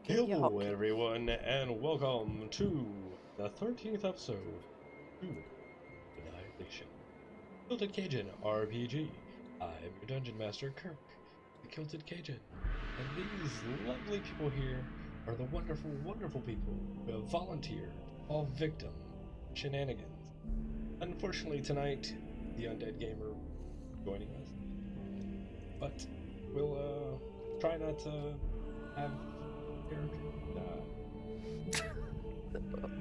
Hello, everyone, and welcome to the 13th episode of Annihilation. Kilted Cajun RPG. I'm your Dungeon Master, Kirk, the Kilted Cajun. And these lovely people here are the wonderful, wonderful people who have volunteered to fall victim to shenanigans. Unfortunately, tonight, the Undead Gamer is joining us. But we'll try not to have characters die.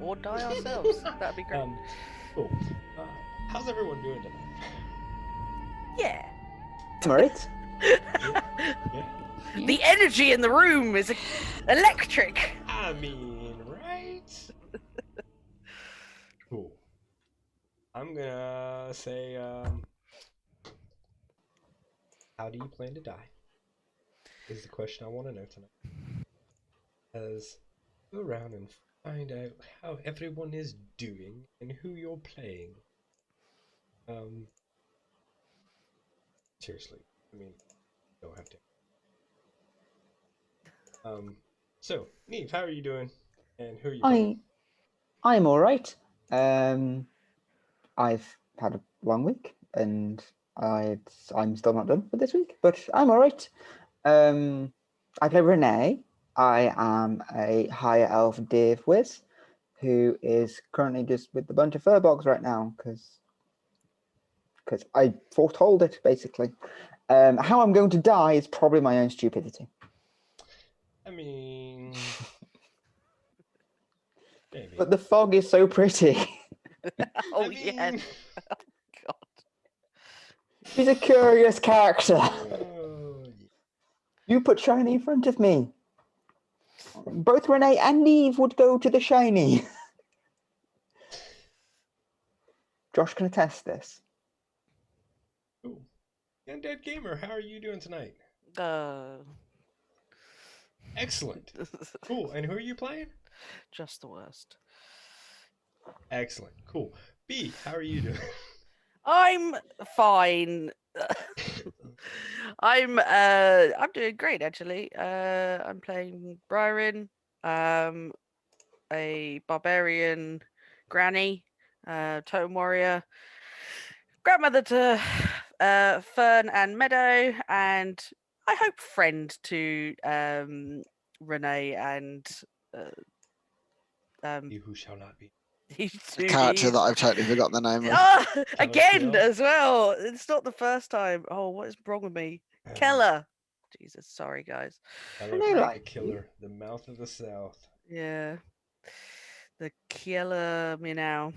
Or die ourselves. That'd be great. Cool. How's everyone doing tonight? Yeah. Alright. Yeah. The energy in the room is electric. I mean, right? Cool. I'm gonna say, how do you plan to die? Is the question I want to know tonight. As go around and find out how everyone is doing and who you're playing. Seriously, I mean, you don't have to. So, Neve, how are you doing? And who are you playing? I'm alright. I've had a long week and I'm still not done for this week, but I'm alright. I play Renee. I am a higher elf Dave Wiz who is currently just with a bunch of furbolgs right now because I foretold it basically. How I'm going to die is probably my own stupidity. I mean, maybe. But the fog is so pretty. Oh, yeah. Oh, God. She's a curious character. Oh, yeah. You put shiny in front of me. Both Renee and Neve would go to the shiny. Josh can attest this. Cool. Undead Gamer, how are you doing tonight? Excellent. Cool. And who are you playing? Just the worst. Excellent. Cool. B, how are you doing? I'm fine. I'm doing great actually. I'm playing Byron, a barbarian granny, totem warrior, grandmother to Fern and Meadow, and I hope friend to Renee and He who shall not be. these A two character that I've totally forgotten the name of. Oh, again Kill. as well. It's not the first time. Oh, what is wrong with me? Keller. Jesus, sorry guys. Keller, I the like killer, the mouth of the south. Yeah. The Keller me now.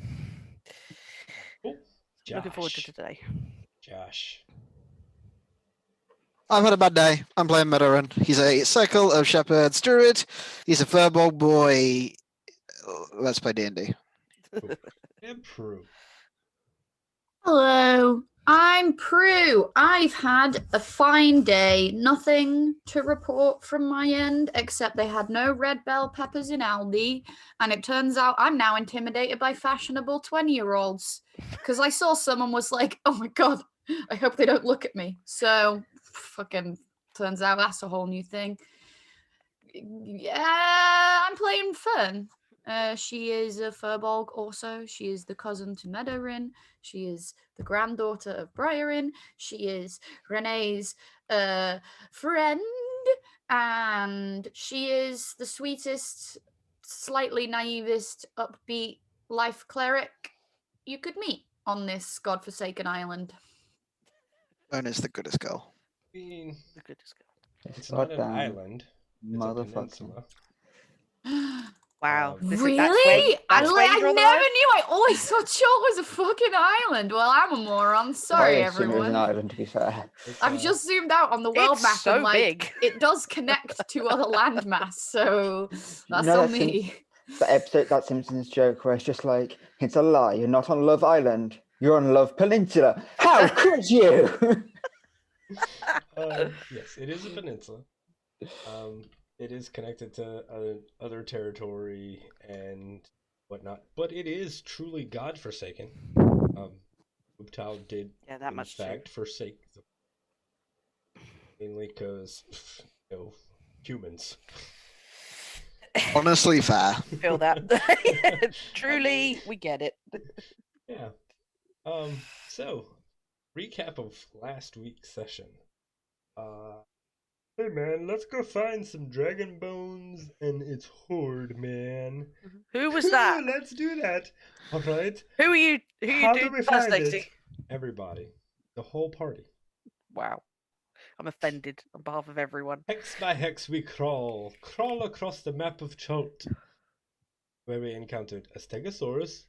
Cool. Josh. Looking forward to today. Josh. I've had a bad day. I'm playing Medoran. He's a circle of shepherds druid. He's a furball boy. Let's play D&D. Cool. And Prue. Hello, I'm Prue. I've had a fine day. Nothing to report from my end, except they had no red bell peppers in Aldi. And it turns out I'm now intimidated by fashionable 20-year-olds. Because I saw someone was like, oh my God, I hope they don't look at me. So, fucking turns out that's a whole new thing. Yeah, I'm playing Fern. She is a furbolg also. She is the cousin to Meadowrin. She is the granddaughter of Briarin. She is Renee's friend. And she is the sweetest, slightly naivest, upbeat life cleric you could meet on this godforsaken island. Fern is the goodest girl. I mean, The goodest girl. it's not an island. It's a Motherfucker. peninsula. Wow. That's Really? where I you draw never the line? knew. I always thought Shore was a fucking island. Well, I'm a moron. Sorry, I assume it was an everyone. island, to be fair. It's, I've just zoomed out on the world It's map so and, like, big. it does connect to other landmass, so that's know on that me. That Simpsons joke where it's just like, it's a lie, you're not on Love Island, you're on Love Peninsula. How could you? yes, it is a peninsula. It is connected to other territory and whatnot, but it is truly godforsaken. Ubtao did, Yeah, that in much true. fact, forsake them. Mainly because, humans. Honestly, fair. Feel that. Truly, we get it. Yeah. So, recap of last week's session. Hey man, let's go find some dragon bones and its horde, man. Who was that? Let's do that. All right. Who are you? Who How you do doing we first, find it? Stacey? Everybody, the whole party. Wow, I'm offended on behalf of everyone. Hex by hex we crawl across the map of Chult, where we encountered a Stegosaurus,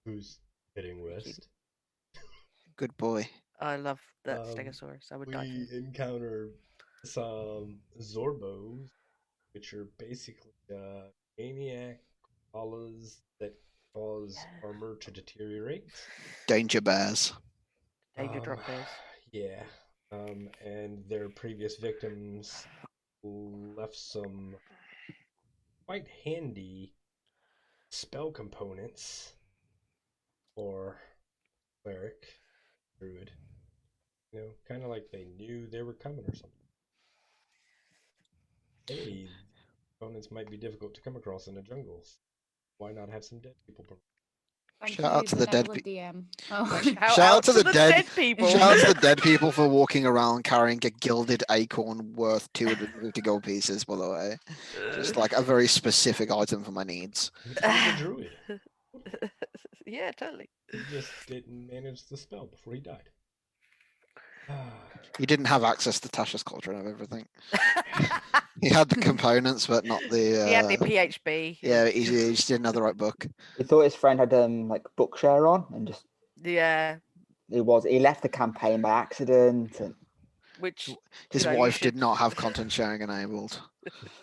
who's heading west. Good boy. I love that Um, Stegosaurus. I would die for We him. encounter some Zorbos, which are basically maniac koalas that cause armor to deteriorate. Danger bears. Danger drop bears. Yeah. And their previous victims left some quite handy spell components for cleric, druid. You know, kind of like they knew they were coming or something. Hey, opponents might be difficult to come across in the jungles. Why not have some dead people? Thank Shout out you, to the dead benevolent DM. Oh. Shout out to the dead- people. Shout out to the dead people for walking around carrying a gilded acorn worth 250 gold pieces, by the way. Just like a very specific item for my needs. He was a druid. Yeah, totally. He just didn't manage the spell before he died. He didn't have access to Tasha's Cauldron of everything. He had the components, but not the. He had the PHB. Yeah, he just didn't have the right book. He thought his friend had like Bookshare on, and just Yeah, he left the campaign by accident, and which His you know, you wife did should- not have content sharing enabled.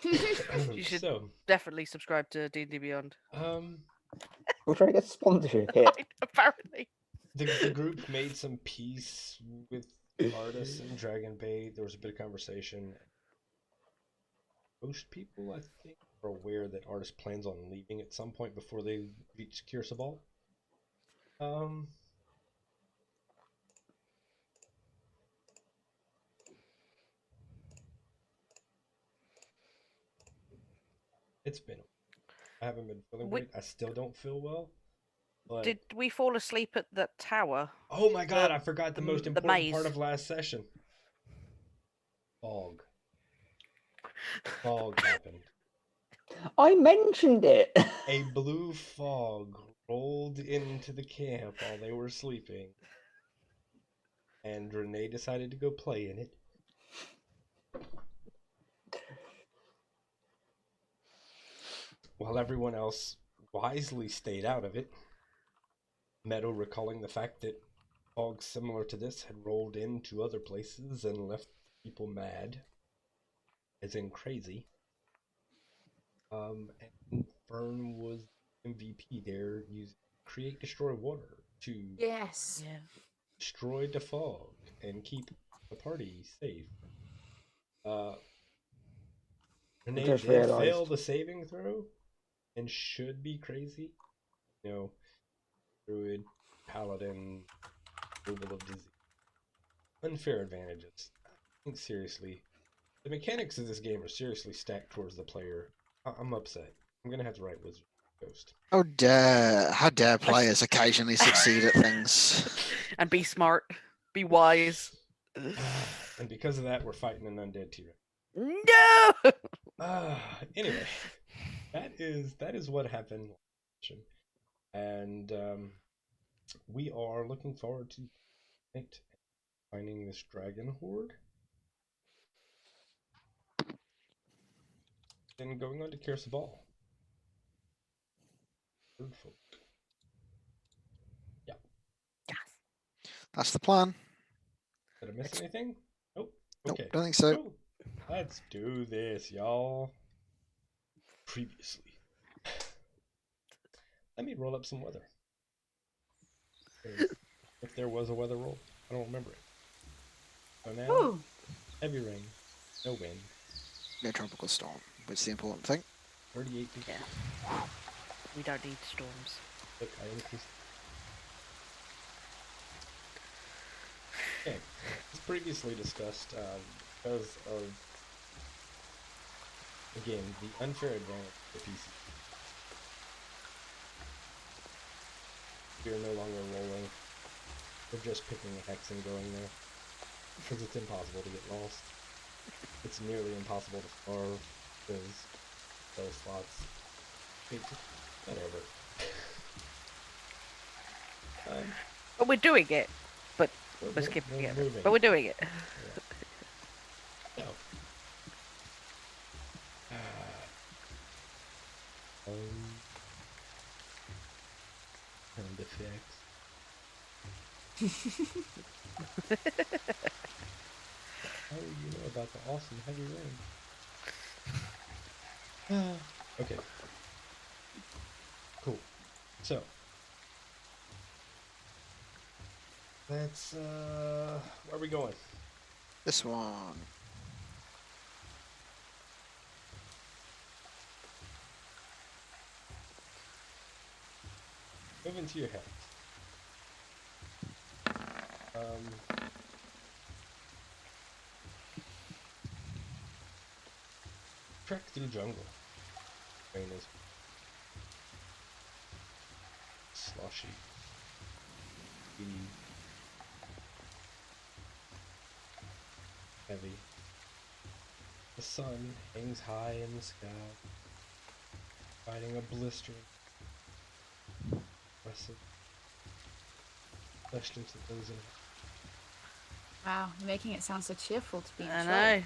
You should So, definitely subscribe to D&D Beyond. we're trying to get sponsorship here. Apparently. the group made some peace with Artis and Dragonbait. There was a bit of conversation. Most people, I think, are aware that Artis plans on leaving at some point before they reach Kirsabal. It's been. I haven't been feeling great. I still don't feel well. But Did we fall asleep at that tower? oh my god, the- I forgot the the- most the important part maze? of last session. Fog. Fog happened. I mentioned it. A blue fog rolled into the camp while they were sleeping. And Renee decided to go play in it. While everyone else wisely stayed out of it. Meadow recalling the fact that fogs similar to this had rolled into other places and left people mad. As in crazy. And Fern was MVP there using Create Destroy Water to Yes. Yeah. destroy the fog and keep the party safe. Renee just did fail realised. the saving throw and should be crazy. You know, Druid, Paladin, removal of disease. Unfair advantages. I think seriously, the mechanics of this game are seriously stacked towards the player. I'm upset. I'm gonna have to write Wizard Ghost. How dare players occasionally succeed at things. And be smart. Be wise. And because of that, we're fighting an undead T-Rex. No! Anyway, that is what happened. And we are looking forward to finding this dragon horde. Then going on to Kirsabal. Bird folk. Yeah. Yes. That's the plan. Did I miss anything? Nope. Nope, Okay. don't think so. Cool. Let's do this, y'all. Previously. Let me roll up some weather. If there was a weather roll, I don't remember it. So now, Ooh. heavy rain, no wind, No tropical storm, which is the important thing. 38 degrees. Yeah. We don't need storms. Look, I increased. Okay, as previously discussed, because of Again, the unfair advantage of the PC. You're no longer rolling. We're just picking a hex and going there. Because it's impossible to get lost. It's nearly impossible to starve. Because those slots. Whatever. But we're doing it. But We're we're skipping it. moving. But we're doing it. Yeah. Sound effects. How do you know about the awesome heavy rain? Okay. Cool. So let's where are we going? This one. Move into your head. Trek through jungle. Rain is sloshy. Heavy. The sun hangs high in the sky, fighting a blistering, oppressive, especially to those in. Wow, you're making it sound so cheerful to be in I troll. know.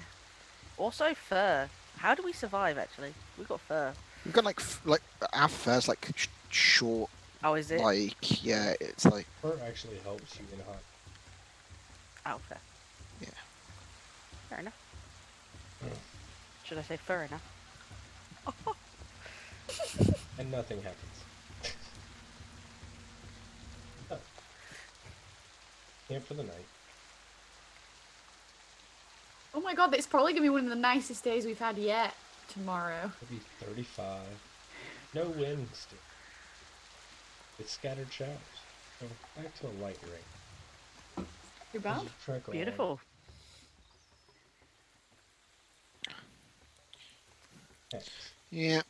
Also fur. How do we survive actually? We've got fur. We've got like our fur's like short. Oh, is it? Like yeah, it's like Fur actually helps you in hot. Oh, fair. Yeah. Fair enough. Mm. Should I say fur enough? And nothing happens. Oh. Camp for the night. Oh my god, it's probably gonna be one of the nicest days we've had yet tomorrow. It'll be 35. No wind still. It's scattered showers. So back to a light rain. You're bad? Just trickle on. Beautiful. Hex. yeah.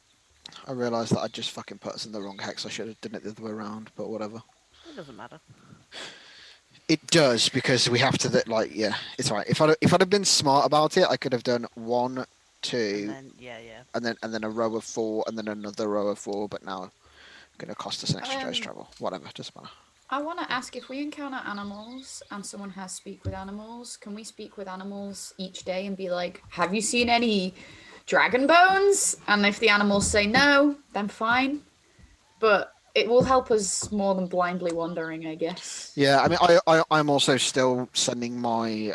I realised that I just fucking put us in the wrong hex. I should have done it the other way around, but whatever. It doesn't matter. It does because we have to. Like, yeah, it's right. If I'd have been smart about it, I could have done 1, 2, And then yeah. and then a row of 4, and then another row of 4. But now, it's going to cost us an extra day's travel. Whatever, doesn't matter. I want to ask, if we encounter animals and someone has speak with animals, can we speak with animals each day and be like, have you seen any dragon bones? And if the animals say no, then fine. But it will help us more than blindly wandering, I guess. Yeah, I mean, I'm also still sending my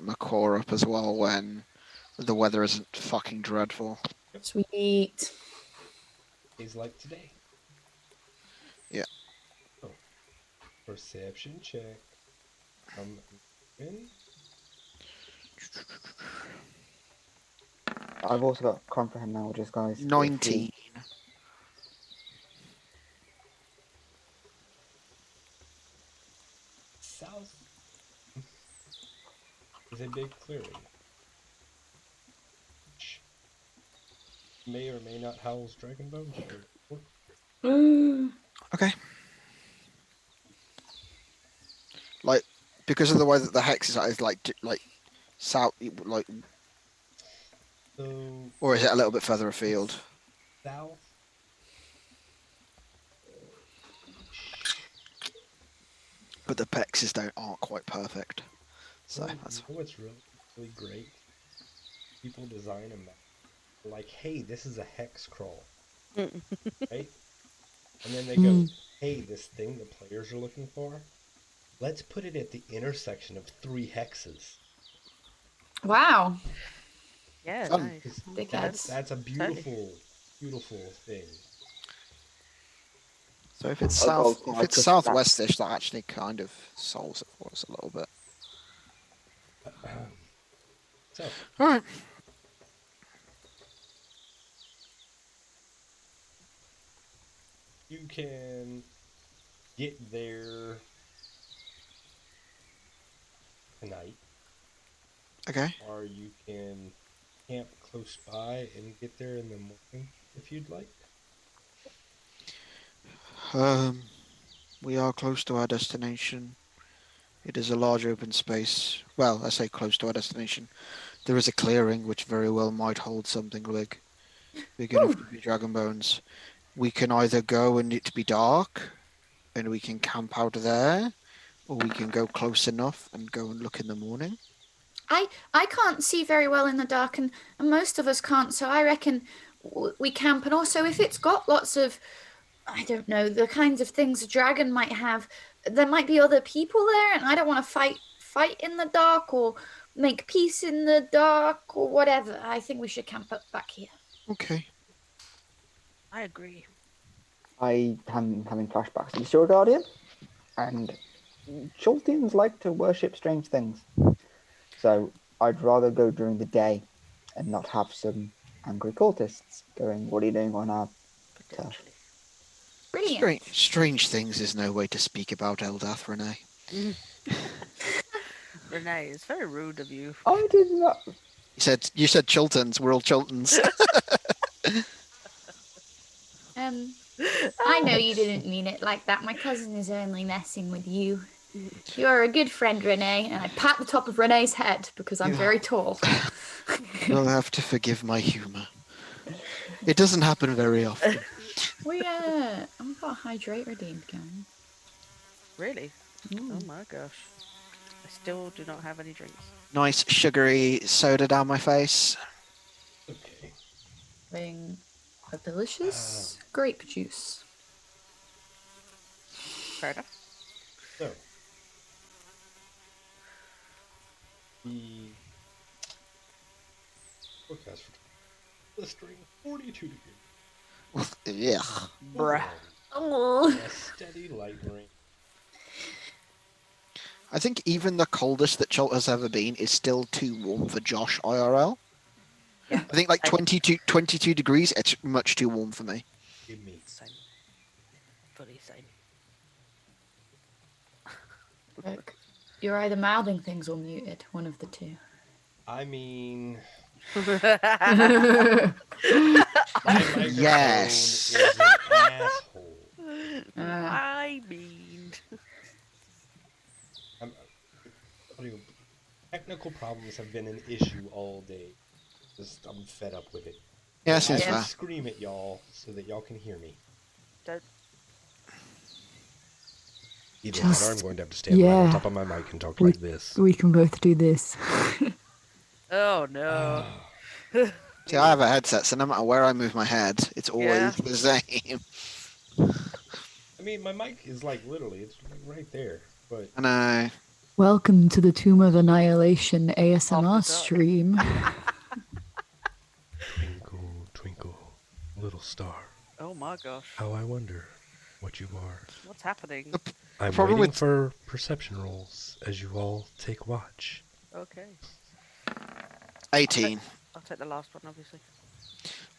Macaw up as well when the weather isn't fucking dreadful. Sweet. Days like today. Yeah. Oh. Perception check. In. I've also got comprehend languages, guys. 19. South is a big clearing. Which may or may not house dragon bones. Okay. Like, because of the way that the hex is like south, like, So or is it a little bit further afield? south. But the pexes aren't quite perfect. So You that's know what's really great? People design a map. Like, hey, this is a hex crawl, right? And then they go, hey, this thing the players are looking for, let's put it at the intersection of 3 hexes. Wow. Yeah, Fun. nice. That's a beautiful, beautiful thing. so if it's I'll south, go if like it's this, southwestish, that actually kind of solves it for us a little bit. So, All right. you can get there tonight, Okay. or you can camp close by and get there in the morning if you'd like. We are close to our destination. It is a large open space. Well, I say close to our destination. There is a clearing which very well might hold something big enough to be dragon bones. We can either go and it be dark, and we can camp out there, or we can go close enough and go and look in the morning. I can't see very well in the dark, and most of us can't. So I reckon we camp. And also, if it's got lots of, I don't know, the kinds of things a dragon might have, there might be other people there, and I don't want to fight in the dark or make peace in the dark or whatever. I think we should camp up back here. Okay. I agree. I am having flashbacks to the Steward Guardian, and Choltians like to worship strange things. So I'd rather go during the day and not have some angry cultists going, "What are you doing on our turf?" Potentially. Brilliant. Strange things is no way to speak about Eldath, Renee. Renee, it's very rude of you. I did not. You said Chiltons. We're all Chiltons. I know you didn't mean it like that. My cousin is only messing with you. You are a good friend, Renee, and I pat the top of Renee's head because I'm You very tall. You'll have to forgive my humour. It doesn't happen very often. I've got hydrate redeemed, gang. Really? Ooh. Oh my gosh. I still do not have any drinks. Nice sugary soda down my face. Okay. Having a delicious grape juice. Fair enough. So, the forecast for blistering 42 degrees. Yeah. Bruh. Oh. And a steady light rain. I think even the coldest that Chult has ever been is still too warm for Josh IRL. Yeah. I think like Same. 22 degrees, it's much too warm for me. Give me. Same. Fully same. Look, you're either mouthing things or muted. One of the two. I mean, I my microphone Yes. is an asshole. mean. Technical problems have been an issue all day. I'm fed up with it. Yeah, I seems will fair. scream at y'all so that y'all can hear me. Don't. Either that or I'm going to have to stand right on top of my mic and talk like this. We can both do this. Oh no. See, I have a headset, so no matter where I move my head, it's always Yeah. the same. I mean, my mic is like literally, it's like right there. But I know. Welcome to the Tomb of Annihilation ASMR dark. stream. twinkle, twinkle, little star, Oh my gosh. how I wonder what you are. What's happening? I'm problem waiting with- for perception rolls as you all take watch. Okay. 18. I'll take the last one, obviously.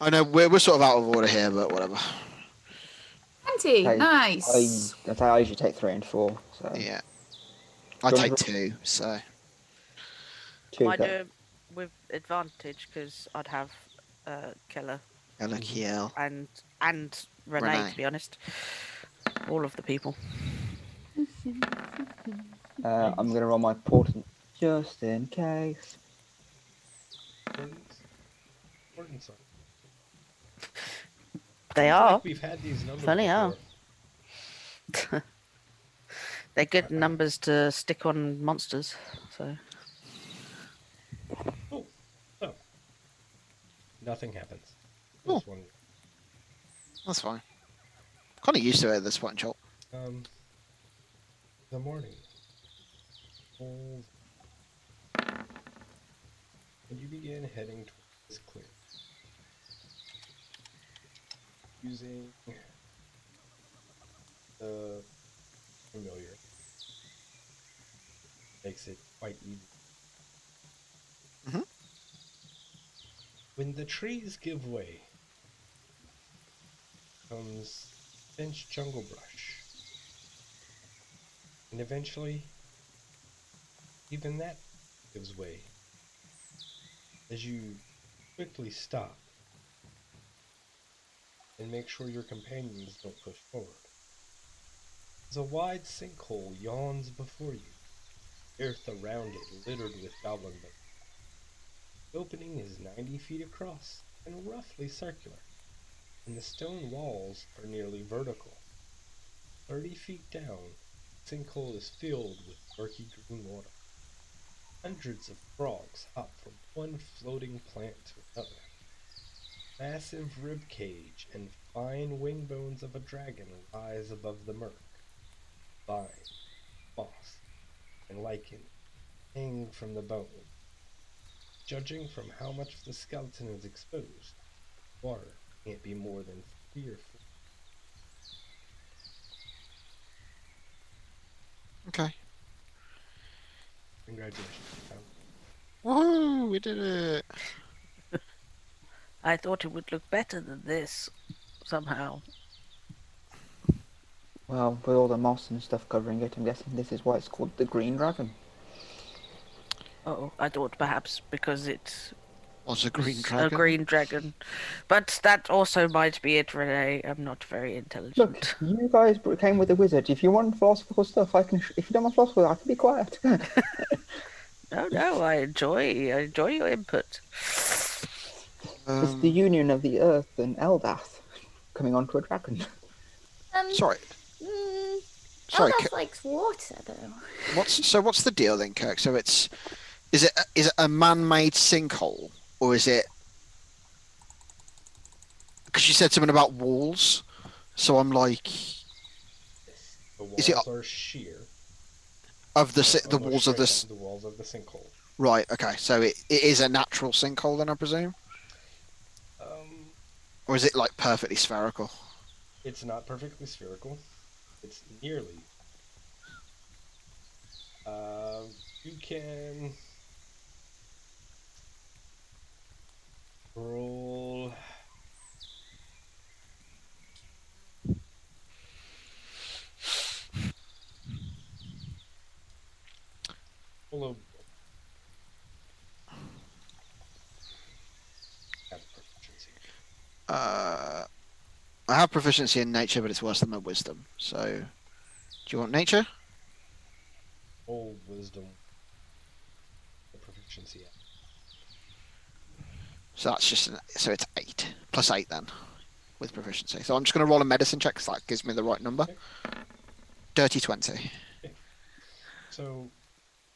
I know we're sort of out of order here, but whatever. 20. Okay, Nice. I usually take 3 and 4. So Yeah. I Don't take ro- 2, so 2 I go. do with advantage because I'd have Keller Ella Kiel. and Renee, Renee. to be honest. All of the people. I'm going to roll my portent just in case. Importance on. They Seems are. like we've had these numbers Funny how. before. They're good numbers to stick on monsters. So Oh, so nothing happens. Oh. This one, That's fine. Kind of used to it at this point, Chult. the morning. Hold. And you begin heading towards this clear. Using the familiar. Makes it quite easy. Mhm. When the trees give way, comes dense jungle brush. And eventually, even that gives way. As you quickly stop and make sure your companions don't push forward. As a wide sinkhole yawns before you, earth around it littered with goblin bones. The opening is 90 feet across and roughly circular, and the stone walls are nearly vertical. 30 feet down, the sinkhole is filled with murky green water. Hundreds of frogs hop from one floating plant to another. Massive rib cage and fine wing bones of a dragon rise above the murk. Vine, moss, and lichen hang from the bone. Judging from how much the skeleton is exposed, water can't be more than 3 or 4. Okay. Congratulations. Woohoo! We did it. I thought it would look better than this, somehow. Well, with all the moss and stuff covering it, I'm guessing this is why it's called the Green Dragon. Oh, I thought perhaps because it's Was a green a dragon. green dragon. But that also might be it, Renee. I'm not very Look, intelligent. you guys came with a wizard. If you want philosophical stuff, I can. If you don't want philosophical, I can be quiet. No, I enjoy your input. It's the union of the earth and Eldath coming onto a dragon. Sorry. Sorry. Sorry. Eldath likes water though. What's the deal then, Kirk? So is it a man-made sinkhole, or is it? Because you said something about walls, so I'm like, The Is it- walls are sheer. of the Almost walls of straight this. up, the walls of the sinkhole. Right. Okay. So it is a natural sinkhole then, I presume, or is it like perfectly spherical? It's not perfectly spherical. It's nearly. You can roll. Roll have proficiency. I have proficiency in nature, but it's worse than my wisdom. So, do you want nature? Roll wisdom. The proficiency. So that's so it's 8 plus 8 then, with proficiency. So I'm just going to roll a medicine check because that gives me the right number. Okay. Dirty 20. So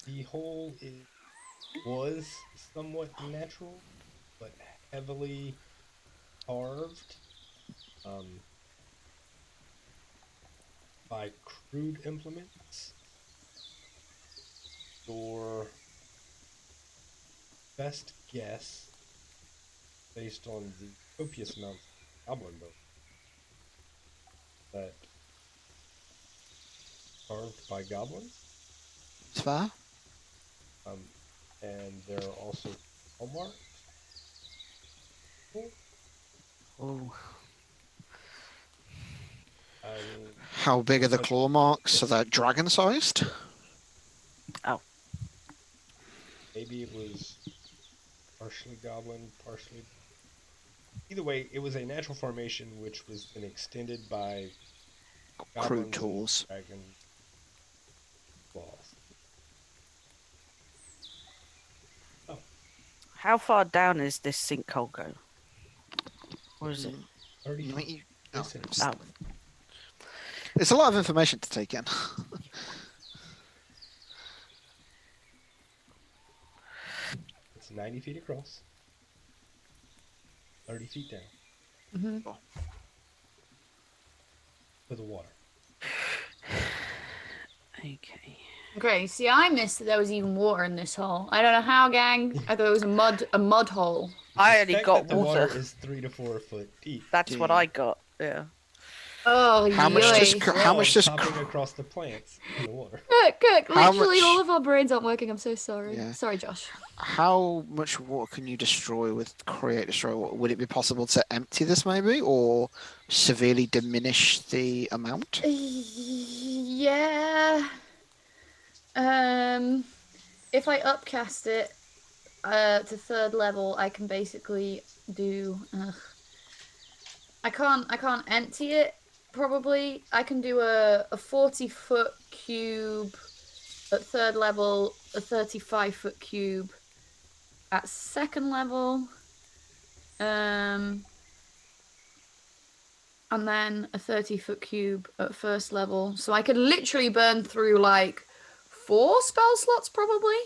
the hole was somewhat natural, but heavily carved by crude implements. Your best guess, based on the copious amounts of goblin bone that carved by goblins, It's fair. and there are also hallmarks. Oh, How big are the But claw marks? So they're dragon-sized? maybe it was partially goblin, partially. Either way, it was a natural formation which was then extended by Crude goblins tools. and dragon claws. how far down is this sinkhole go? Or is it? 30 You feet. mean- Listen, Oh, It's a lot of information to take in. it's 90 feet across, 30 feet down Mm-hmm. to the water. okay. Okay, see, I missed that there was even water in this hole. I don't know how, gang. I thought it was a mud hole. I only Suspect got that the water water. is 3 to 4 foot deep. That's what I got. Yeah. Oh, How much does yoy. how much does Frogs hopping across the plants in the water? Kirk, How literally much- all of our brains aren't working. I'm so sorry. Yeah. Sorry, Josh. how much water can you destroy with create destroy water? Would it be possible to empty this maybe, or severely diminish the amount? Yeah. If I upcast it, to 3rd level, I can basically do. I can't empty it. Probably I can do a 40-foot cube at 3rd level, a 35-foot cube at 2nd level, and then a 30-foot cube at 1st level. So I could literally burn through like 4 spell slots probably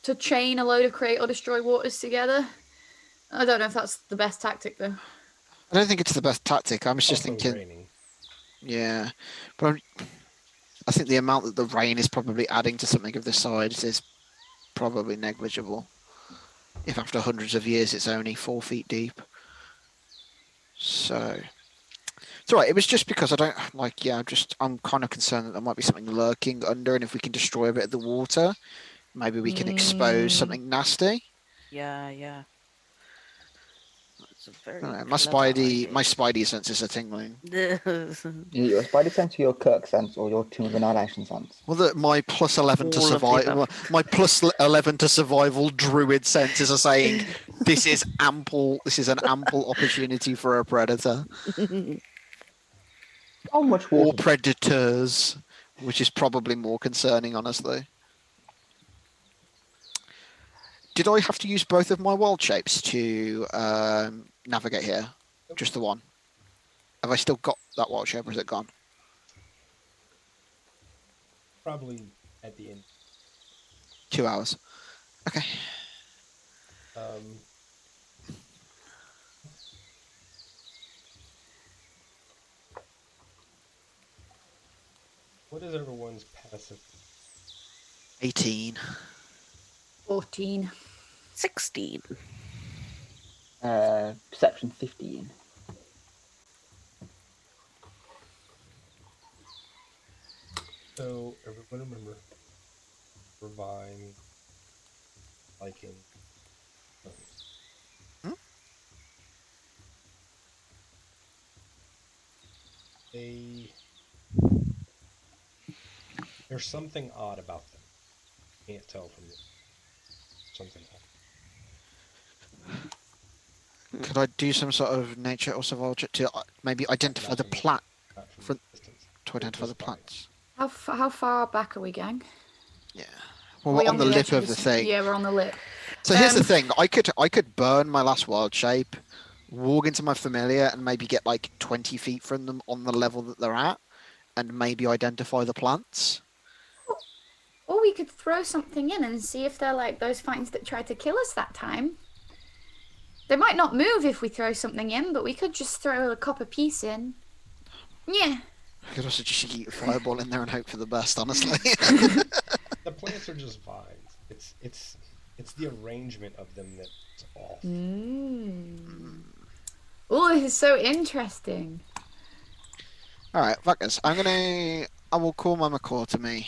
to chain a load of create or destroy waters together. I don't know if that's the best tactic though. I don't think it's the best tactic. I was just Also thinking, raining. yeah, but I think the amount that the rain is probably adding to something of the size is probably negligible. If after hundreds of years it's only 4 feet deep. So it's all right. It was just because I don't like. Yeah, I'm kind of concerned that there might be something lurking under, and if we can destroy a bit of the water, maybe we can expose something nasty. Yeah. It's a very I don't know, my clever spidey senses are tingling. idea. Your spidey sense, or your Kirk sense, or your Tomb of Annihilation sense? Well, my plus 11 to All of the survival, above. my plus 11 to survival druid senses are saying this is ample. This is an ample opportunity for a predator How much or water? predators, which is probably more concerning, honestly. Did I have to use both of my wild shapes to navigate here? Just the one. Have I still got that wild shape, or is it gone? Probably at the end. 2 hours. Okay. What is everyone's passive? 18. 14. 16. Perception 15. So everyone remember, Revine, Lichen. There's something odd about them. Can't tell from this. Something odd. Could I do some sort of nature or survival check to maybe identify the plant? Not from From- distance. To identify the Just by- plants. How far back are we, gang? Yeah. Well, Are we're we on the lip edge of the thing. Yeah, we're on the lip. So here's the thing. I could burn my last wild shape, walk into my familiar, and maybe get like 20 feet from them on the level that they're at, and maybe identify the plants. Or we could throw something in and see if they're like those fiends that tried to kill us that time. They might not move if we throw something in, but we could just throw a copper piece in. Yeah. I could also just eat a fireball in there and hope for the best, honestly. The plants are just vines. It's the arrangement of them that's off. Oh, this is so interesting. Alright, fuckers. I will call my McCaw to me.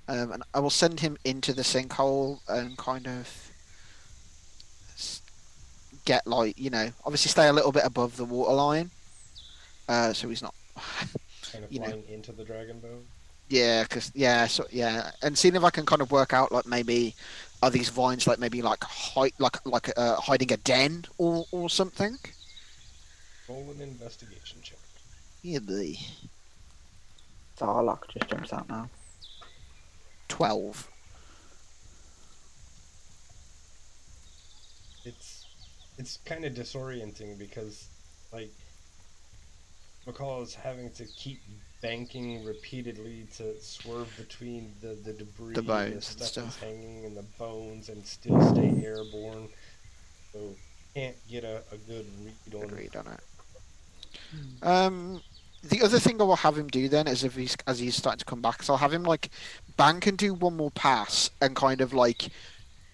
And I will send him into the sinkhole and kind of get like, obviously stay a little bit above the water line. So he's not Kind of flying into the dragon boat. Yeah, and seeing if I can kind of work out like maybe are these vines like maybe like hiding a den or something. Roll an investigation check. Yeah, boy. Zarlock just jumps out now. 12. It's kind of disorienting because like McCall is having to keep banking repeatedly to swerve between the debris, The bones and stuff that's stuff. hanging, and the bones, and still stay airborne. So can't get a good read on it. The other thing I will have him do then is as he's starting to come back, so I'll have him like bank and do one more pass and kind of like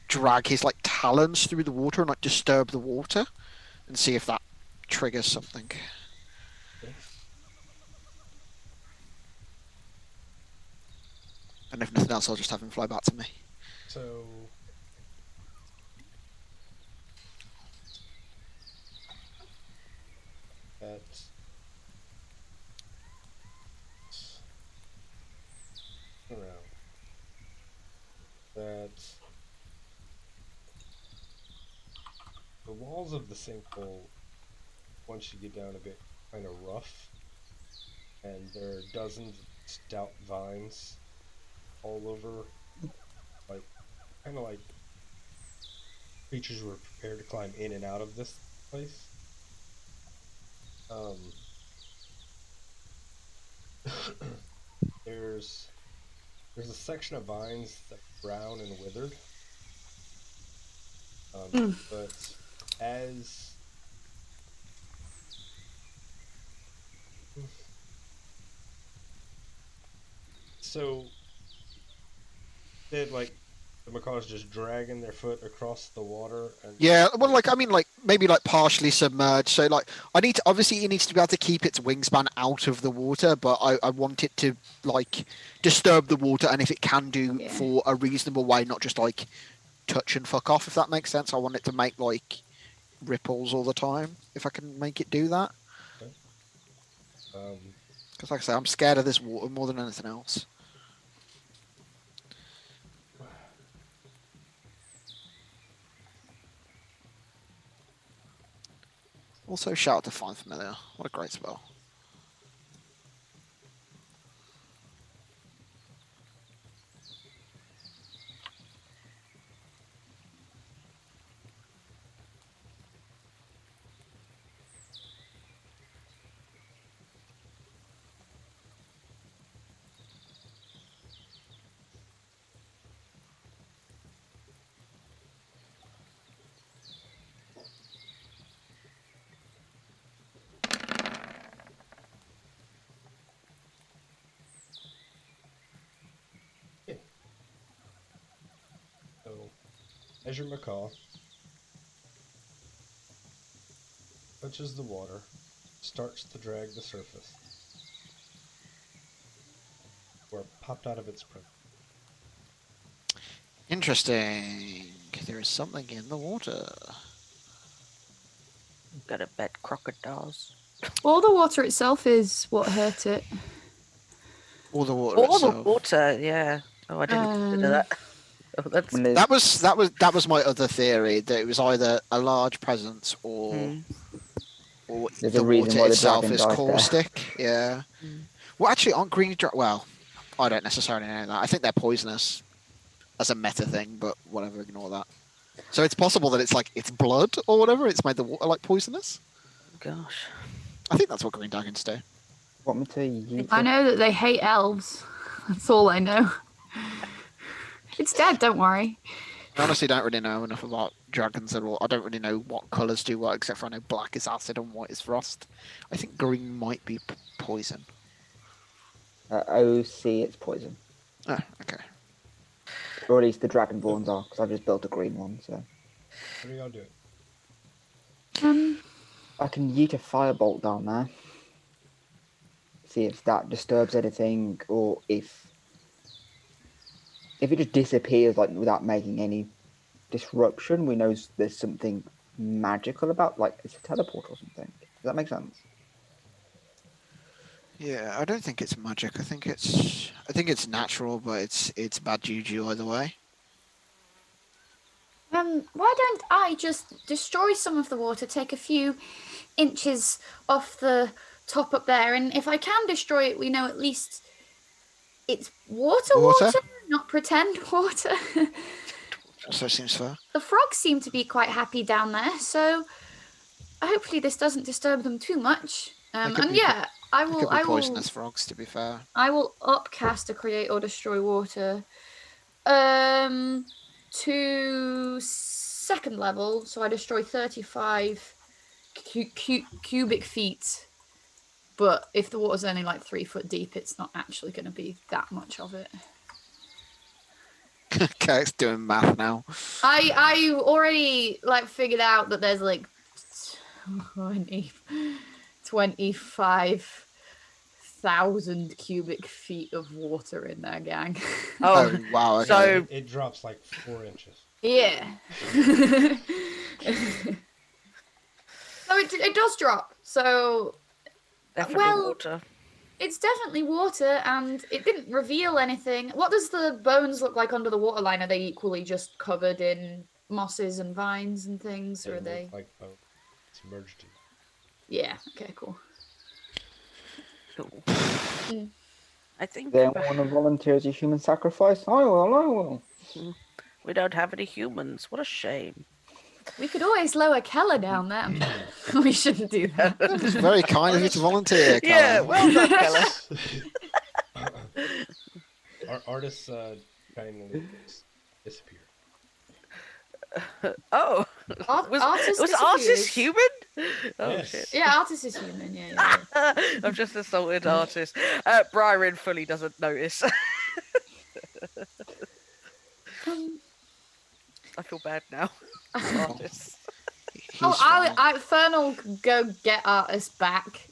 drag his like talons through the water and like disturb the water and see if that triggers something. And if nothing else, I'll just have him fly back to me. So that's around. That's walls of the sinkhole, once you get down a bit, kind of rough, and there are dozens of stout vines all over, like kind of like creatures were prepared to climb in and out of this place. There's a section of vines that are brown and withered, but as so they like the macaws just dragging their foot across the water and Yeah, well, like I mean, like maybe like partially submerged. So like I need to obviously it needs to be able to keep its wingspan out of the water, but I want it to like disturb the water, and if it can do Yeah. for a reasonable way, not just like touch and fuck off. If that makes sense, I want it to make like ripples all the time. If I can make it do that, um, because like I say, I'm scared of this water more than anything else. Also, shout out to Find Familiar. What a great spell. so as your macaw touches the water, starts to drag the surface, or popped out of its presence. Interesting. There is something in the water. Gotta bet crocodiles. All the water itself is what hurt it. Or the water All the itself. water, yeah. Oh, I didn't consider that. Oh, that's When there's- That was my other theory, that it was either a large presence or There's the a reason water why the itself dragon is died there. caustic. Yeah. Well, actually, aren't green well, I don't necessarily know that. I think they're poisonous as a meta thing, but whatever, ignore that. So it's possible that it's like it's blood or whatever. It's made the water like poisonous. gosh. I think that's what green dragons do. Want me to yeet I it? know that they hate elves. That's all I know. It's dead, don't worry. I honestly don't really know enough about dragons at all. I don't really know what colours do what, except for I know black is acid and white is frost. I think green might be poison. OC, it's poison. Oh, okay. Or at least the Dragonborns are, because I've just built a green one, so. What are y'all doing? I can yeet a firebolt down there. See if that disturbs anything, or if it just disappears like without making any disruption, we know there's something magical about, like it's a teleport or something. Does that make sense? Yeah, I don't think it's magic. I think it's natural, but it's bad juju either way. Why don't I just destroy some of the water, take a few inches off the top up there, and if I can destroy it, we know at least it's water, not pretend water. So it seems fair. The frogs seem to be quite happy down there, so hopefully this doesn't disturb them too much. They could And be yeah, I They will. could be I will. poisonous frogs, to be fair. I will upcast a create or destroy water. To second level, so I destroy 35 cubic feet. But if the water's only like 3 foot deep, it's not actually going to be that much of it. Kirk's doing math now. I already like figured out that there's like 25,000 cubic feet of water in there, gang. Oh, Wow. Okay. so It drops like 4 inches. Yeah. So it does drop. So definitely well, water. it's definitely water, and it didn't reveal anything. What does the bones look like under the waterline? Are they equally just covered in mosses and vines and things, They or are look they? like bone submerged in. Yeah. Okay. Cool. Cool. Mm. I think Then want to volunteer as a human sacrifice? I will. we don't have any humans. What a shame. We could always lower Keller down there. We shouldn't do that. It's very kind of you to volunteer, Yeah, Callum. well done, Keller. Our artists kindly disappear. Oh, was Artist Artist disappears. human? Oh Yes. shit. Yeah, artist is human. Yeah. I've just assaulted Artist. Byron fully doesn't notice. I feel bad now. Artist. He's Fern will go get Artist back.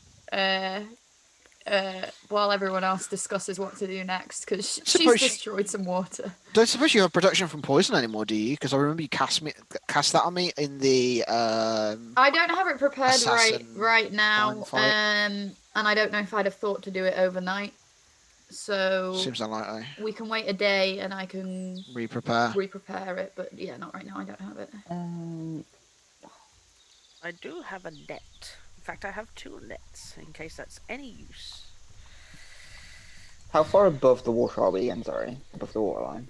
While everyone else discusses what to do next, because she's Suppose she- destroyed some water. Don't suppose you have protection from poison anymore, do you? Because I remember you cast that on me in the. I don't have it prepared Assassin right now, fight. and I don't know if I'd have thought to do it overnight. So Seems unlikely. we can wait a day, and I can Re-prepare. it. But yeah, not right now. I don't have it. I do have a net. In fact, I have 2 nets in case that's any use. How far above the water are we again? Sorry, above the waterline.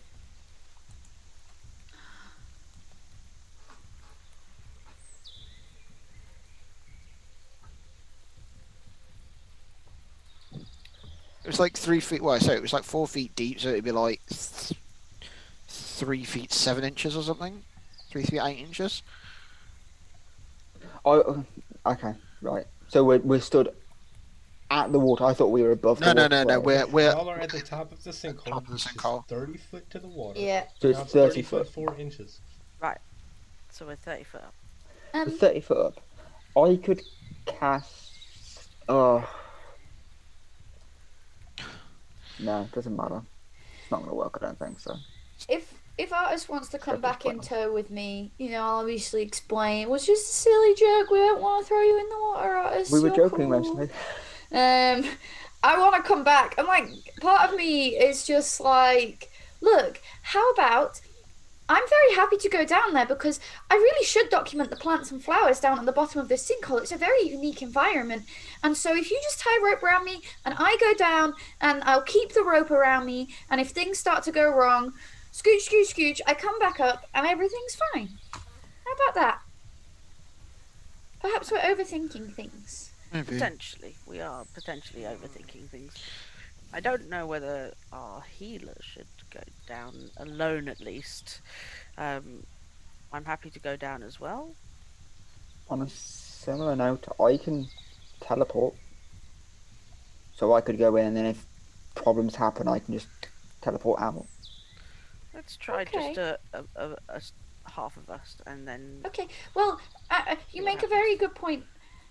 It was like 3 feet. Well, sorry, it was like 4 feet deep, so it'd be like 3 feet 7 inches or something. 3 feet 8 inches. Oh, okay, right. So we're stood at the water. I thought we were above. No, the no, water. no, no. We're Y'all are at the top of the sinkhole. top of the which is sinkhole. 30 foot to the water. Yeah. So Now it's 30 foot foot. 4 inches. Right. So we're 30 foot up. We're 30 foot up. I could cast. Oh. No, it doesn't matter. It's not going to work. I don't think so. If Artist wants to come Shepherd's back in plan. tow with me, I'll obviously explain. It was just a silly joke. We don't want to throw you in the water, Artist. We were You're joking cool. mostly. I want to come back. I'm like, part of me is just like, look, how about I'm very happy to go down there because I really should document the plants and flowers down at the bottom of this sinkhole. It's a very unique environment. And so if you just tie a rope around me and I go down and I'll keep the rope around me, and if things start to go wrong, scooch, scooch, scooch, I come back up and everything's fine. How about that? Perhaps we're overthinking things. Maybe. Potentially. We are potentially overthinking things. I don't know whether our healer should go down alone at least. I'm happy to go down as well. On a similar note, I can teleport. So I could go in, and then if problems happen, I can just teleport out. Let's try Okay. just a half of us, and then Okay, well, you make a very good point,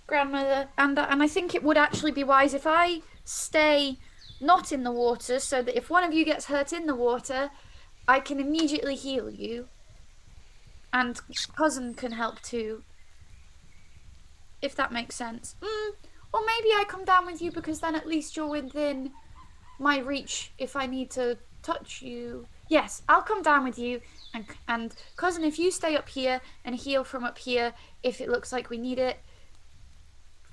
Grandmother, and I think it would actually be wise if I stay not in the water, so that if one of you gets hurt in the water, I can immediately heal you, and Cousin can help too, if that makes sense. Or maybe I come down with you because then at least you're within my reach if I need to touch you. Yes, I'll come down with you, and Cousin, if you stay up here and heal from up here, if it looks like we need it.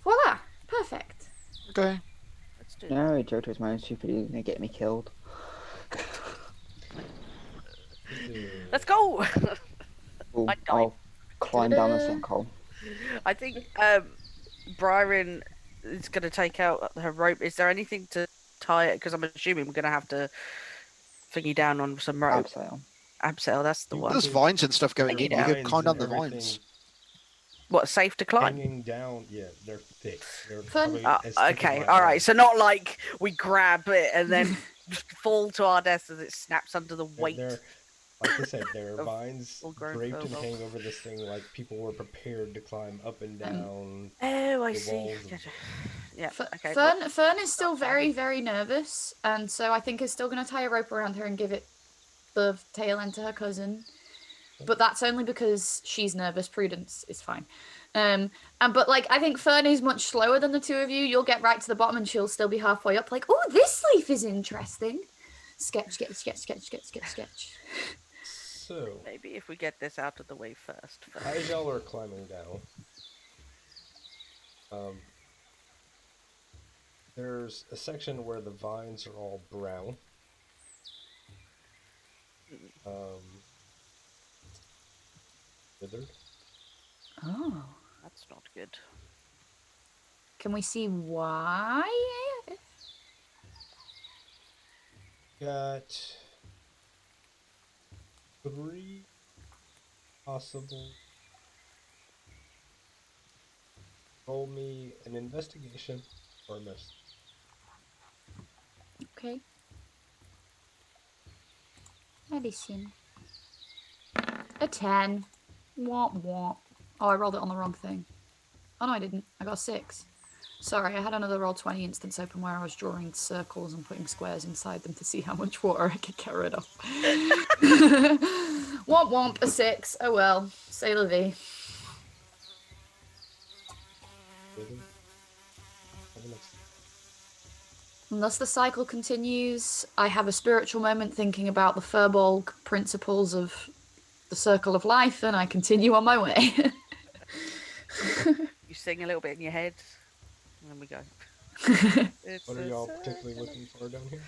Voila, perfect. Okay. let's do that. No, Jota's my own super. You're going to get me killed. Let's go. Ooh, I died. I'll climb down the Ta-da. sinkhole. I think Byron is going to take out her rope. Is there anything to tie it? Because I'm assuming we're going to have to thingy down on some rope. Abseil. Abseil, that's the one. There's vines and stuff going Thank in. you. You can climb down and the everything vines. What, safe to climb? Hanging down, yeah, they're thick. They're Fun. probably as thick as Okay, my all right. arm. So not like we grab it and then fall to our death as it snaps under the weight. They're, like I said, there are of vines full-grown draped and kobolds. hanging over this thing like people were prepared to climb up and down. Oh, I the see. walls of- Gotcha. Yeah. Okay. Fern is still very, very nervous, and so I think is still going to tie a rope around her and give it the tail end to her cousin. But that's only because she's nervous. Prudence is fine. But like I think Fern is much slower than the two of you. You'll get right to the bottom and she'll still be halfway up. Like, oh, this leaf is interesting. Sketch, sketch, sketch, sketch, sketch, sketch, sketch. So, Maybe if we get this out of the way first. as y'all are climbing down, there's a section where the vines are all brown. Withered. Oh. That's not good. Can we see why? Got 3 possible. Roll me an investigation or a medicine. Okay. Medicine. A 10. Womp womp. Oh, I rolled it on the wrong thing. Oh no, I didn't. I got a 6. Sorry, I had another Roll20 instance open where I was drawing circles and putting squares inside them to see how much water I could get rid of. Womp womp, a 6. Oh well. C'est la vie. Withered. Have a next. Unless the cycle continues, I have a spiritual moment thinking about the Furbolg principles of the circle of life, and I continue on my way. You sing a little bit in your head, and then we go. What are y'all particularly looking for down here?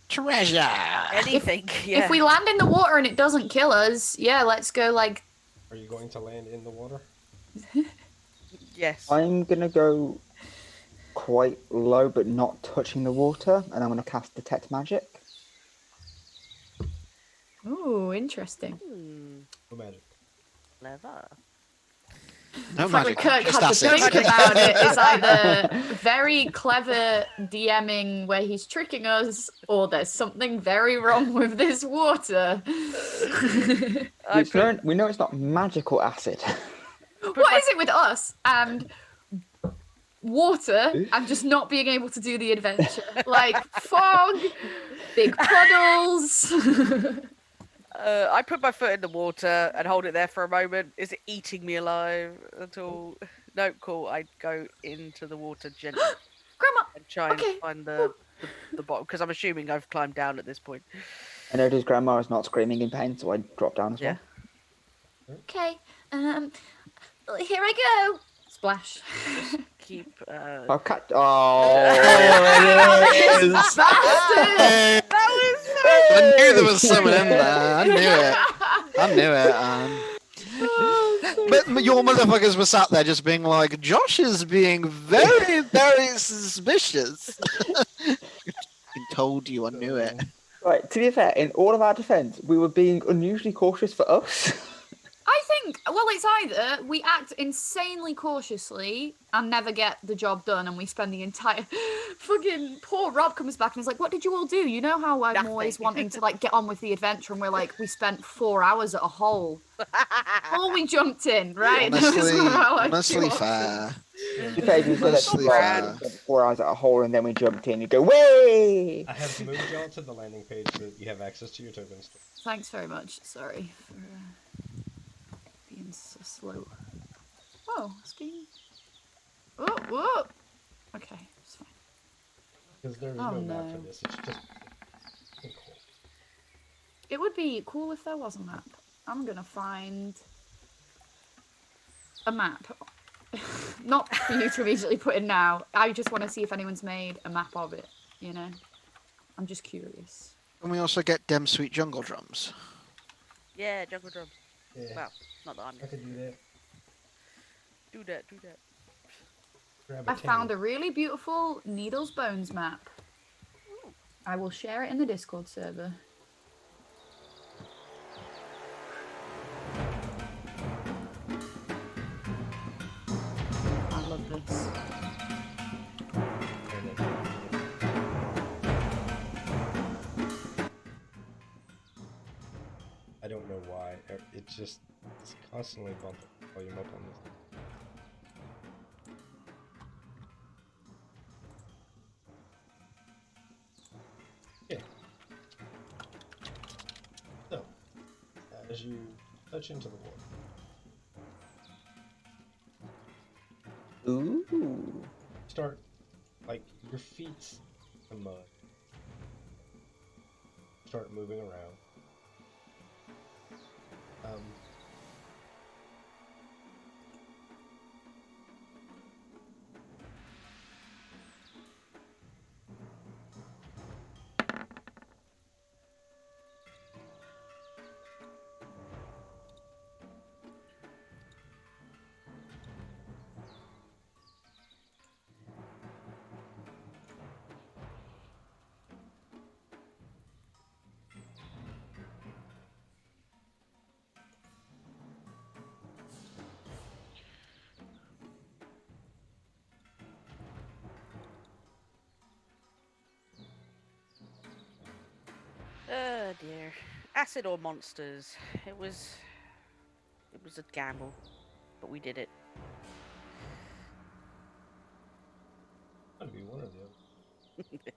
Treasure! Anything, yeah. If we land in the water and it doesn't kill us, yeah, let's go like... Are you going to land in the water? Yes. I'm gonna go quite low, but not touching the water, and I'm gonna cast Detect Magic. Ooh, interesting. No magic. Clever. No It's like magic. Kirk Just had to acid. think about it. It's either very clever DMing where he's tricking us, or there's something very wrong with this water. We know it's not magical acid. What is it with us and water and just not being able to do the adventure? Like fog, big puddles. I put my foot in the water and hold it there for a moment. Is it eating me alive at all? No, cool. I go into the water gently Grandma, and try and okay. find the bottom, because I'm assuming I've climbed down at this point. I noticed Grandma is not screaming in pain, so I drop down as Yeah. well. Okay, here I go. Splash. Keep. I'll catch. Oh, This bastard! I knew there was someone in there. I knew it. But your motherfuckers were sat there just being like, Josh is being very, very suspicious. I told you, I knew it. Right, to be fair, in all of our defence, we were being unusually cautious for us. I think, well, it's either we act insanely cautiously and never get the job done, and we spend the entire fucking poor Rob comes back and is like, "What did you all do? You know how I'm Nothing. always wanting to like get on with the adventure." And we're like, we spent 4 hours at a hole. Or we jumped in, right? Honestly fair. To be fair, you said that Honestly right, fair. 4 hours at a hole, and then we jumped in. You go, way! I have moved y'all to the landing page so that you have access to your tokens. Thanks very much. Sorry for being so slow. Oh, it's being. Oh, whoa! Okay, it's fine. Because there's Oh, no map no. for this. It's just cool. It would be cool if there was a map. I'm gonna find a map. Not for you to immediately put in now. I just want to see if anyone's made a map of it, you know? I'm just curious. And we also get Dem Sweet Jungle Drums. Yeah, jungle drums. Yeah, Well, not that I'm. I could do that. Do that. Grab a I found a really beautiful Needles Bones map. I will share it in the Discord server. I love this. I don't know why. It's just it's constantly bumping volume up on this. Okay. So, as you touch into the water, Ooh. start like your feet's the mud. start moving around. Oh dear. Acid or monsters? It was a gamble, but we did it. Gotta be one of the other.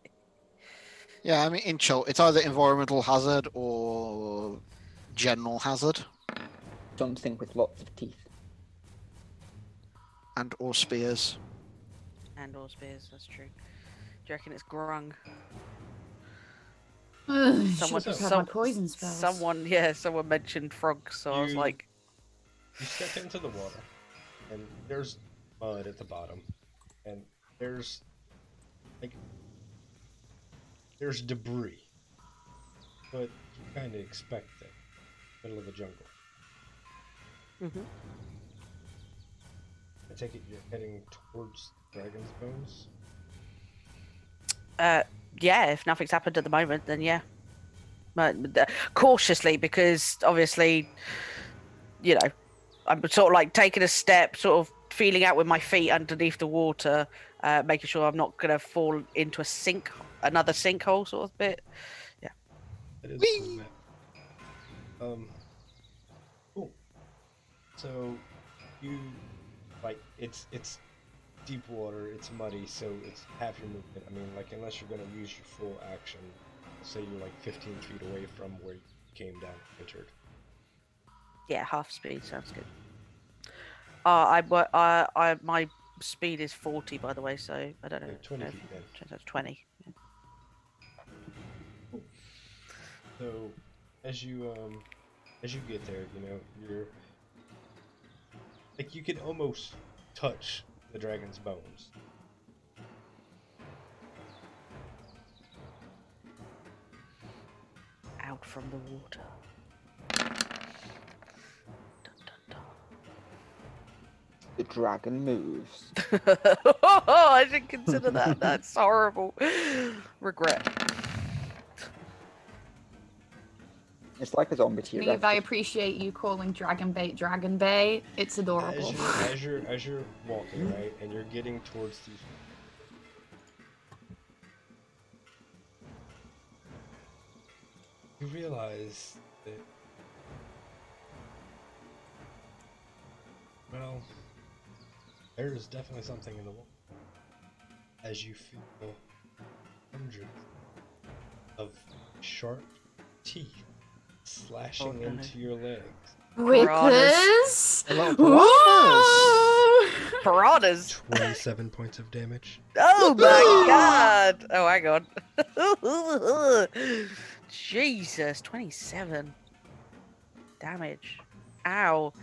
Yeah, I mean, in short, it's either environmental hazard or general hazard, Something with lots of teeth. and or spears. And or spears, that's true. Do you reckon it's grung? Ugh, Someone- should have some- my poison spells. Someone mentioned frogs, so I was You- like, You step into the water, and there's mud at the bottom, and there's debris, but you kind of expect it. Middle of the jungle. mhm. I take it you're heading towards Dragon's Bones. Yeah, if nothing's happened at the moment, then yeah. But cautiously, because obviously, you know, I'm sort of like taking a step, sort of feeling out with my feet underneath the water, making sure I'm not gonna fall into another sinkhole sort of bit. That is Whee! cool, map. Cool. So you it's deep water, it's muddy, so it's half your movement. I mean, like, unless you're gonna use your full action, say you're like 15 feet away from where you came down, entered. Yeah, half speed sounds good. My speed is 40, by the way, so I don't know. Like 20 if- feet then. That's 20. So as you get there, you know, you're like, you can almost touch the dragon's bones. Out from the water. Dun, dun, The dragon moves. dun. I didn't consider that. That's horrible. Regret. It's like a zombie Neve, I T-Rex. appreciate you calling Dragon Bait. It's adorable. As you're walking, right, and you're getting towards these, you realize that, well, there is definitely something in the wall. As you feel hundreds of sharp teeth slashing no. into your legs. Witness. Hello, Whoa! Piranhas. 27 points of damage. Oh my god. Oh, hang on. Jesus, 27 damage. Ow.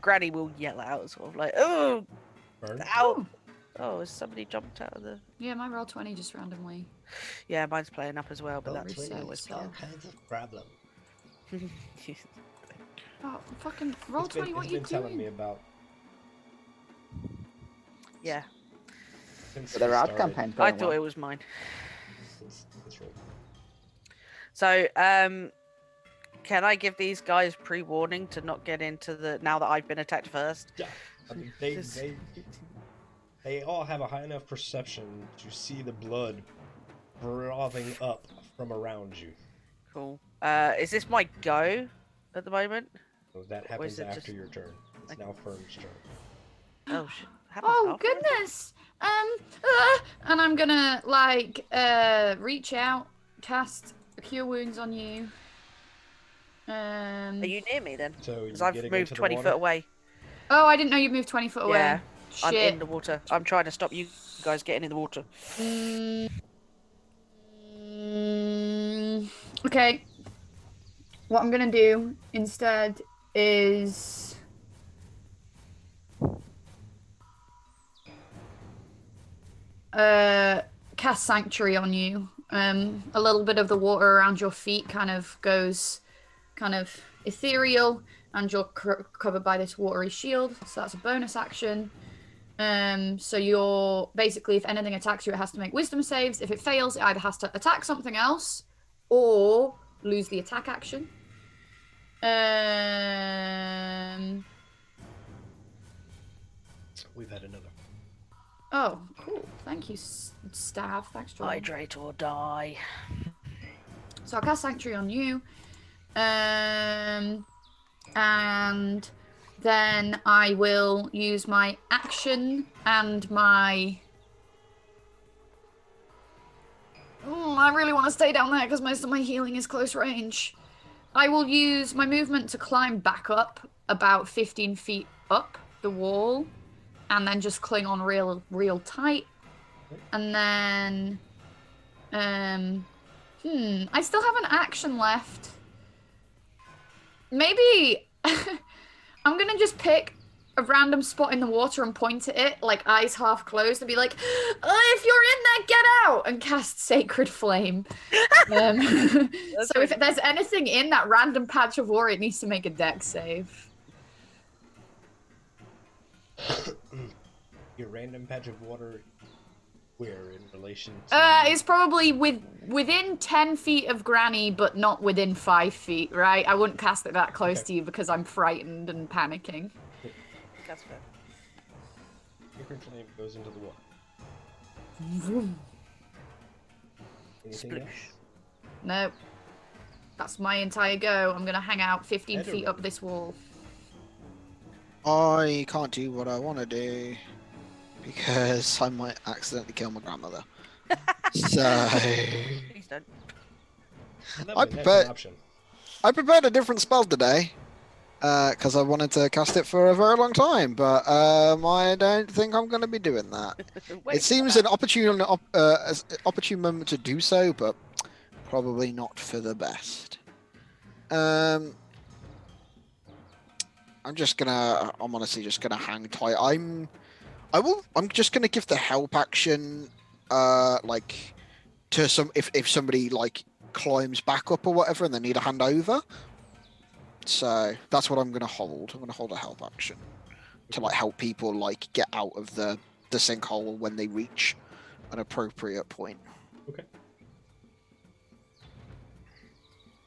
Granny will yell out, sort of like, oh, Burn. ow. Oh, has somebody jumped out of the... Yeah, my roll 20 just randomly. Yeah, mine's playing up as well, but Roll that's 20 always is fun. all kinds of problem. Oh, fucking roll 20, what It's you been telling me doing? about Yeah, since But there we are started. campaigns I going thought on. it was mine. Let's roll. So, can I give these guys pre-warning to not get into the... Now that I've been attacked first? Yeah, I mean, This- they all have a high enough perception to see the blood frothing up from around you. Cool. Is this my go at the moment? So that Or happens is it after just- your turn. It's like- now Fern's turn. Oh, shit. Happens Oh, after my turn? goodness! And I'm gonna, like, reach out, cast Cure Wounds on you. Are you near me then? So Because you I've getting moved into the 20 water? foot away. Oh, I didn't know you moved 20 foot away. Yeah, I'm Shit. in the water. I'm trying to stop you guys getting in the water. Mm, Okay. What I'm gonna do instead is cast Sanctuary on you. A little bit of the water around your feet kind of goes kind of ethereal, and you're covered by this watery shield, so that's a bonus action. So you're basically, if anything attacks you, it has to make wisdom saves. If it fails, it either has to attack something else or lose the attack action. We've had another. Oh, cool. Thank you, Stav. Thanks, Jordan. Hydrate or die. So I'll cast Sanctuary on you. And then I will use my action and my... I really want to stay down there because most of my healing is close range. I will use my movement to climb back up about 15 feet up the wall and then just cling on real tight. And then... I still have an action left. Maybe I'm gonna just pick a random spot in the water and point at it, like eyes half closed, and be like, if you're in there, get out! And cast Sacred Flame. So if there's anything in that random patch of water, it needs to make a dex save. Your random patch of water, where in relation to... It's probably within 10 feet of Granny, but not within 5 feet, right? I wouldn't cast it that close to you because I'm frightened and panicking. That's fair. Sacred Flame goes into the water. Anything else? Nope. That's my entire go. I'm gonna hang out 15 feet Editor. up this wall. I can't do what I want to do because I might accidentally kill my grandmother. So Please don't. Lovely, that's bet- an option. I prepared a different spell today because I wanted to cast it for a very long time, but I don't think I'm going to be doing that. Wait It seems for an opportune moment to do so, but probably not for the best. I'm honestly just gonna hang tight. I'm just gonna give the help action, like to if somebody like climbs back up or whatever and they need a hand over. So that's what I'm gonna hold. I'm gonna hold a help action to like help people like get out of the sinkhole when they reach an appropriate point. Okay.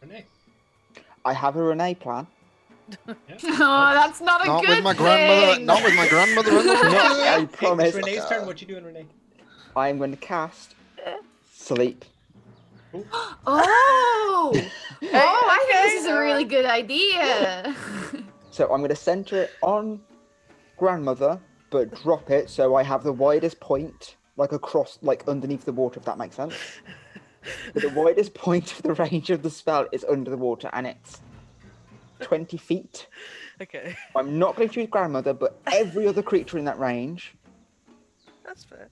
Renee. I have a Renee plan. Yeah. Oh, that's not a Not good with my grandmother. thing. Not with my grandmother. in the No, I room. promise. It's Renee's turn. What you doing, Renee? I am going to cast Sleep. Oh! Oh, I think this is a okay, really good idea. So I'm going to center it on grandmother, but drop it so I have the widest point, like across, like underneath the water, if that makes sense. But the widest point of the range of the spell is under the water, and it's 20 feet. Okay, I'm not going to choose grandmother, but every other creature in that range. that's fair.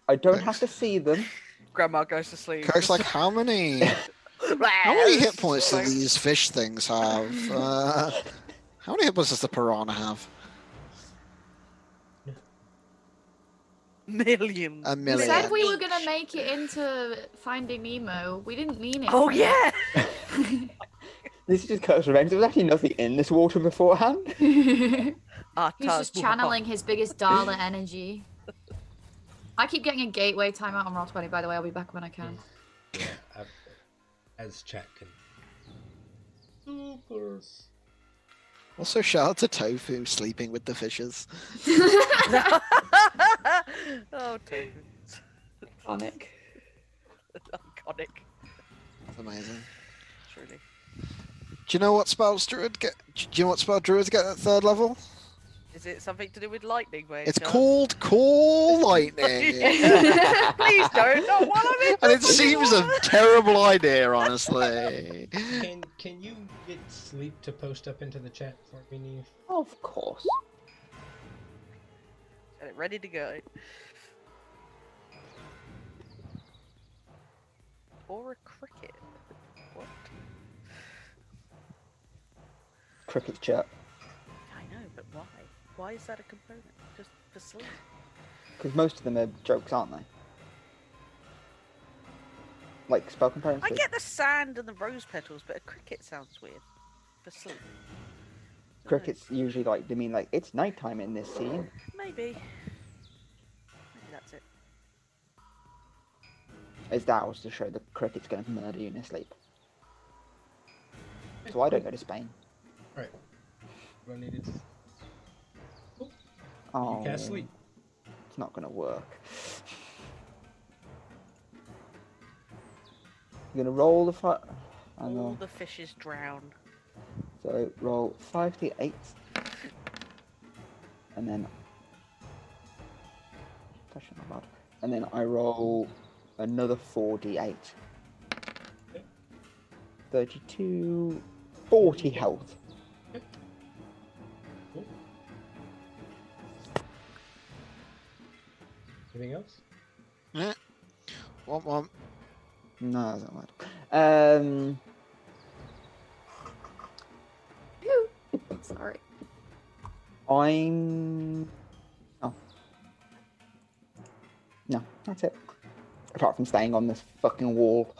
I don't have to see them. Grandma goes to sleep. Kirk's like, how many hit points do these fish things have? How many hit points does the piranha have? Millions. A We million. said we were gonna make it into Finding Nemo. We didn't mean it. Oh yeah. This is just Kirk's revenge. There was actually nothing in this water beforehand. He's just channeling his biggest Dala energy. I keep getting a gateway timeout on Roll20, by the way. I'll be back when I can. Yeah, as chat can. Supers. Also, shout out to Tofu sleeping with the fishes. Oh, Tofu. Iconic. Iconic. That's amazing. Truly. Do you know what spells Druid get? Do you know what spell Druids get at 3rd level? Is it something to do with lightning, mate? It's called Call Lightning. Please don't. Not while I'm in. And it seems a terrible idea, honestly. Can you get Sleep to post up into the chat for me, Neve? Of course. Get it ready to go. or a cricket? What? Cricket chirp. I know, but why? Why is that a component? Just for sleep? Because most of them are jokes, aren't they? Like spell components. I get the sand and the rose petals, but a cricket sounds weird. For sleep. Dunno. Crickets usually like they mean like it's nighttime in this scene. Maybe. Maybe that's it. As that was to show the cricket's going to murder you in your sleep. So I don't go to Spain. Right. What I needed. Oh, You can't sleep. it's not going to work. You're going to roll the fire. All the fishes drown. So roll 5d8. And then. That's not bad. And then I roll another 4d8. 32. 40 health. Cool. Anything else? Yeah. One. No, that's not bad. Sorry. I'm. Oh. No, that's it. Apart from staying on this fucking wall.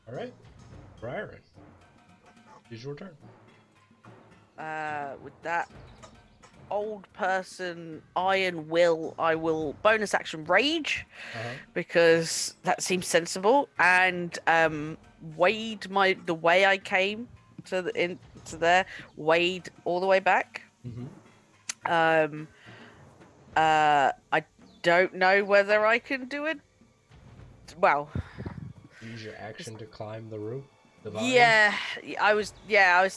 Alright. Byron. It's your turn. With that old person iron will, I will bonus action rage because that seems sensible, and wade the way I came to there, wade all the way back. I don't know whether I can do it. Well, Use your action to climb the roof. The vine. yeah, I was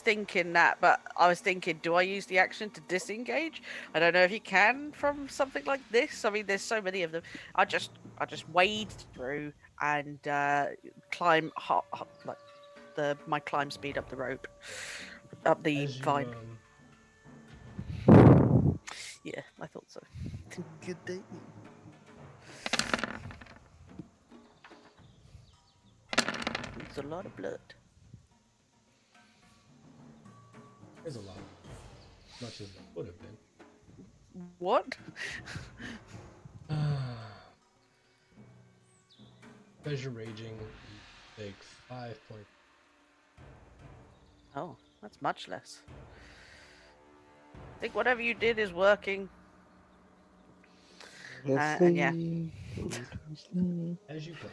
thinking that, but I was thinking, do I use the action to disengage? I don't know if you can from something like this. I mean, there's so many of them. I just wade through and climb like my climb speed up the rope, up the As you, vine. Yeah, I thought so. Good day. It's a lot of blood. There's a lot. As much as there would have been. What? As you're raging, you take 5 points. Oh, that's much less. I think whatever you did is working. And yeah. As you go.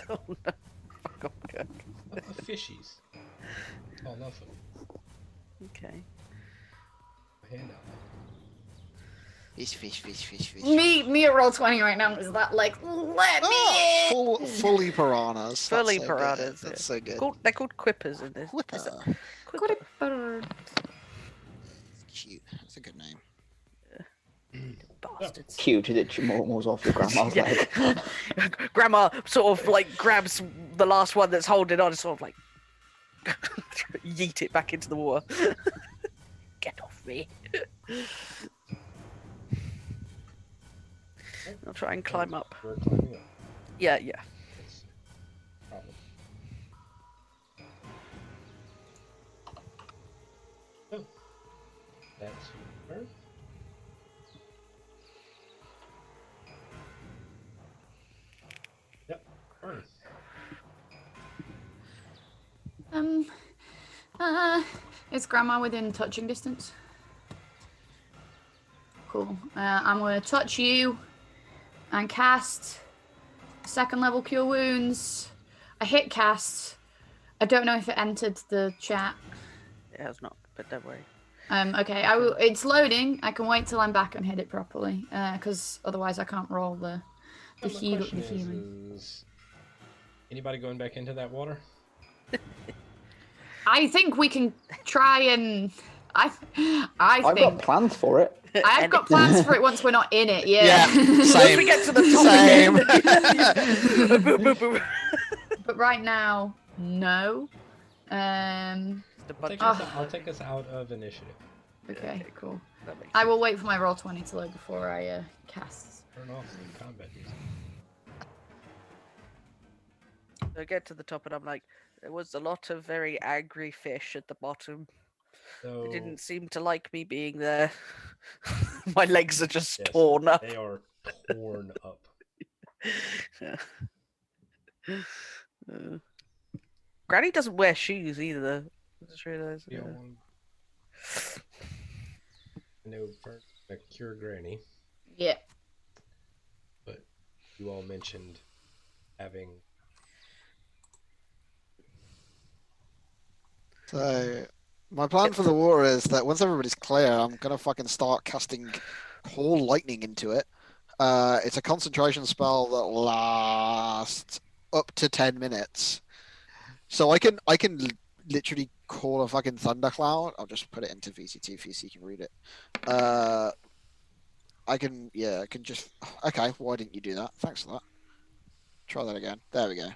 Oh no. Fuck off, Kirk. Fishies. Oh, love them. Okay. A hand out. Fish. Me at roll 20 right now is that like let me in. Fully piranhas. Fully That's so good. piranhas. That's so good. They're called quippers in this. Quipper. Quipper. Cute. That's a good name. Bastards. Cute as it moves off your grandma's leg. Grandma sort of like grabs the last one that's holding on and sort of like yeet it back into the water. Get off me. I'll try and climb up. We're climbing up. Yeah. That's a problem. Oh. That's your turn. Yep. Burn. Is Grandma within touching distance? Cool. I'm gonna touch you and cast second level Cure Wounds. I hit cast. I don't know if it entered the chat. It has not, but don't worry. Okay, it's loading. I can wait till I'm back and hit it properly, because otherwise I can't roll the healing. Is anybody going back into that water? I think we can try and I've think got plans for it. I've got plans for it once we're not in it. Yeah. Once we get to the top again. But right now, no. I'll take us out of initiative. Okay, cool. That makes I will wait for my roll 20 to load before I cast. Turn off the combat music. I get to the top and I'm like, there was a lot of very angry fish at the bottom. They So didn't seem to like me being there. My legs are just yes, torn up. they are torn up. Uh, Granny doesn't wear shoes either. I just realised. We all want- I know Fern a cure Granny, Yeah. but you all mentioned having So my plan for the war is that once everybody's clear, I'm gonna fucking start casting Call Lightning into it. It's a concentration spell that lasts up to 10 minutes. So I can literally call a fucking thundercloud. I'll just put it into VCT so you can read it. I can just okay. Why didn't you do that? Thanks for that. Try that again. There we go.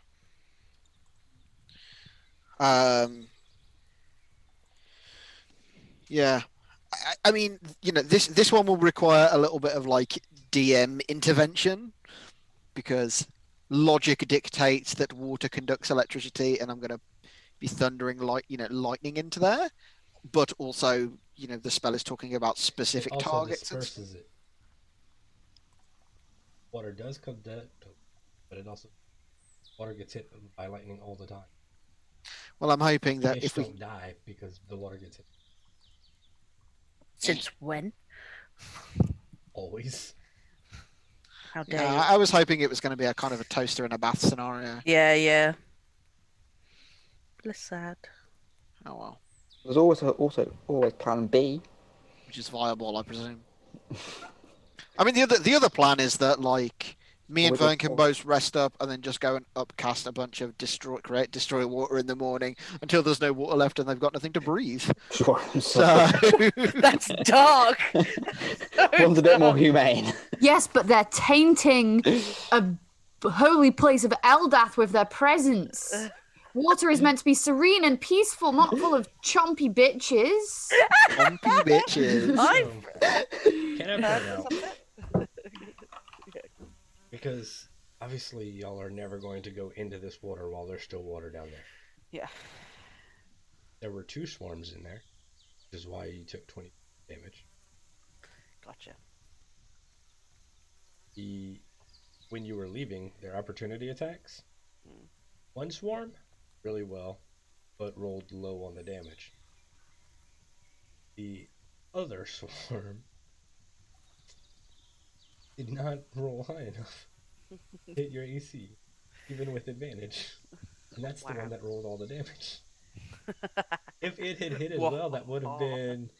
Yeah. I mean, this one will require a little bit of like DM intervention because logic dictates that water conducts electricity, and I'm going to be thundering lightning into there. But also, the spell is talking about it specific also targets. disperses it. Water does come down, but it also water gets hit by lightning all the time. Well, I'm hoping that Fish if we don't die because the water gets hit Since when? always. How Yeah, dare you? I was hoping it was going to be a kind of a toaster in a bath scenario. Yeah. That's sad. Oh well, There's also always Plan B. which is viable, I presume. I mean, the other plan is that like me and Vern can both rest up and then just go and upcast a bunch of destroy water in the morning until there's no water left and they've got nothing to breathe. Sure. So That's dark. One's a bit more humane. Yes, but they're tainting a holy place of Eldath with their presence. Water is meant to be serene and peaceful, not full of chompy bitches. Chompy bitches. Can I point out? Because obviously y'all are never going to go into this water while there's still water down there. Yeah. There were 2 swarms in there, which is why you took 20 damage. Gotcha. When you were leaving, their opportunity attacks. 1 swarm, really well, but rolled low on the damage. The other swarm did not roll high enough to hit your AC, even with advantage. And that's the one that rolled all the damage. If it had hit as well, that would have been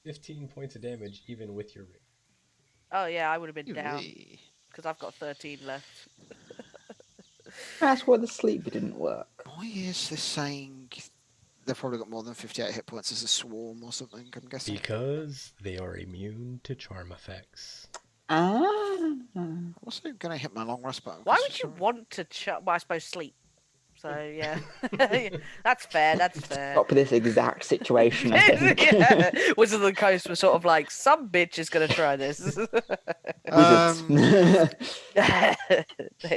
15 points of damage, even with your ring. Oh yeah, I would have been down because I've got 13 left. That's why the sleep didn't work. Why is this saying they've probably got more than 58 hit points as a swarm or something? I'm guessing. Because they are immune to charm effects. I'm also going to hit my long rest button. Why would you want to? Well, I suppose sleep. So yeah, that's fair. That's fair. Up to this exact situation, I think. Yeah. Wizards of the Coast were sort of like, some bitch is gonna try this. Wizards.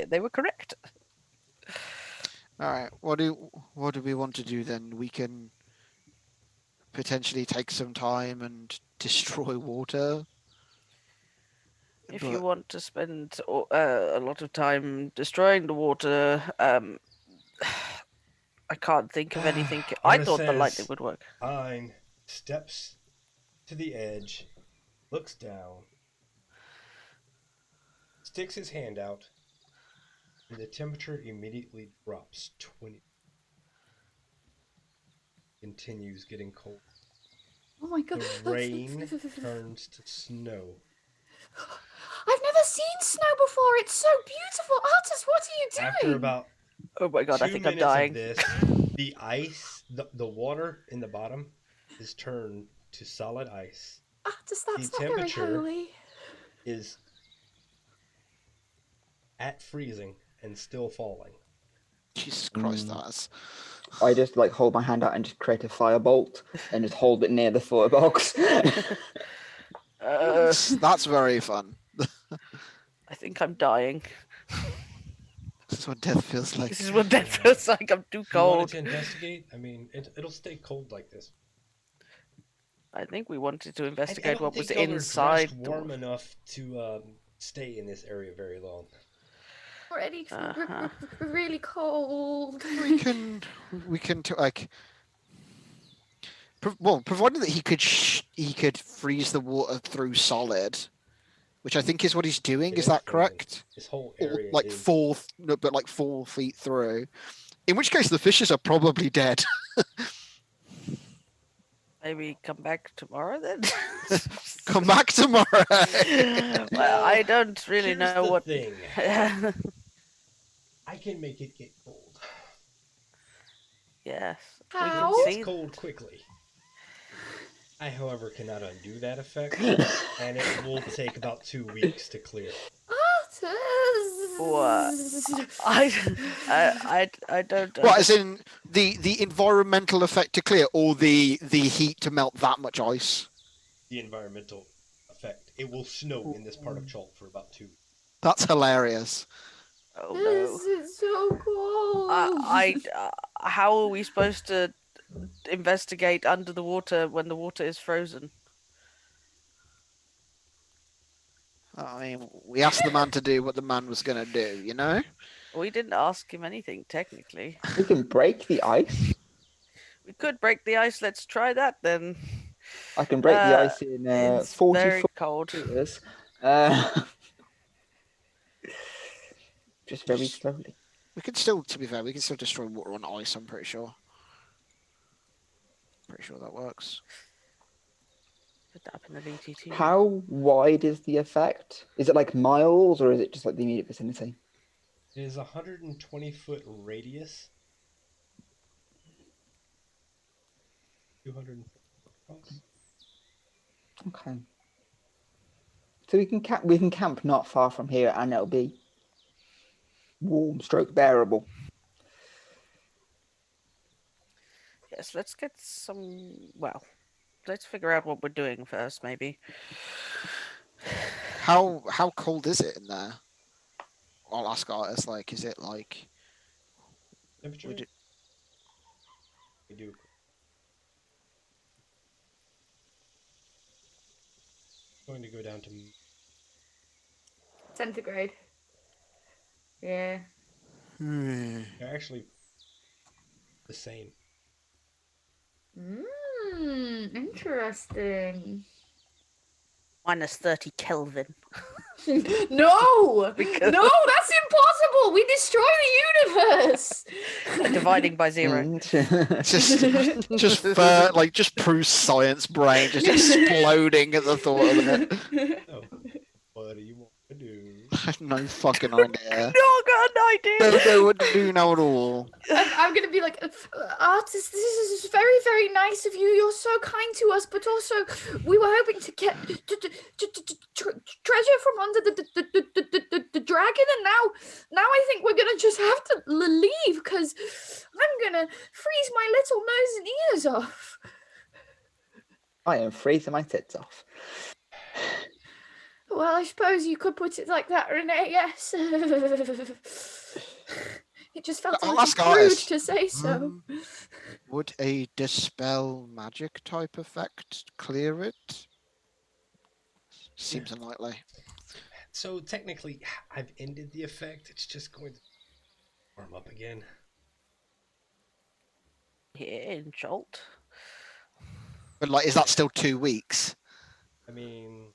They were correct. All right. What do we want to do then? We can potentially take some time and destroy water. If you want to spend a lot of time destroying the water, I can't think of anything. I thought the lightning would work. Fine. Steps to the edge, looks down, sticks his hand out, and the temperature immediately drops 20. Continues getting cold. Oh my god. The rain turns to snow. I've never seen snow before. It's so beautiful. Artis, what are you doing? After about Oh my god, I 2 think I'm minutes dying. of this, the ice, the water in the bottom is turned to solid ice. Artis, that's The not very temperature holy. is at freezing and still falling. Jesus Christ, that's. I just like hold my hand out and just create a firebolt and just hold it near the firebox. That's very fun. I think I'm dying. That's what death feels like. This is what that feels like. I'm too If you wanted cold. to investigate, I mean, it'll stay cold like this. I think we wanted to I investigate don't what was think y'all are inside. dressed warm enough to stay in this area very long. Already Uh-huh. really cold. We can like. Well, provided that he could freeze the water through solid, which I think is what he's doing. It Is that frozen. correct? This whole Or area like is. 4 feet through. In which case, the fishes are probably dead. Maybe come back tomorrow then. Come back tomorrow. Well, I don't really Here's know the what. thing. I can make it get cold. Yes, How? we It can gets see. cold quickly. I, however, cannot undo that effect, and it will take about 2 weeks to clear. What? I don't. What, as in the environmental effect to clear, or the heat to melt that much ice? The environmental effect. It will snow in this part of Chult for about 2 weeks. That's hilarious. Oh This no. is so cold. How are we supposed to investigate under the water when the water is frozen? I mean, we asked the man to do what the man was going to do, you know? We didn't ask him anything technically. We can break the ice. We could break the ice. Let's try that then. I can break the ice in It's 40 very foot cold. meters. Just very slowly. We can still, to be fair, we can still destroy water on ice, I'm pretty sure. Pretty sure that works. Put that up in the VTT. How wide is the effect? Is it like miles or is it just like the immediate vicinity? It is a 120-foot radius. 200 across. Okay. So we can camp not far from here and it'll be warm stroke bearable. Yes, let's get some. Well, let's figure out what we're doing first, maybe. How cold is it in there? I'll ask artists, like, is it like... Temperature? Would it... We do. Going to go down to. Centigrade. Yeah. They're actually the same. Interesting. Minus 30 Kelvin. No! Because- No, that's impossible! We destroy the universe! Dividing by 0. And just Prue's science brain just exploding at the thought of it. Oh, what do you want to do? I have no fucking idea. No, got an idea. Don't know what to do now at all. I'm gonna be like, artist, this is very, very nice of you. You're so kind to us, but also we were hoping to get treasure from under the dragon, and now I think we're gonna just have to leave because I'm gonna freeze my little nose and ears off. I am freezing my tits off. Well, I suppose you could put it like that, Renee. Yes. It just felt a I'll little ask rude artists. to say so. Would a dispel magic type effect clear it? Seems unlikely. So technically, I've ended the effect. It's just going to warm up again. Here in Jolt. But like, is that still 2 weeks? I mean,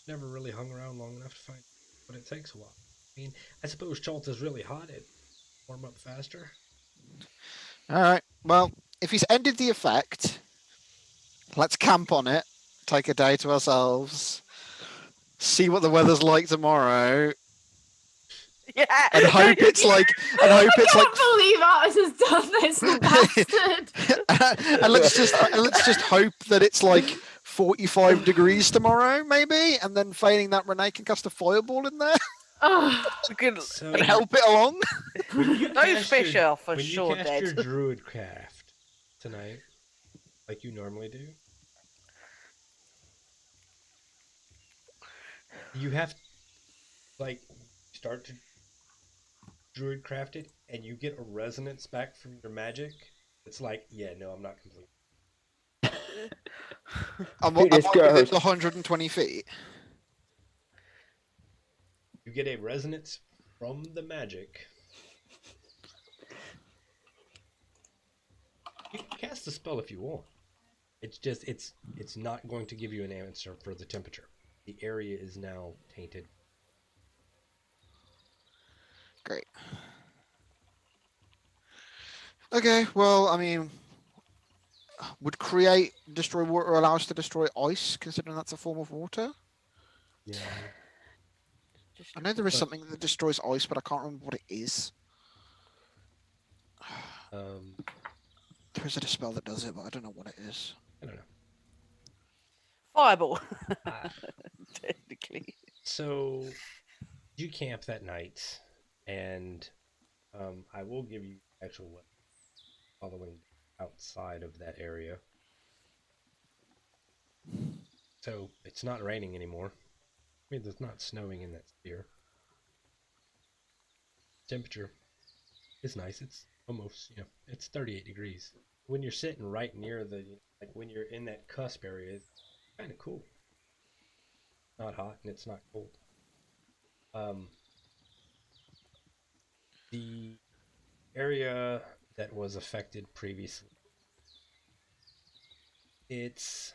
never really hung around long enough to find, but it takes a while. I mean, I suppose Chalt is really hot. It warm up faster. All right. Well, if he's ended the effect, let's camp on it. Take a day to ourselves. See what the weather's like tomorrow. Yeah. And hope it's like. And hope it's like. I can't believe Artis has done this, the bastard. And let's just hope that it's like 45 degrees tomorrow, maybe, and then failing that, Renee can cast a fireball in there We can So and help it along. when you Those cast fish your- are for when sure you cast dead. your druid craft tonight, like you normally do, you have like you start to druid craft it, and you get a resonance back from your magic. It's like, yeah, no, I'm not complete. I'm This within goes. the 120 feet. You get a resonance from the magic. You can cast the spell if you want. It's just it's not going to give you an answer for the temperature. The area is now tainted. Great. Okay, well, I mean, would create destroy water allow us to destroy ice, considering that's a form of water? Yeah. Just I know there is But- something that destroys ice, but I can't remember what it is. Um, There is a spell that does it, but I don't know what it is. I don't know. fireball. Ah. Technically. So you camp that night, and I will give you actual weapon following outside of that area. So it's not raining anymore. I mean, it's not snowing in that sphere. Temperature is nice. It's almost, it's 38 degrees. When you're sitting right near like when you're in that cusp area, it's kind of cool. Not hot and it's not cold. The area that was affected previously, it's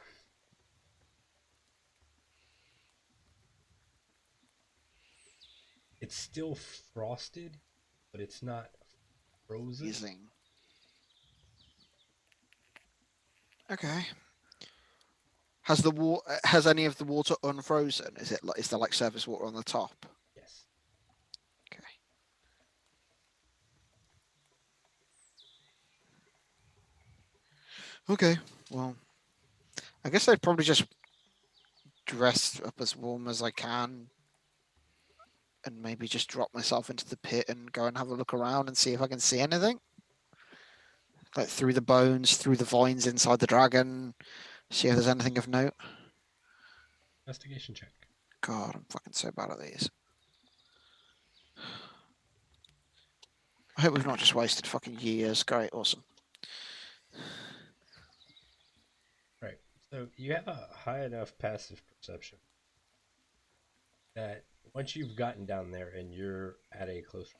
still frosted, but it's not frozen. Freezing. Okay. Has any of the water unfrozen? Is there like surface water on the top? Yes. Okay. Okay. Well, I guess I'd probably just dress up as warm as I can and maybe just drop myself into the pit and go and have a look around and see if I can see anything. Like through the bones, through the vines inside the dragon, see if there's anything of note. Investigation check. God, I'm fucking so bad at these. I hope we've not just wasted fucking years. Great, awesome. Right. So you have a high enough passive perception that once you've gotten down there and you're at a close,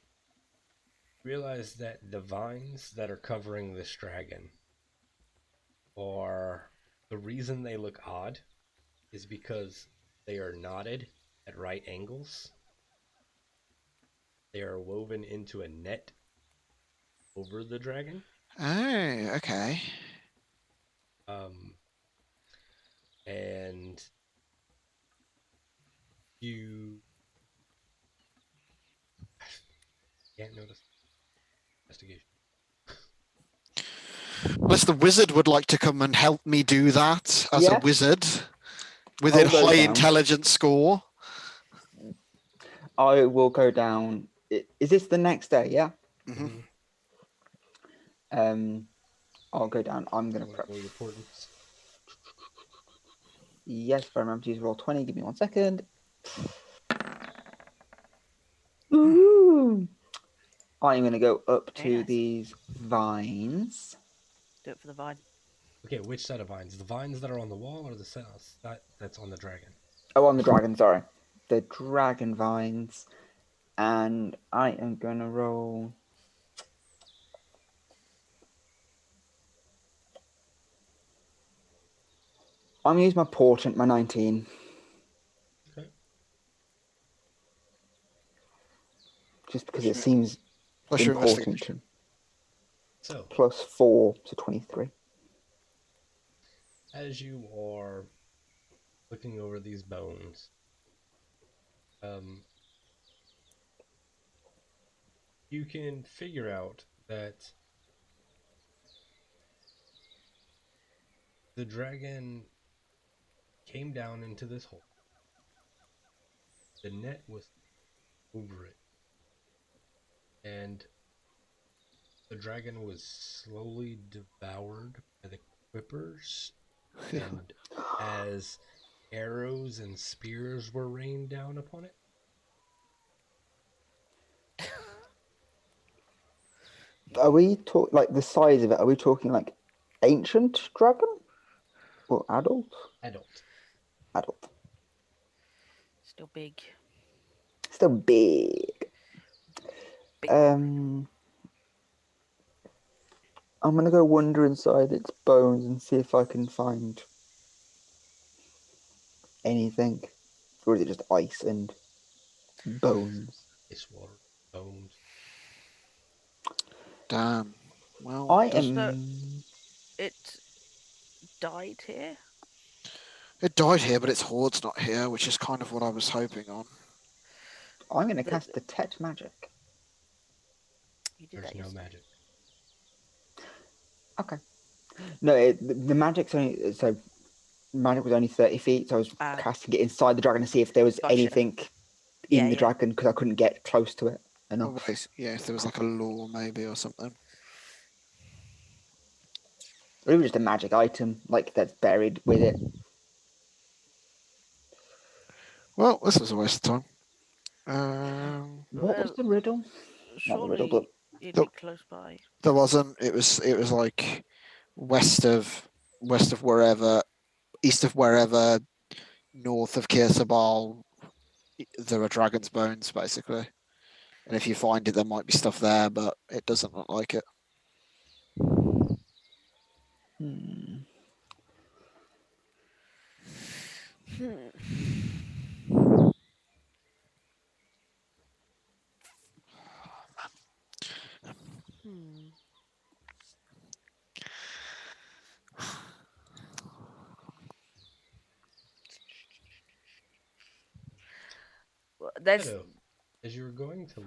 realize that the vines that are covering this dragon are the reason they look odd is because they are knotted at right angles. They are woven into a net over the dragon. Oh, okay. And you can't notice investigation. Unless the wizard would like to come and help me do that as a Yeah. wizard with a I'll go high down. intelligence score. I will go down. Is this the next day? Yeah. Mm-hmm. I'll go down. I'm gonna Roll prep. your portents. Yes, if I remember to use roll 20. Give me 1 second. Ooh. I'm gonna go up Very to nice. these vines. Do it for the vine. Okay, which set of vines? The vines that are on the wall or the set that's on the dragon? Oh, on the dragon. Sorry, the dragon vines. And I am gonna roll. I'm gonna use my portent, my 19. Okay. Just because it seems Plus your important investigation. to So, +4 to 23. as you are looking over these bones, you can figure out that the dragon came down into this hole. The net was over it, and the dragon was slowly devoured by the quippers. And as arrows and spears were rained down upon it, Are we like the size of it? Are we talking like ancient dragon or adult? Adult. Adult. Still big. Still big. Big. I'm gonna go wander inside its bones and see if I can find anything, or is it just ice and bones? Ice water. Bones. Damn. Well, I does- am. It died here. it died here, but its horde's not here, which is kind of what I was hoping on. I'm gonna The- cast detect magic. You did There's that no yesterday. magic. Okay. No, the magic's only so. Magic was only 30 feet, so I was Ah. casting it inside the dragon to see if there was Gotcha. anything in the dragon because I couldn't get close to it enough. Always, yeah, if there was like a lure maybe or something. Or even just a magic item like that's buried with it. Well, this was a waste of time. What was the riddle? Not the riddle, Surely but you'd Look. be close by. There wasn't. It was like west of wherever, east of wherever, north of Kirsabal. There are dragon's bones basically, and if you find it, there might be stuff there, but it doesn't look like it. hmm. Hmm. Well, there's Shadow, as you're going to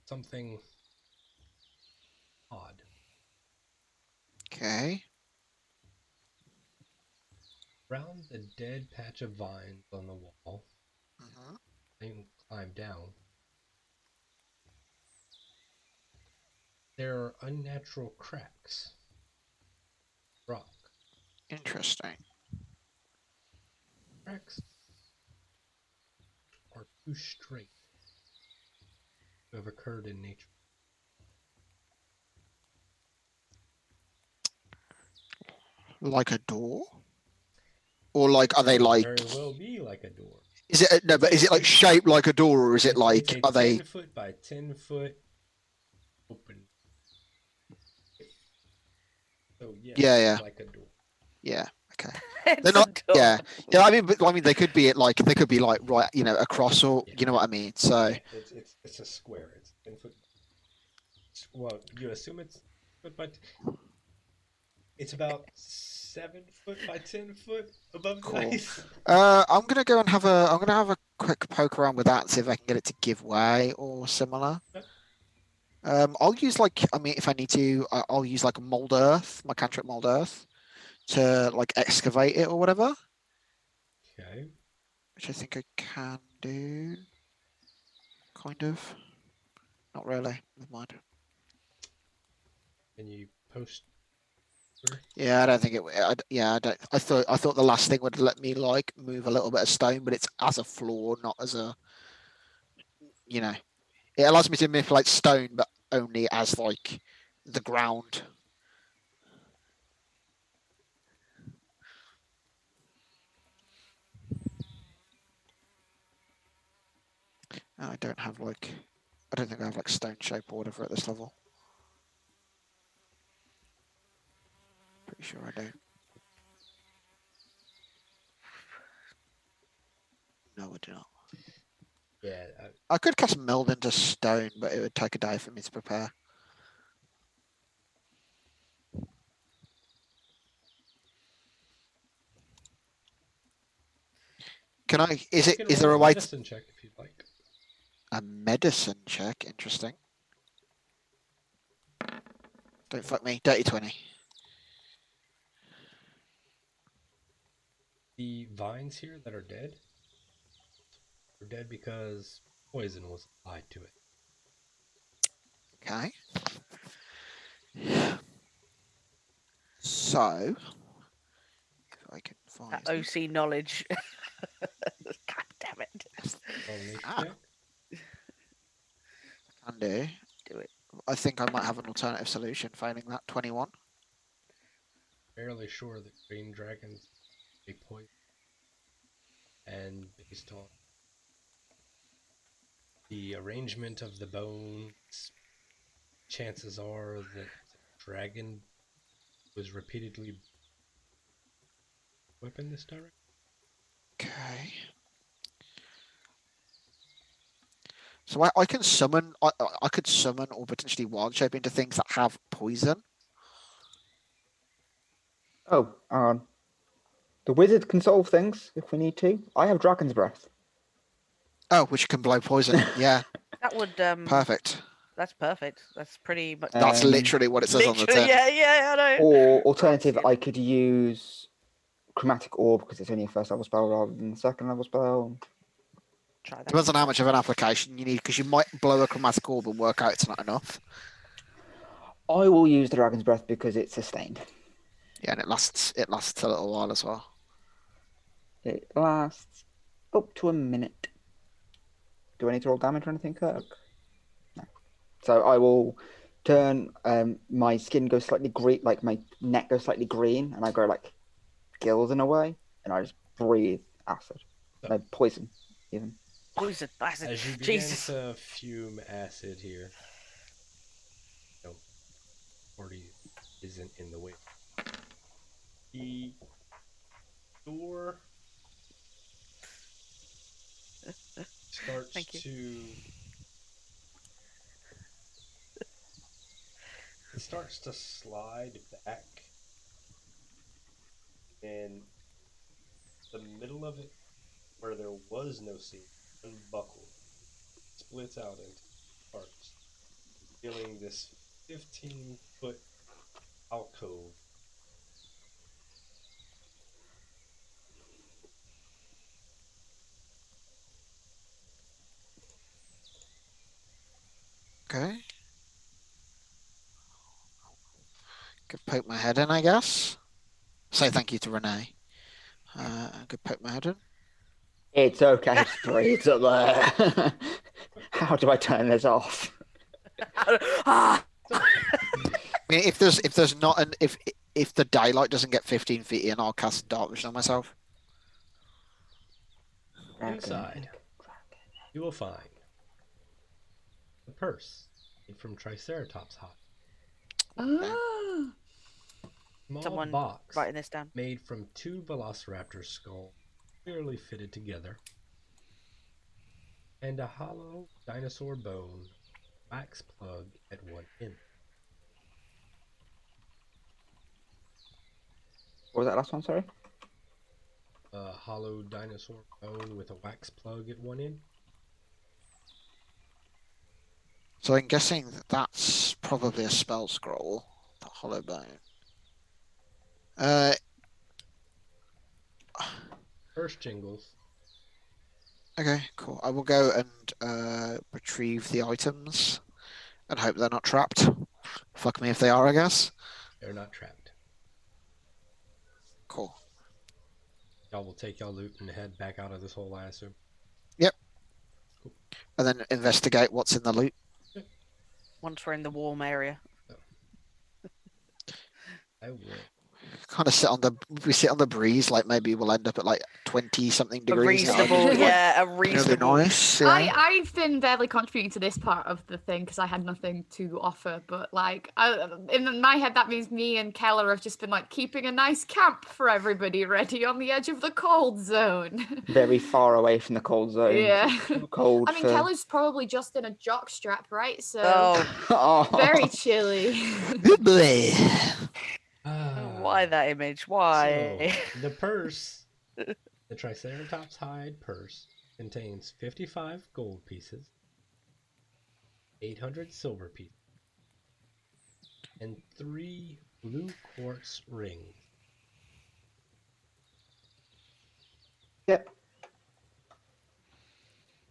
something odd. Okay. Around the dead patch of vines on the wall, Mm-hmm. and climb down. There are unnatural cracks. Rock. Interesting. Cracks are too straight to have occurred in nature. Like a door, or like are they Could like? very well be like a door. Is it no? But is it like shaped like a door, or is it It's like? a Are they? 10-foot by 10-foot open. So yes, Yeah. like a door. Yeah. Okay. it's They're not. a door. Yeah. Yeah. I mean, they could be like right, across, or Yeah. you know what I mean. So Yeah, it's a square. It's 10-foot. Well, you assume it's foot by. It's about 7-foot by 10-foot above the Cool. ice. I'm gonna go and have a quick poke around with that, see if I can get it to give way or similar. Okay. I'll use if I need to, I'll use like mold earth, my cantrip mold earth, to like excavate it or whatever, Okay. which I think I can do. Kind of. Not really. Never mind. And you post. Yeah, I don't think it. I don't. I thought the last thing would let me like move a little bit of stone, but it's as a floor, not as a. It allows me to manipulate stone, but only as like the ground. I don't have like. I don't think I have like stone shape or whatever at this level. Pretty sure I don't. No, I do not. Yeah. I could cast meld into stone, but it would take a day for me to prepare. Can I? Is You it? can Is roll there a a way? medicine check if you'd like. A medicine check. Interesting. Don't fuck me. Dirty 20. The vines here that are dead because poison was applied to it. Okay. So, if I can find That OC knowledge. God damn it. Roll nature Ah. check. Can do. Do it. I think I might have an alternative solution. Failing that, 21. Fairly sure that green dragons a poison, and based on the arrangement of the bones, chances are that the dragon was repeatedly whipping this direction. Okay. So I can summon. I could summon or potentially wild shape into things that have poison. Oh, the wizard can solve things if we need to. I have dragon's breath. Oh, which can blow poison. Yeah, That would perfect. That's perfect. That's pretty much. That's literally what it says on the Literally, tin. yeah, I know. Or alternative, see it. I could use chromatic orb because it's only a first level spell rather than a second level spell. Try that. Depends on how much of an application you need, because you might blow a chromatic orb and work out it's not enough. I will use the dragon's breath because it's sustained. Yeah, and it lasts a little while as well. It lasts up to a minute. Do I need to roll damage or anything, Kirk? No. So I will turn. My skin goes slightly green, like my neck goes slightly green, and I grow like gills in a way, and I just breathe acid, no poison, even. Poison, acid. As you begin Jesus. to fume acid here, no, 40 isn't in the way. The door starts Thank you. it starts to slide back, and the middle of it, where there was no seam, unbuckled, splits out into parts, revealing this 15-foot alcove. Okay. Could poke my head in, I guess. Say thank you to Renee. Could poke my head in. It's okay to breathe up there. How do I turn this off? Ah! I mean, if there's not an if the daylight doesn't get 15 feet in, I'll cast dark vision on myself. Inside, you will find the purse made from Triceratops hide. Ah. Small Someone box writing this down. made from 2 velociraptor skulls clearly fitted together, and a hollow dinosaur bone wax plug at one end. What was that last one? Sorry. A hollow dinosaur bone with a wax plug at one end. So I'm guessing that's probably a spell scroll. The hollow bone. First jingles. Okay, cool. I will go and retrieve the items and hope they're not trapped. Fuck me if they are, I guess. They're not trapped. Cool. Y'all will take y'all loot and head back out of this hole, I assume. Yep. Cool. And then investigate what's in the loot. Once we're in the warm area. I will. Kind of sit on the breeze, like maybe we'll end up at like 20 something A degrees. reasonable, yeah, a It'll be reasonable. nice. Yeah. I've been barely contributing to this part of the thing because I had nothing to offer. But like, in my head, that means me and Keller have just been like keeping a nice camp for everybody ready on the edge of the cold zone. Very far away from the cold zone. Yeah. Too cold. I mean, Keller's probably just in a jock strap, right? So Oh, very chilly. why that image? Why? So, the purse, the Triceratops hide purse, contains 55 gold pieces, 800 silver pieces, and 3 blue quartz rings. Yep.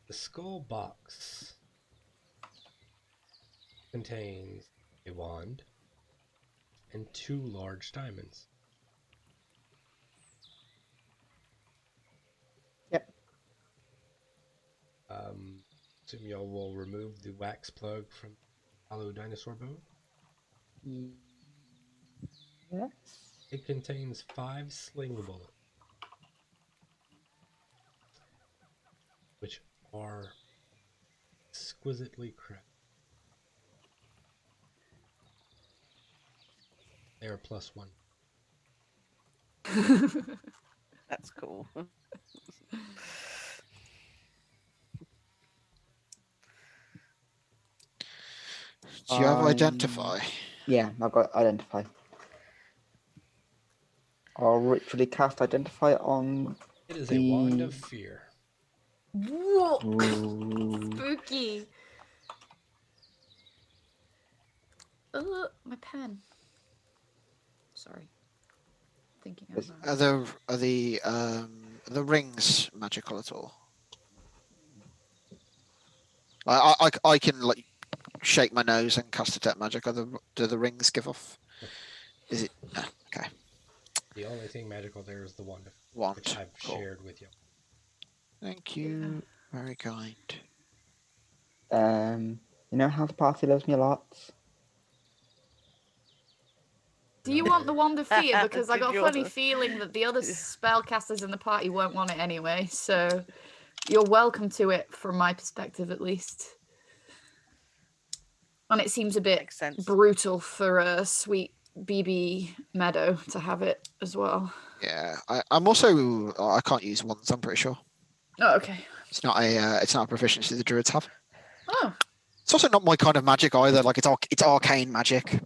The skull box contains a wand and 2 large diamonds. Yep. assume y'all will remove the wax plug from hollow dinosaur bone. Yes. It contains 5 sling bullets, which are exquisitely crafted. They are +1. That's cool. Do you have identify? Yeah, I've got identify. I'll ritually cast identify on It is a wand the. of fear. Whoa! Ooh. Spooky. My pen. Sorry. Thinking out loud. Are the rings magical at all? I can like shake my nose and cast detect magic. Do the rings give off? Is it no? Okay. The only thing magical there is the wand of fear, Wand. which I've Cool. shared with you. Thank you. Very kind. You know how the party loves me a lot? Do you want the wand of fear? Because I Did got a you funny order- feeling that the other spellcasters in the party won't want it anyway. So you're welcome to it, from my perspective at least. And it seems a bit Makes sense. brutal for a sweet BB Meadow to have it as well. Yeah, I'm also I can't use wands. I'm pretty sure Oh, okay. it's not a proficiency the druids have. Oh, It's also not my kind of magic either. Like it's arcane magic.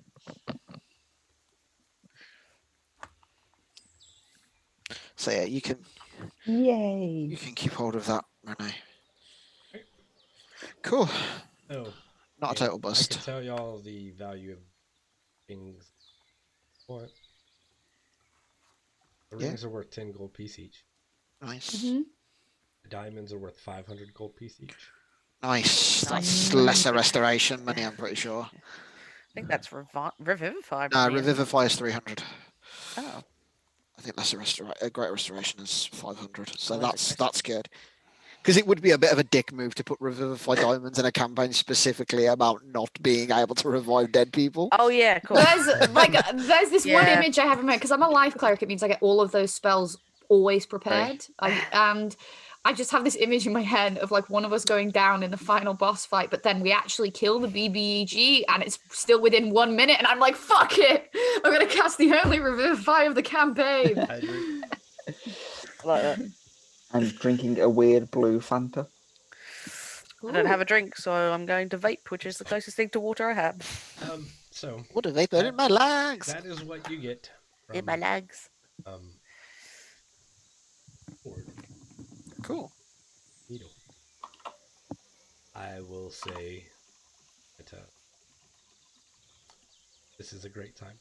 So yeah, you can Yay! keep hold of that, Renee. Cool. Oh, Not a total I bust. can tell y'all the value of things. What? The Yeah. rings are worth 10 gold piece each. Nice. The diamonds are worth 500 gold piece each. Nice. That's Nice. lesser restoration money, I'm pretty sure. I think that's Revivify. No, money, isn't it? Revivify is 300. Oh. I think lesser great restoration is 500. So Oh, is it? that's good. Because it would be a bit of a dick move to put Revivify diamonds in a campaign specifically about not being able to revive dead people. Oh yeah, cool. there's this one Yeah. image I have in mind because I'm a life cleric. It means I get all of those spells always prepared. And I just have this image in my head of like one of us going down in the final boss fight, but then we actually kill the BBEG and it's still within 1 minute, and I'm like, fuck it! I'm gonna cast the only Revivify of the campaign. I like that. I'm drinking a weird blue Fanta. I don't have a drink, so I'm going to vape, which is the closest thing to water I have. So What do they put in my legs? that is what you get from In my legs. Ford. Cool. Needle. I will say that this is a great time.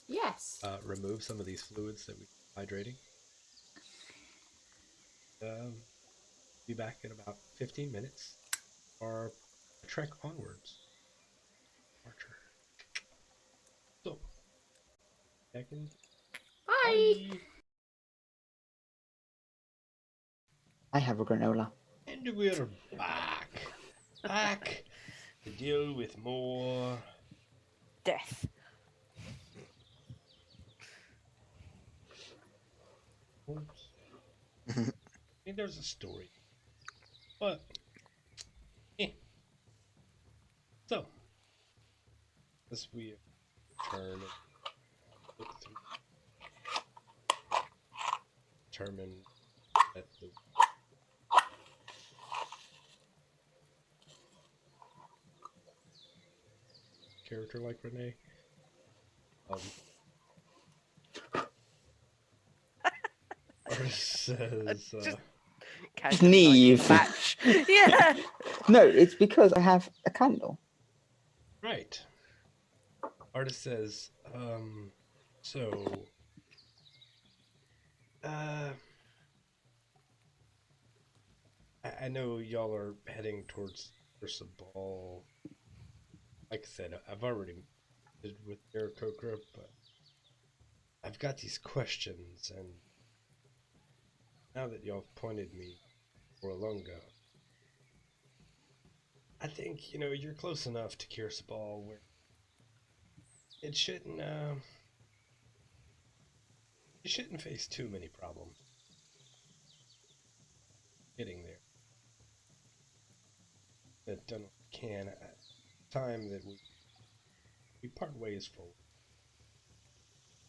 Yes. Remove some of these fluids that we're hydrating. Be back in about 15 minutes. Or trek onwards. Archer. So, second. Bye. I have a granola. And we're back. Back to deal with more Death. Oops. I mean, there's a story. But, So, as we turn and look through, determine that the character like Renee, artist says, Sneeze. Match. Yeah. No, it's because I have a candle. right. Artist says, so, I know y'all are heading towards Ursa Ball. Like I said, I've already did with Aarakocra, but I've got these questions, and now that y'all pointed me for Lunga, I think, you're close enough to Kirsabal where it shouldn't, you shouldn't face too many problems getting there. That done what we can at the time that we part ways for.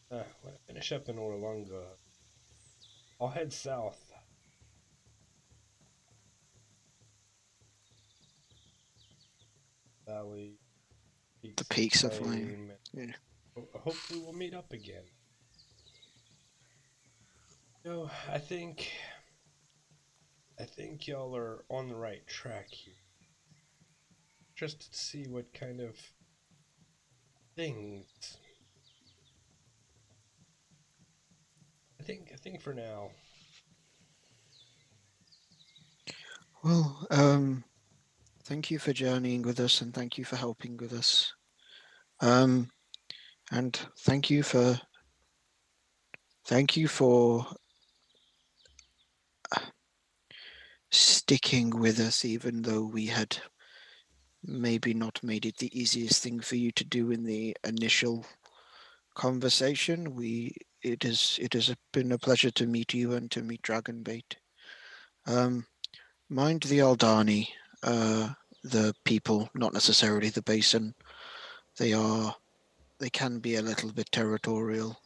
When I finish up in Orlunga, I'll head south. Valley, The Peaks peaks of of flame. Flame. Yeah. Hopefully we'll meet up again. I think y'all are on the right track here. Just to see what kind of things. I think for now. Well, thank you for journeying with us, and thank you for helping with us. And thank you for sticking with us, even though we had maybe not made it the easiest thing for you to do in the initial conversation. It has been a pleasure to meet you and to meet Dragonbait. Mind the Aldani, the people, not necessarily the basin. They can be a little bit territorial.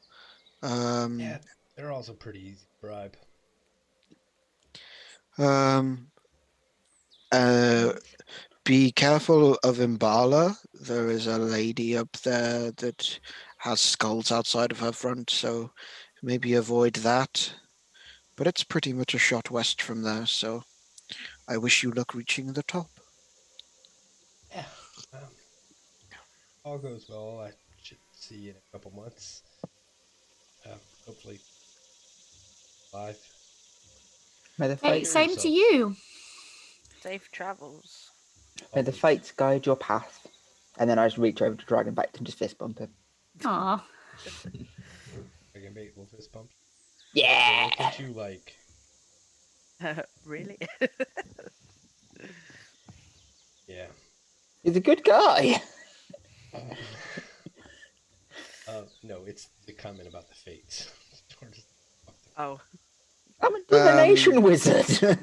Yeah, they're also pretty easy to bribe. Be careful of Imbala. There is a lady up there that has skulls outside of her front, so maybe avoid that. But it's pretty much a shot west from there, so I wish you luck reaching the top. Yeah. All goes well. I should see you in a couple months. Hopefully, live. May the Hey, fates, same to you. Safe travels. may the fates guide your path. And then I just reach over to Dragonbait and just fist bump him. Aw. Dragonbait will fist bump. Yeah. We'll look at you like. Really? Yeah. He's a good guy. No, it's the comment about the fates. Oh. I'm a divination wizard.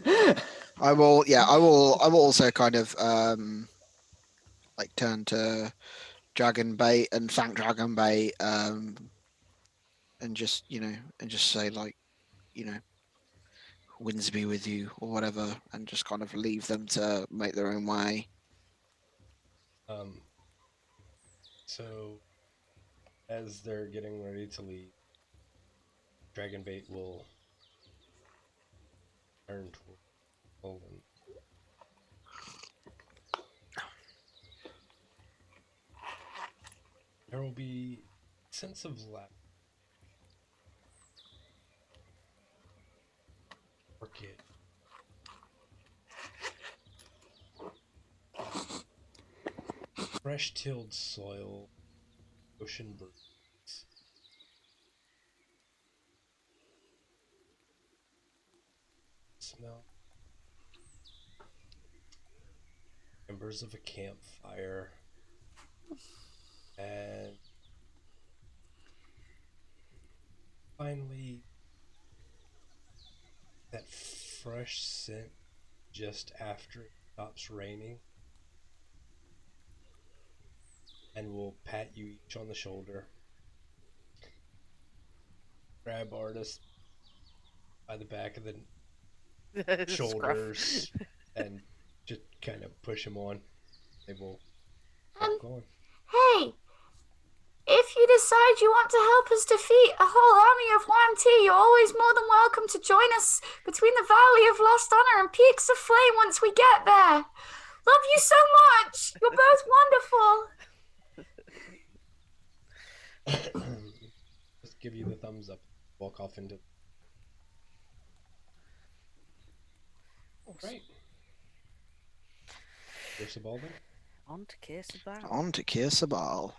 I will also kind of like turn to Dragonbait and thank Dragonbait, and just say, like, winds be with you or whatever, and just kind of leave them to make their own way. So as they're getting ready to leave, Dragonbait will turn toward Olin. There will be a sense of lack. Orchid. Fresh tilled soil, ocean breeze. Smell embers of a campfire, and finally that fresh scent just after it stops raining, and we'll pat you each on the shoulder, grab Artist by the back of the shoulders, and just kind of push him on. They will keep going. Hey, if you decide you want to help us defeat a whole army of YMT, you're always more than welcome to join us between the Valley of Lost Honor and Peaks of Flame once we get there. Love you so much. You're both wonderful. Just give you the thumbs up. Walk off into. Awesome. Right. Kirsabal then? On to Kirsabal. On to Kirsabal.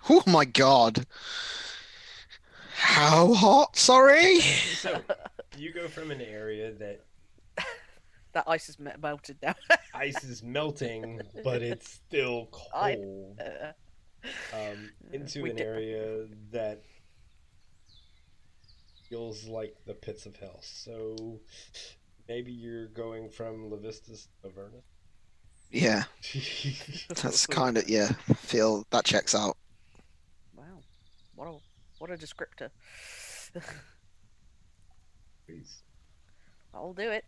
Oh my god. How hot? Sorry. So, you go from an area that That ice is melted now. ice is melting, but it's still I- cold, into We an did- area that feels like the pits of hell. So, maybe you're going from Levistus to Avernus. Yeah, that's kind of yeah. Feel that checks out. Wow, what a descriptor. Please. I'll do it.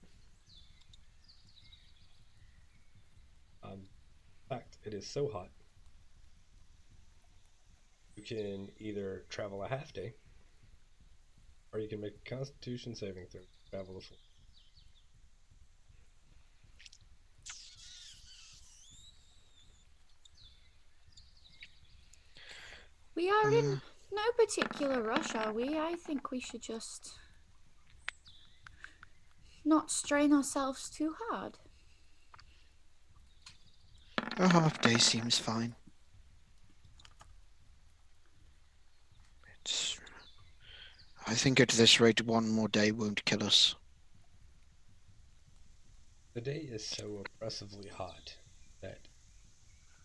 In fact, it is so hot. You can either travel a half day, or you can make a Constitution saving throw. Travel the full. We are in no particular rush, are we? I think we should just not strain ourselves too hard. A half day seems fine. I think at this rate, one more day won't kill us. The day is so oppressively hot that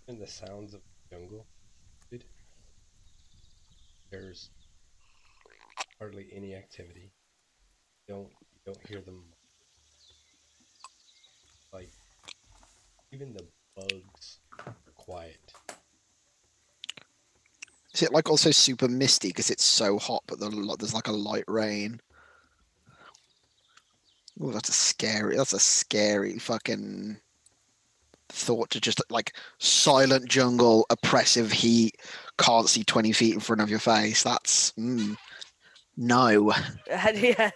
in the sounds of the jungle, there's hardly any activity. You don't hear them. Like even the bugs are quiet. Is it like also super misty because it's so hot, but there's like a light rain? Oh, that's a scary fucking thought to just like silent jungle, oppressive heat, can't see 20 feet in front of your face. That's no. Yeah,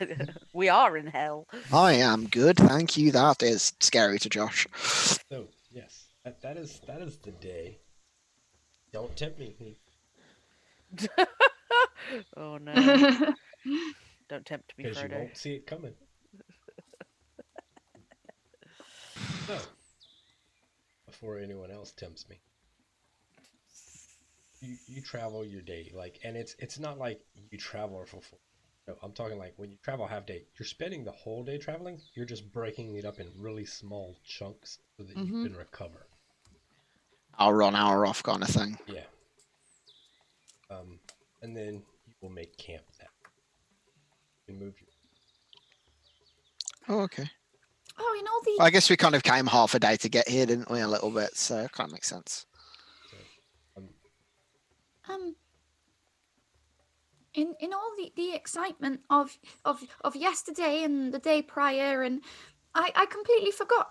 we are in hell. I am good, thank you. That is scary to Josh. So yes, that is the day. Don't tempt me. Oh no! Don't tempt me, Because you Frodo. won't see it coming. So, before anyone else tempts me, you travel your day, like, and it's not like you travel for full. No, I'm talking like when you travel half day, you're spending the whole day traveling. You're just breaking it up in really small chunks so that you can recover. Hour on, hour off kind of thing. Yeah. And then you will make camp that. You can move your. Oh, okay. Oh, in all the Well, I guess we kind of came half a day to get here, didn't we? A little bit, so it kind of makes sense. So, in all the excitement of yesterday and the day prior, and I completely forgot.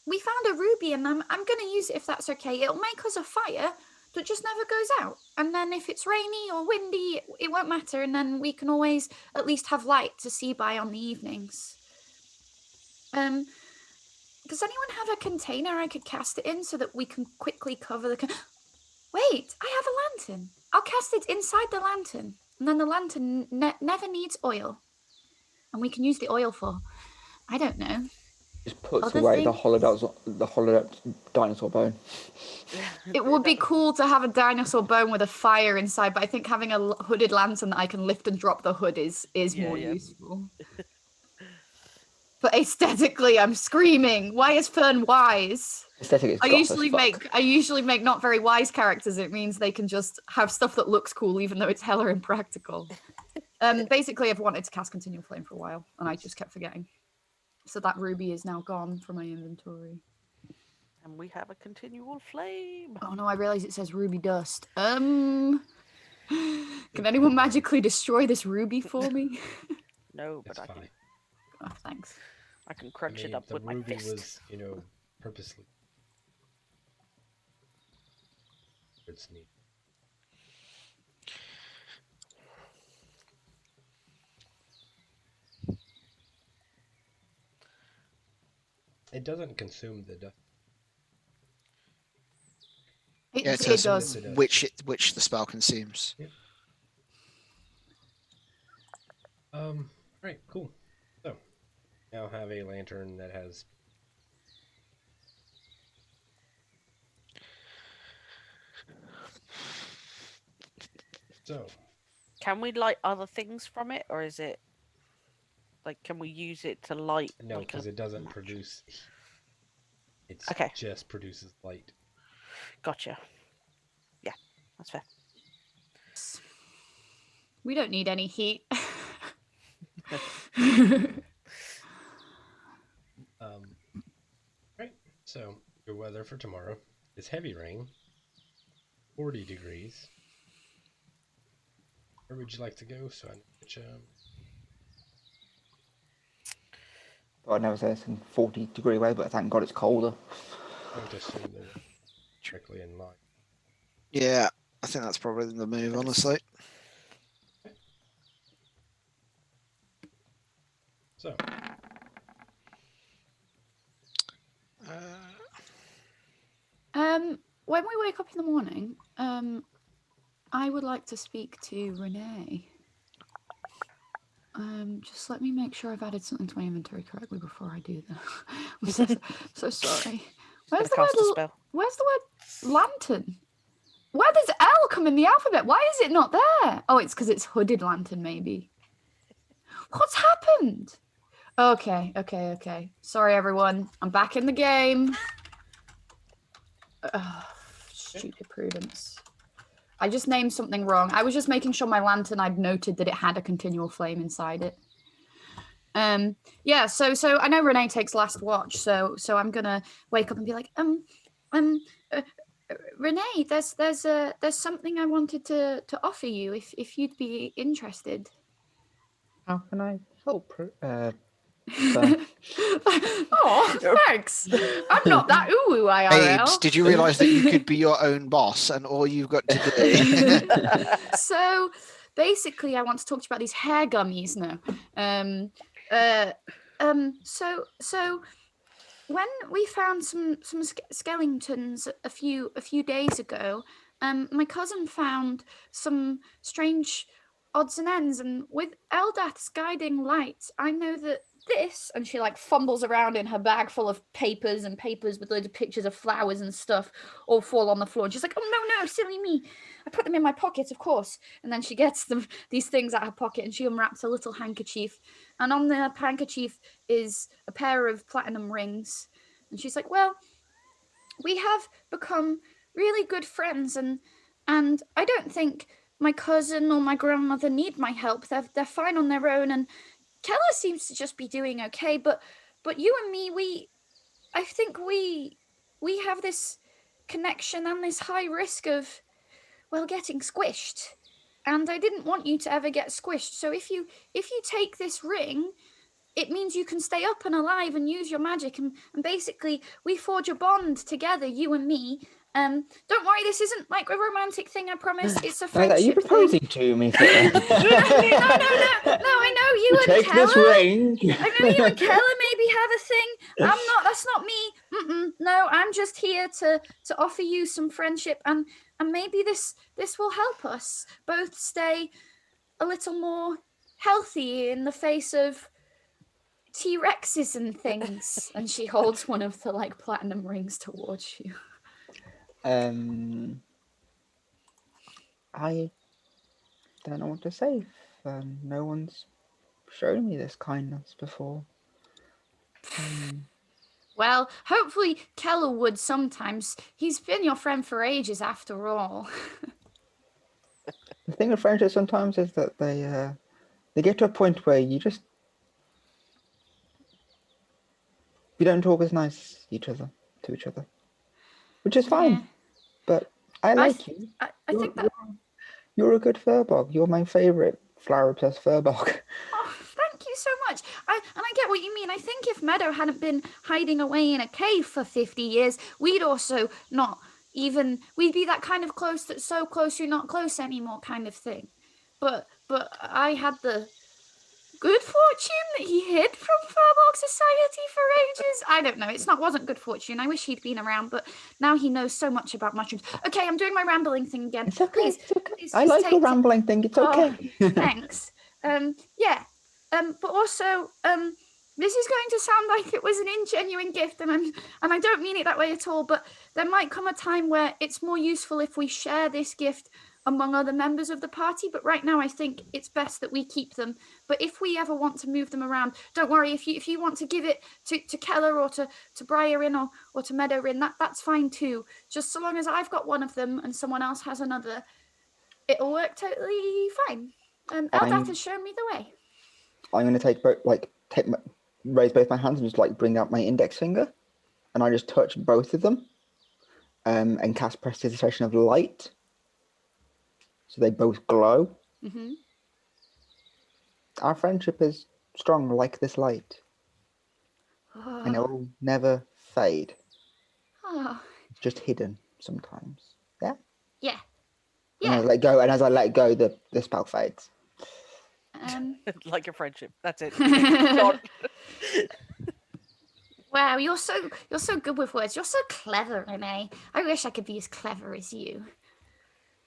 We found a ruby, and I'm gonna use it if that's okay. It'll make us a fire that just never goes out. And then if it's rainy or windy, it won't matter. And then we can always at least have light to see by on the evenings. Does anyone have a container I could cast it in so that we can quickly cover the? Wait, I have a lantern. I'll cast it inside the lantern, and then the lantern never needs oil, and we can use the oil for, I don't know. Just puts Other away the things? hollowed out dinosaur bone. It would be cool to have a dinosaur bone with a fire inside, but I think having a hooded lantern that I can lift and drop the hood is more useful. But aesthetically, I'm screaming. Why is Fern wise? Aesthetic is I goth as usually fuck. make not very wise characters. It means they can just have stuff that looks cool, even though it's hella impractical. Basically, I've wanted to cast Continual Flame for a while, and I just kept forgetting. So that ruby is now gone from my inventory. And we have a continual flame. Oh no, I realize it says ruby dust. Can anyone magically destroy this ruby for me? No, but it's I fine. can. Oh, thanks. I can crunch it up the with my ruby fist. was, purposely. It's neat. It doesn't consume the dust. Yeah, it It says does. which the spell consumes. Yep. Right, cool. So now have a lantern that has. So, Can we light other things from it, or is it like can we use it to light? no, like, because a it doesn't match? produce heat. It Okay. just produces light. Gotcha. Yeah, that's fair. We don't need any heat. Right. So, your weather for tomorrow is heavy rain, 40 degrees. Where would you like to go? So I know which. I never say it's in 40-degree weather, but thank God it's colder. I would assume they're directly in line. Yeah, I think that's probably the move, honestly. So, When we wake up in the morning, I would like to speak to Renee. Just let me make sure I've added something to my inventory correctly before I do that. I'm so sorry. Where's the word lantern? Where does L come in the alphabet? Why is it not there? Oh, it's because it's hooded lantern, maybe. What's happened? Okay. Sorry, everyone. I'm back in the game. Stupid Prudence. I just named something wrong. I was just making sure my lantern, I'd noted that it had a continual flame inside it. Yeah, so I know Renee takes last watch, so I'm gonna wake up and be like, Renee, there's something I wanted to offer you if you'd be interested. How can I help? Oh, thanks. I'm not that ooh IRL. Babes, did you realise that you could be your own boss and all you've got to do? So basically, I want to talk to you about these hair gummies now. So when we found some skeletons a few days ago, my cousin found some strange odds and ends, and with Eldath's guiding light, I know that this, and she like fumbles around in her bag full of papers with loads of pictures of flowers and stuff all fall on the floor, and she's like, oh no, silly me, I put them in my pocket, of course. And then she gets these things out of her pocket, and she unwraps a little handkerchief, and on the handkerchief is a pair of platinum rings. And she's like, well, we have become really good friends, and I don't think my cousin or my grandmother need my help. They're fine on their own, and Keller seems to just be doing okay. But you and me, I think we have this connection and this high risk of, well, getting squished. And I didn't want you to ever get squished. So if you take this ring, it means you can stay up and alive and use your magic, and basically we forge a bond together, you and me. Don't worry, this isn't like a romantic thing, I promise. It's a friendship. Are you proposing to me? No, I know you and Take Keller. this ring. I know you and Keller maybe have a thing. That's not me. No, I'm just here to offer you some friendship, and maybe this will help us both stay a little more healthy in the face of T-Rexes and things. And she holds one of the like platinum rings towards you. I don't know what to say. No one's shown me this kindness before. Well, hopefully Keller would sometimes. He's been your friend for ages, after all. The thing with friendships sometimes is that they get to a point where you don't talk as nice to each other, which is fine. Yeah. But I like you. I think that. You're a good furbog. You're my favorite flower-obsessed furbog. Oh, thank you so much. I get what you mean. I think if Meadow hadn't been hiding away in a cave for 50 years, we'd also not even. We'd be that kind of close that's so close you're not close anymore kind of thing. But I had the good fortune that he hid from Furbog Society for ages. I don't know. Wasn't good fortune. I wish he'd been around, but now he knows so much about mushrooms. Okay, I'm doing my rambling thing again. It's okay. Please, It's okay. please I like your rambling thing. It's okay. Thanks. Yeah. But also, this is going to sound like it was an ingenuine gift, and I don't mean it that way at all. But there might come a time where it's more useful if we share this gift among other members of the party, but right now I think it's best that we keep them. But if we ever want to move them around, don't worry. If you want to give it to Keller or to Briarin or to Meadowrin, that's fine too. Just so long as I've got one of them and someone else has another, it'll work totally fine. Eldath has shown me the way. I'm going to raise both my hands and just like bring out my index finger, and I just touch both of them, and cast Prestidigitation of Light, so they both glow. Mm-hmm. Our friendship is strong like this light, and it will never fade. It's just hidden sometimes. Yeah. Yeah. And as I let go, the spell fades. Like a friendship. That's it. God. Wow, you're so good with words. You're so clever, Renee. I wish I could be as clever as you.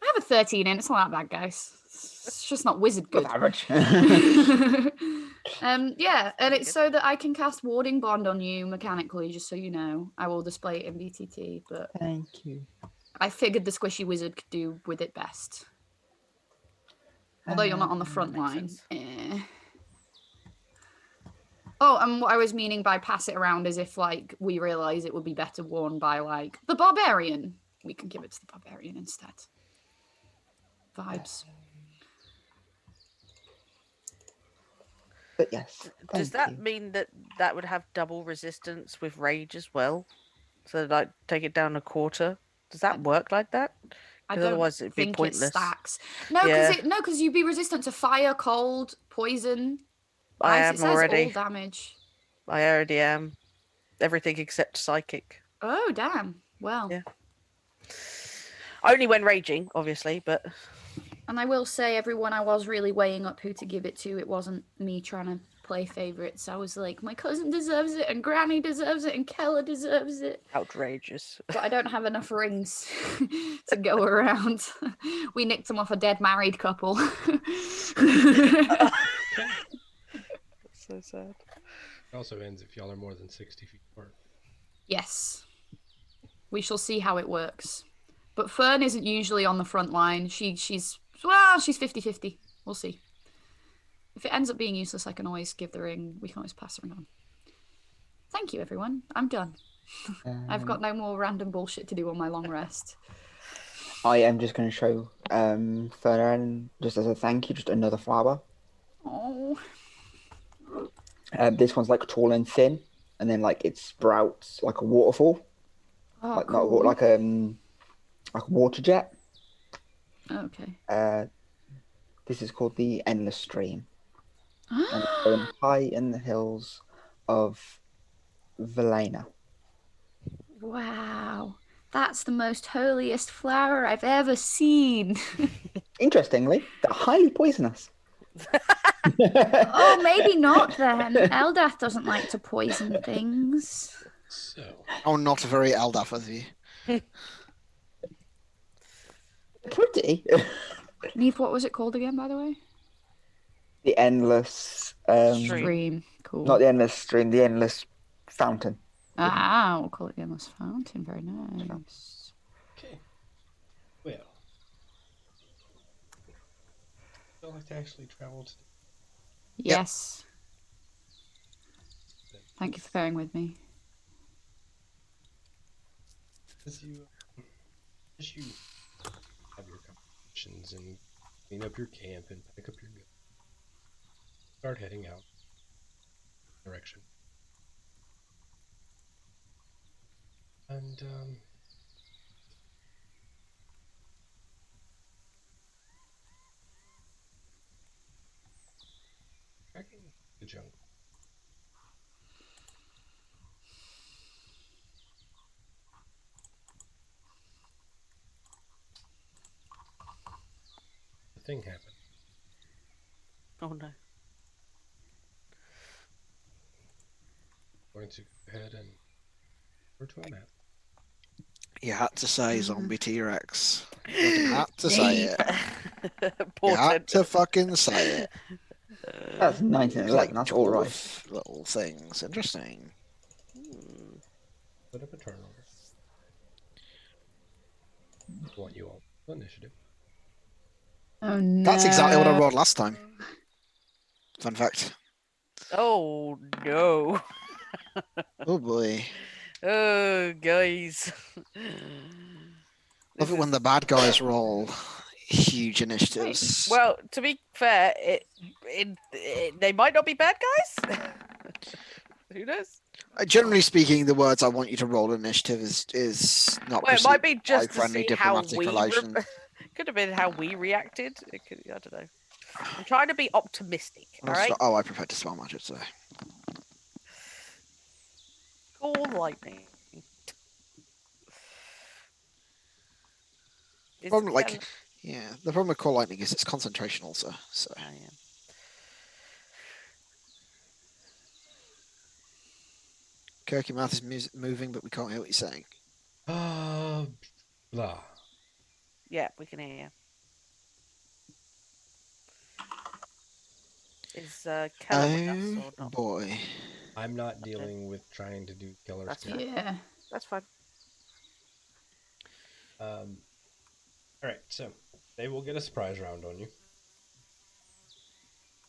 I have a 13 and it's not that bad, guys. It's just not wizard good. Average. Yeah, and it's so that I can cast Warding Bond on you mechanically, just so you know. I will display it in BTT, but Thank you. I figured the squishy wizard could do with it best. Although you're not on the front line. Oh, and what I was meaning by pass it around is if, like, we realise it would be better worn by, like, the barbarian. We can give it to the barbarian instead. Vibes. But yes. Does that mean that would have double resistance with rage as well? So, like, take it down a quarter? Does that work like that? I don't otherwise it'd be think pointless. it stacks. No, because you'd be resistant to fire, cold, poison, ice. It says all damage. I already am. Everything except psychic. Oh, damn. Well. Yeah. Only when raging, obviously, but... And I will say, everyone, I was really weighing up who to give it to. It wasn't me trying to play favourites. I was like, my cousin deserves it, and Granny deserves it, and Keller deserves it. Outrageous. But I don't have enough rings to go around. We nicked them off a dead married couple. So sad. It also ends if y'all are more than 60 feet apart. Yes. We shall see how it works. But Fern isn't usually on the front line. She's 50-50. We'll see. If it ends up being useless, I can always give the ring. We can always pass it on. Thank you, everyone. I'm done. I've got no more random bullshit to do on my long rest. I am just going to show Fern, just as a thank you, just another flower. Oh. This one's like tall and thin, and then like it sprouts like a waterfall. Oh, like cool. not like a water jet. Okay. This is called the Endless Stream. And it's going high in the hills of Velena. Wow. That's the most holiest flower I've ever seen. Interestingly, they're highly poisonous. Oh, maybe not then. Eldath doesn't like to poison things. So. Oh, not very Eldath of you. Pretty. Neith, what was it called again, by the way? The Endless... Stream. Cool. Not the Endless Stream, the Endless Fountain. Ah, we'll call it the Endless Fountain. Very nice. Okay. Well. I'd like to actually travel to... Yes. Yep. Thank you for bearing with me. As you have your conversations and clean up your camp and pack up your gear, start heading out direction. And tracking the jungle. The thing happened. Oh no. I'm going to go ahead and go to a map. You had to say zombie T-Rex. You had to say it. You had to fucking say it. That's 1911, that's all right. Little things. Interesting. Put up a turnover. I want you all initiative. Oh no. That's exactly what I rolled last time. Fun fact. Oh no. Oh boy. Oh, guys. Love This it when the is- bad guys roll huge initiatives. Well, to be fair, they might not be bad guys. Who knows? Generally speaking, the words I want you to roll initiative is not Well, it might be perceived by just to friendly see how diplomatic we. relations. Could have been how we reacted. It could. I don't know. I'm trying to be optimistic. All right. Oh, I prepared to spell magic today. Cool lightning. Is Problem, like, Kel- yeah, the problem with Core Lightning is it's concentration also. So Oh, yeah. Kirky mouth is moving, but we can't hear what he's saying. Blah. Yeah, we can hear you. Is Keller with us Oh or not? boy. I'm not dealing with trying to do killer That's stuff. fine. Yeah. That's fine. All right, so they will get a surprise round on you.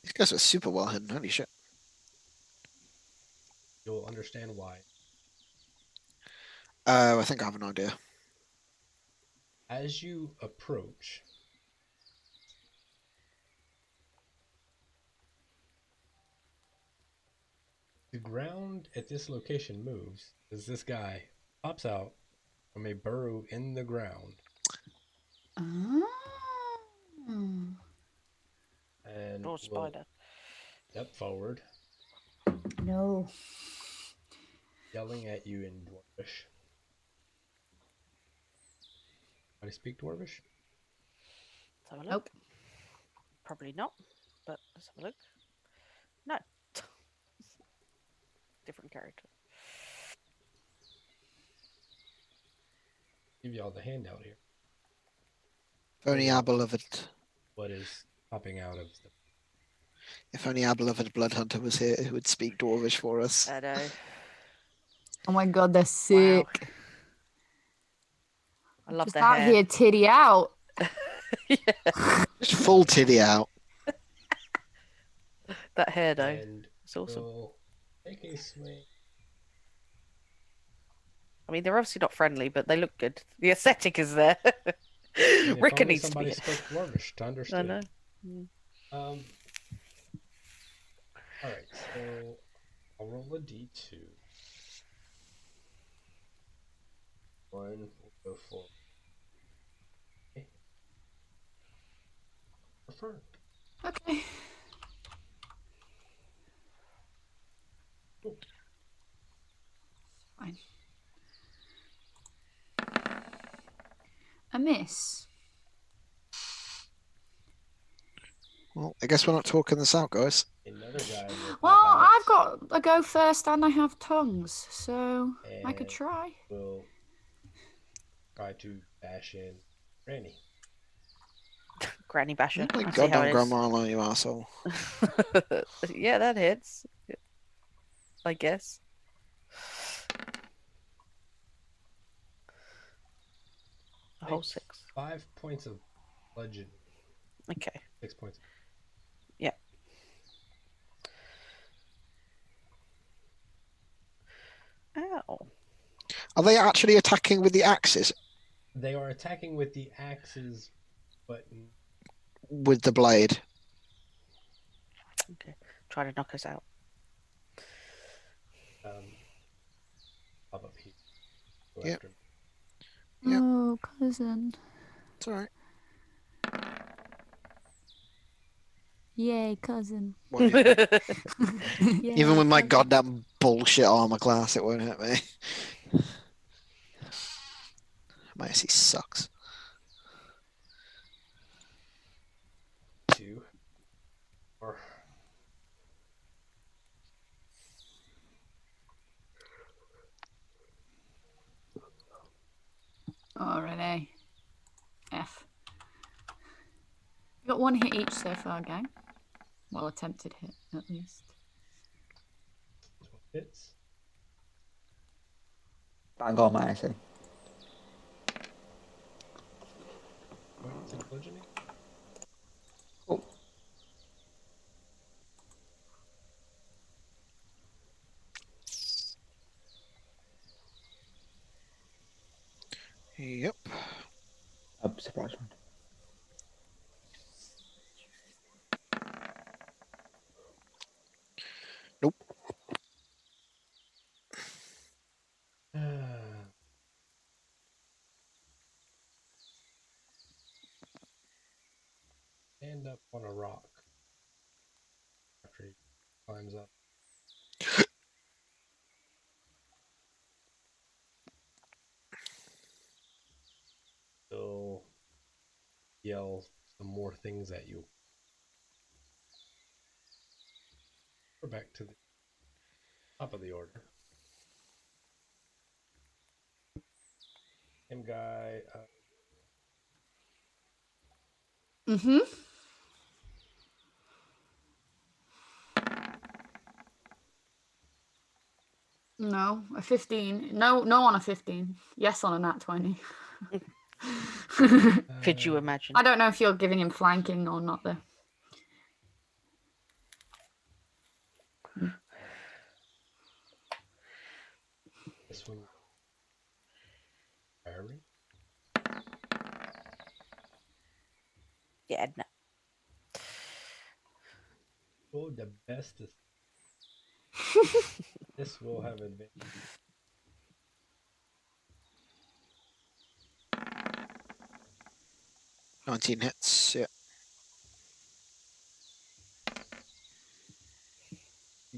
These guys are super well hidden. Holy shit. You'll understand why. I think I have an idea. As you approach, the ground at this location moves as this guy pops out from a burrow in the ground Oh. and Or will spider. step forward, No. yelling at you in Dwarvish. How do you speak Dwarvish? Let's have a look. Nope. Probably not, but let's have a look. No. Different character. Give y'all the handout here. If only Oh, our wow. beloved, What is popping out of the... if only our beloved blood hunter was here, who would speak Dwarvish for us. I know. Oh my god, they're sick. I love Just the out hair. here, titty out. Yeah. Just full titty out. That hair though. And It's awesome. will take a swing. I mean, they're obviously not friendly, but they look good. The aesthetic is there. And if Ricker only needs to somebody be. spoke Dwarvish to I understand. know. All right, so I'll roll a d2. One will go for Fern. Okay. Cool. Fine. A miss. Well, I guess we're not talking this out, guys. Another guy will pop Well, out I've got a go first and I have tongues, so I could and try. will try to bash in Granny. Granny Basher. Oh my I see how goddamn it is. grandma, you asshole. Yeah, that hits. I guess. A whole Make 6. 5 points of bludgeon. Okay. 6 points. Yeah. Ow. Are they actually attacking with the axes? They are attacking with the axes, but With the blade? Okay. Try to knock us out. up here. Go Yep. after me. Yep. Oh, cousin. It's alright. Yay, cousin. Well, Yay, even with my cousin. goddamn bullshit armor class, it won't hurt me. My AC sucks. 2. Or Oh, Renee. F. You got 1 hit each so far, gang. Well, attempted hit, at least. 12 hits. Bang on, my AC. Points of bludgeoning. Cool. Yep. Surprise round. Nope. Stand up on a rock after he climbs up. He'll yell some more things at you. We're back to the top of the order. Same guy. Mm-hmm. No, a 15. No, no on a 15. Yes on a nat 20. Could you imagine? I don't know if you're giving him flanking or not, though. This one. Firing. Yeah, no. Oh, the best is. This will have advantage. 19 hits. Yeah.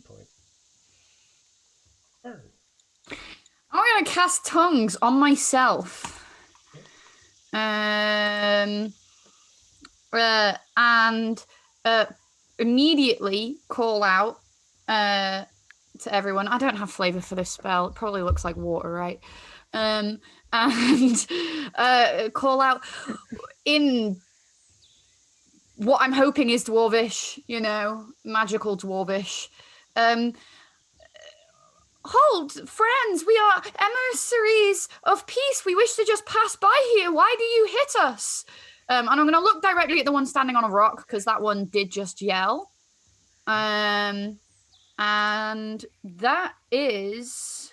Points. Burn. I'm going to cast tongues on myself. And immediately call out to everyone. I don't have flavor for this spell. It probably looks like water, right? And call out in what I'm hoping is Dwarvish, you know, magical Dwarvish. Hold, friends, we are emissaries of peace. We wish to just pass by here. Why do you hit us? And I'm going to look directly at the one standing on a rock, because that one did just yell. And that is...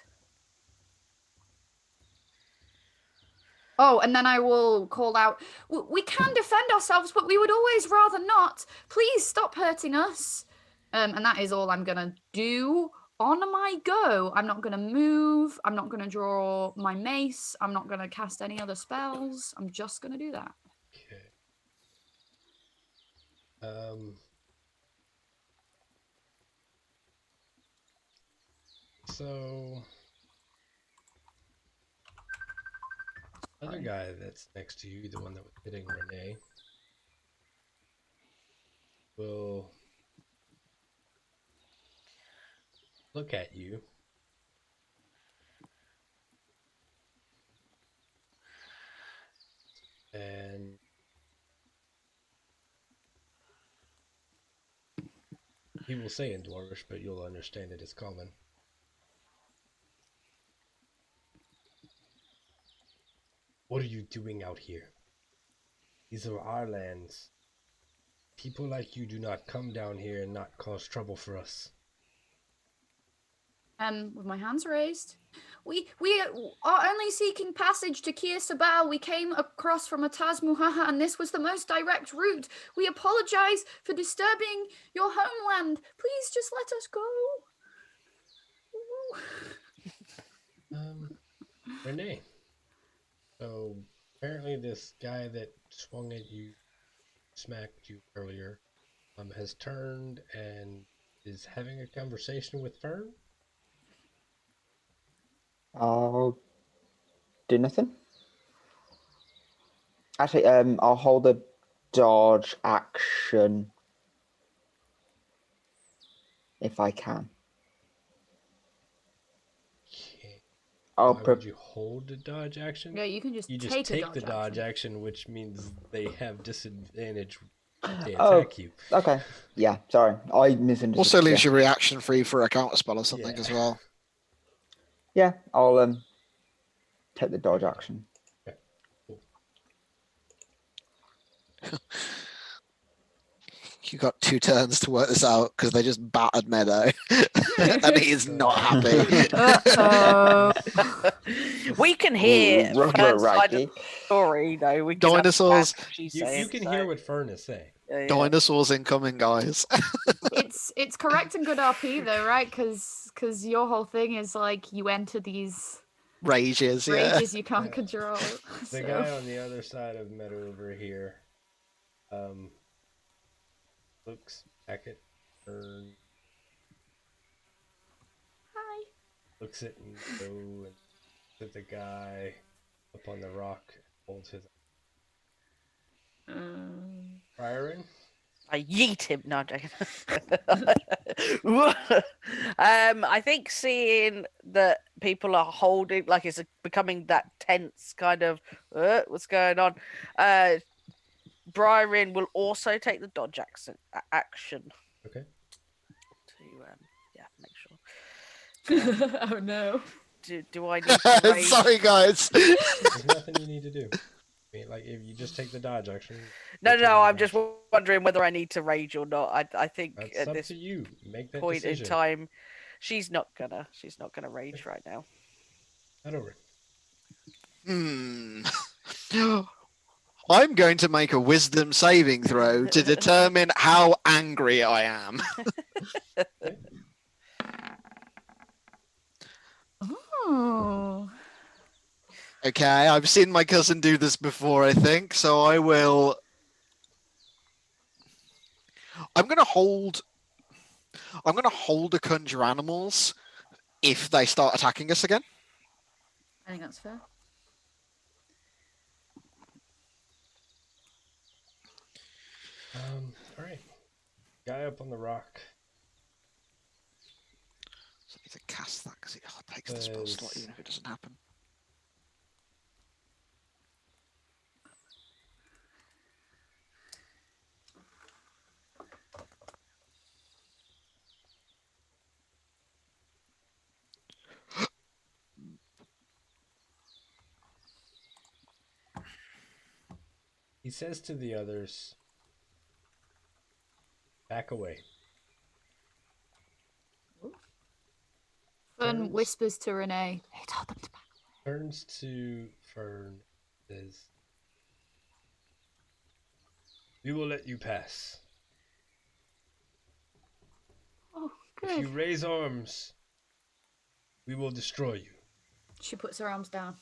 Oh, and then I will call out, we can defend ourselves, but we would always rather not. Please stop hurting us. And that is all I'm going to do on my go. I'm not going to move. I'm not going to draw my mace. I'm not going to cast any other spells. I'm just going to do that. Okay. So other guy that's next to you, the one that was hitting Renee, will look at you and he will say in Dwarvish, but you'll understand it as common. What are you doing out here? These are our lands. People like you do not come down here and not cause trouble for us. With my hands raised. We are only seeking passage to Kia Sabal. We came across from Ataz Muhaha, and this was the most direct route. We apologize for disturbing your homeland. Please just let us go. Renee. So apparently this guy that swung at you, smacked you earlier, has turned and is having a conversation with Fern. I'll do nothing. Actually, I'll hold a dodge action if I can. Okay. I'll Why would you hold a dodge action? Yeah, you can just You take just take a the dodge action. action, which means they have disadvantage if they Oh, attack you. okay. Yeah, sorry. I misunderstood. Also leaves yeah. your reaction free for a counter spell or something Yeah. as well. Yeah, I'll take the dodge action. Okay. Cool. You got 2 turns to work this out because they just battered Meadow, and he is not happy. Uh-oh. We can hear Rubber Fern's side of righty. the story, though. We can Dinosaurs. understand what she's You saying, can so, hear what Fern is saying. yeah. Dinosaurs incoming, guys. It's correct and good RP though, right? Because your whole thing is like you enter these Rages, yeah. rages you can't Yeah. control. The So guy on the other side of Meadow over here looks back at Fern, hi. looks at Meadow, and looks at the guy up on the rock, holds his firing. I yeet him. No, I'm joking. I think seeing that people are holding, like it's becoming that tense kind of, what's going on? Briarin will also take the dodge action Okay. to, make sure. Oh no. Do I need to rage? Sorry, guys. There's nothing you need to do. I mean, like if you just take the dodge action. No, you're taking I'm the just action. wondering whether I need to rage or not. I think That's at up this to you. Make that point decision. in time, she's not gonna rage right now. Not over. I'm going to make a wisdom saving throw to determine how angry I am. Oh. Okay, I've seen my cousin do this before, I think, so I will. I'm gonna hold the conjure animals if they start attacking us again. I think that's fair. All right. Guy up on the rock. So I need to cast that because it takes the spell slot Says- even if it doesn't happen. He says to the others, "Back away." Fern Turns- whispers to Renee. He told them to back. Turns to Fern. Says, "We will let you pass. Oh, If you good. raise arms, we will destroy you." She puts her arms down.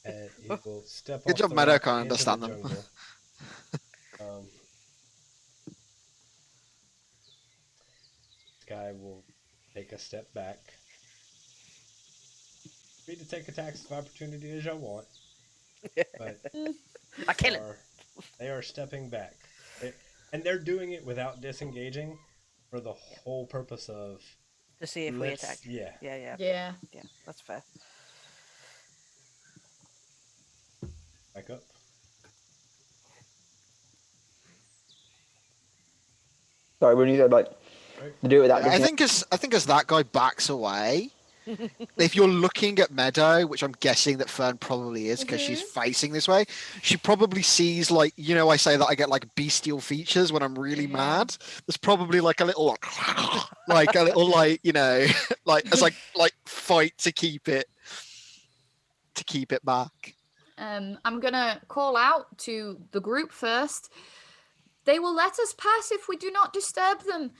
And he will step Good off job, the Meadow rock can't into understand the them. jungle. This guy will take a step back. Free to take attacks of opportunity as you want, but I kill him. they are stepping back, and they're doing it without disengaging, for the whole purpose of To see if we attack. Yeah. Yeah. That's fair. Back up. Sorry, when you said like Right. to do it without I disengaging. think as that guy backs away, if you're looking at Meadow, which I'm guessing that Fern probably is because she's facing this way, she probably sees like, I say that I get like bestial features when I'm really mad. There's probably like a little like a little like like as like fight to keep it back. I'm gonna call out to the group first. They will let us pass if we do not disturb them.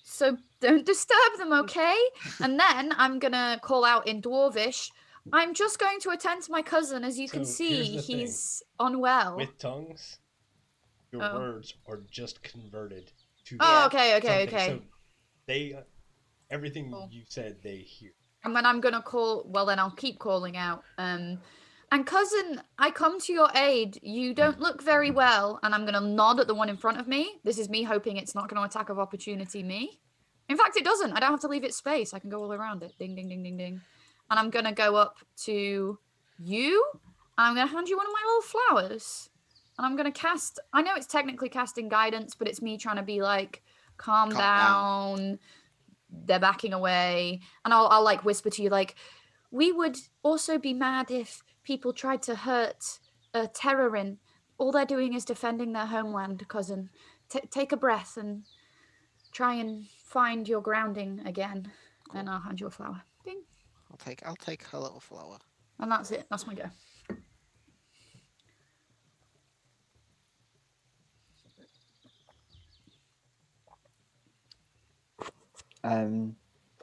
So don't disturb them, okay? And then I'm gonna call out in Dwarvish. I'm just going to attend to my cousin. As you can So, see, here's the he's unwell. With tongues, your words are just converted to. Oh, okay. something. So they, everything you said, they hear. And then I'm gonna call. Well, then I'll keep calling out. And cousin, I come to your aid. You don't look very well. And I'm gonna nod at the one in front of me. This is me hoping it's not gonna attack of opportunity me. In fact, it doesn't. I don't have to leave it space. I can go all around it. Ding, ding, ding, ding, ding. And I'm gonna go up to you. And I'm gonna hand you one of my little flowers. And I'm gonna cast. I know it's technically casting guidance, but it's me trying to be like, calm down. They're backing away, and I'll like whisper to you like, we would also be mad if people tried to hurt Terrorin, all they're doing is defending their homeland, cousin. Take a breath and try and find your grounding again. Cool. And I'll hand you a flower. Ding. I'll take her little flower. And that's it. That's my go.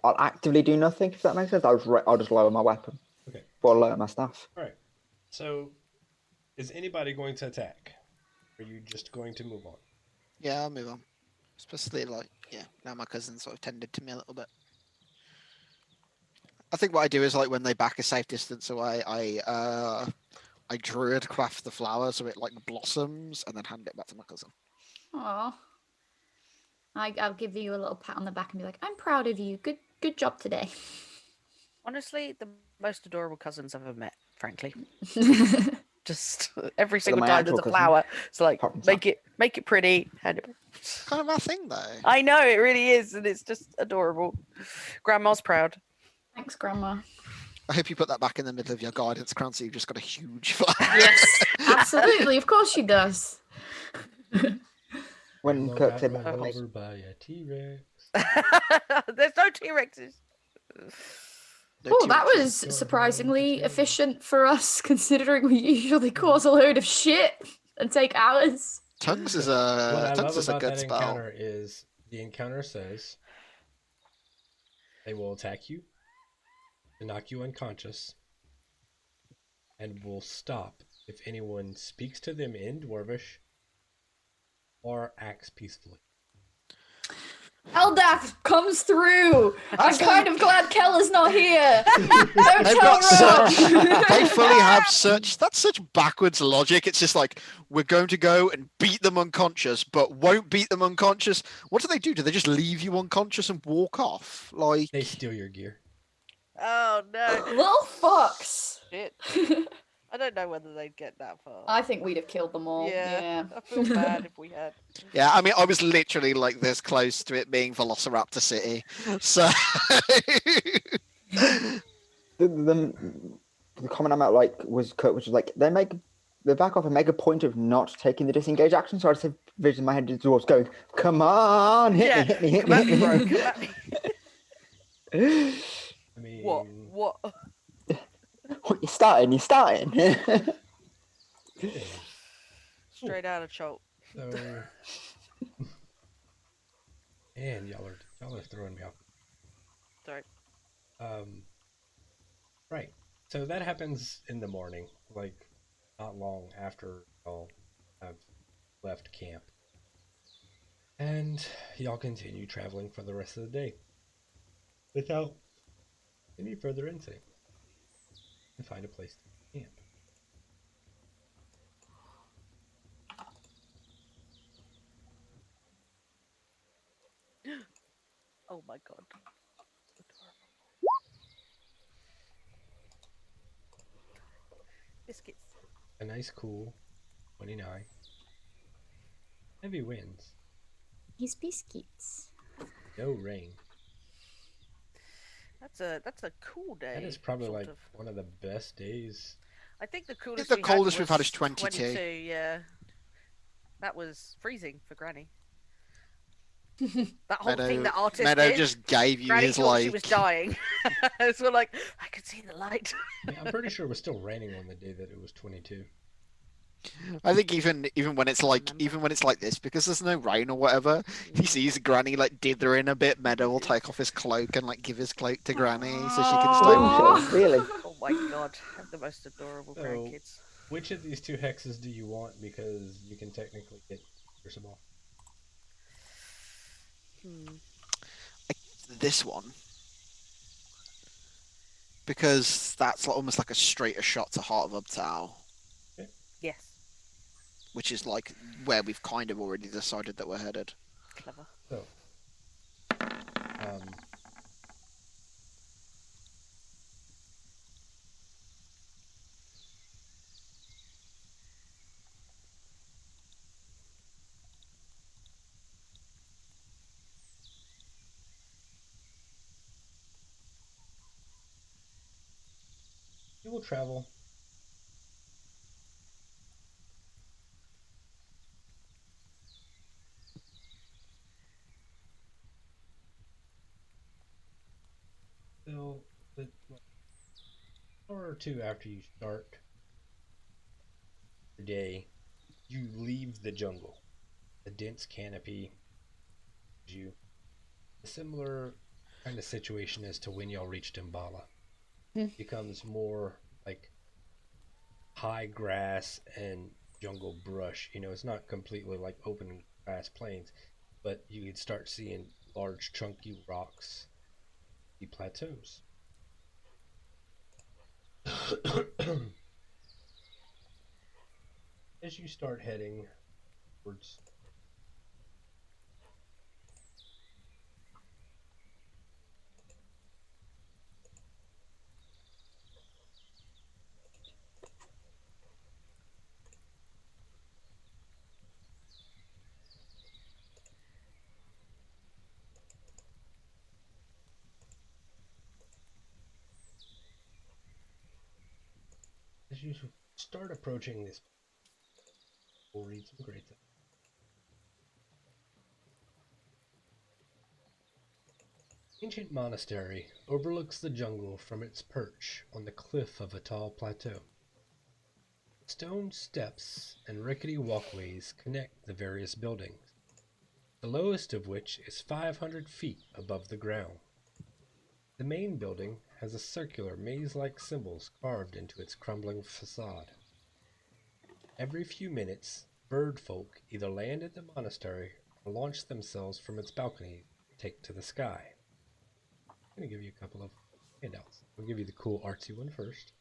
I'll actively do nothing if that makes sense. I'll just lower my weapon. Okay. Or lower my staff. All right. So, is anybody going to attack? Or are you just going to move on? Yeah, I'll move on. Especially now my cousin sort of tended to me a little bit. I think what I do is when they back a safe distance away, I druid craft the flower so it blossoms and then hand it back to my cousin. Aw. I'll give you a little pat on the back and be like, I'm proud of you. Good job today. Honestly, the most adorable cousins I've ever met, frankly. Just every single my time actual there's a cousin, flower, it's like, apart from make it pretty. Hand it back. It's kind of my thing though. I know, it really is, and it's just adorable. Grandma's proud. Thanks, Grandma. I hope you put that back in the middle of your guidance crown so you've just got a huge flower. Yes, absolutely. Of course she does. When Look, Kirk I said ran that, over by a T-Rex. There's no T-Rexes. No Oh, that T-Rexes. was surprisingly efficient for us, considering we usually cause a load of shit and take hours. Tongues is What I a love about good that spell. encounter is the encounter says they will attack you, to knock you unconscious, and will stop if anyone speaks to them in Dwarvish or acts peacefully. Eldath comes through. I'm kind of glad Keller's not here. Don't They've tell got such. Rob. They fully have such. That's such backwards logic. It's just we're going to go and beat them unconscious, but won't beat them unconscious. What do? Do they just leave you unconscious and walk off? They steal your gear. Oh no. Little fucks. Shit. I don't know whether they'd get that far. I think we'd have killed them all. Yeah. I feel bad if we had. Yeah, I mean, I was literally this close to it being Velociraptor City, so. the comment I'm at was Kurt, which is they back off and make a point of not taking the disengage action. So I just have vision in my head towards going, come on, hit me, come at me, bro. Come at me. I mean, What? You're starting. Straight out of choke. So, and y'all are throwing me off. Sorry. Right. So that happens in the morning, not long after y'all have left camp. And y'all continue traveling for the rest of the day without any further insight and find a place to camp. Oh my god. Biscuits. A nice cool 29. Heavy winds. He's biscuits. No rain. That's a cool day. That is probably sort of. one of the best days. I think the coolest. the coldest we've had is 22. 22. Yeah. That was freezing for Granny. That whole thing that artist Meadow did. just gave you Granny his thought she was dying. So I could see the light. I'm pretty sure it was still raining on the day that it was 22. I think even when it's like this, because there's no rain or whatever, he sees Granny dithering a bit. Meadow will take off his cloak and give his cloak to Granny so she can stay warm. Really? Oh my god, the most adorable grandkids. Which of these two hexes do you want? Because you can technically get Crucible. This one, because that's almost like a straighter shot to Heart of Ubtao. Yes. Which is where we've kind of already decided that we're headed. Clever. So, you will travel hour or two after you start your day, you leave the jungle. The dense canopy gives you a similar kind of situation as to when y'all reached Mbala. Becomes more like high grass and jungle brush. It's not completely like open grass plains, but you could start seeing large chunky rocks, the plateaus. As you start heading towards as you start approaching this, we'll read some great things. Ancient monastery overlooks the jungle from its perch on the cliff of a tall plateau. Stone steps and rickety walkways connect the various buildings, the lowest of which is 500 feet above the ground. The main building has a circular maze-like symbols carved into its crumbling facade. Every few minutes, bird folk either land at the monastery or launch themselves from its balcony to take to the sky. I'm going to give you a couple of handouts. I'll give you the cool artsy one first.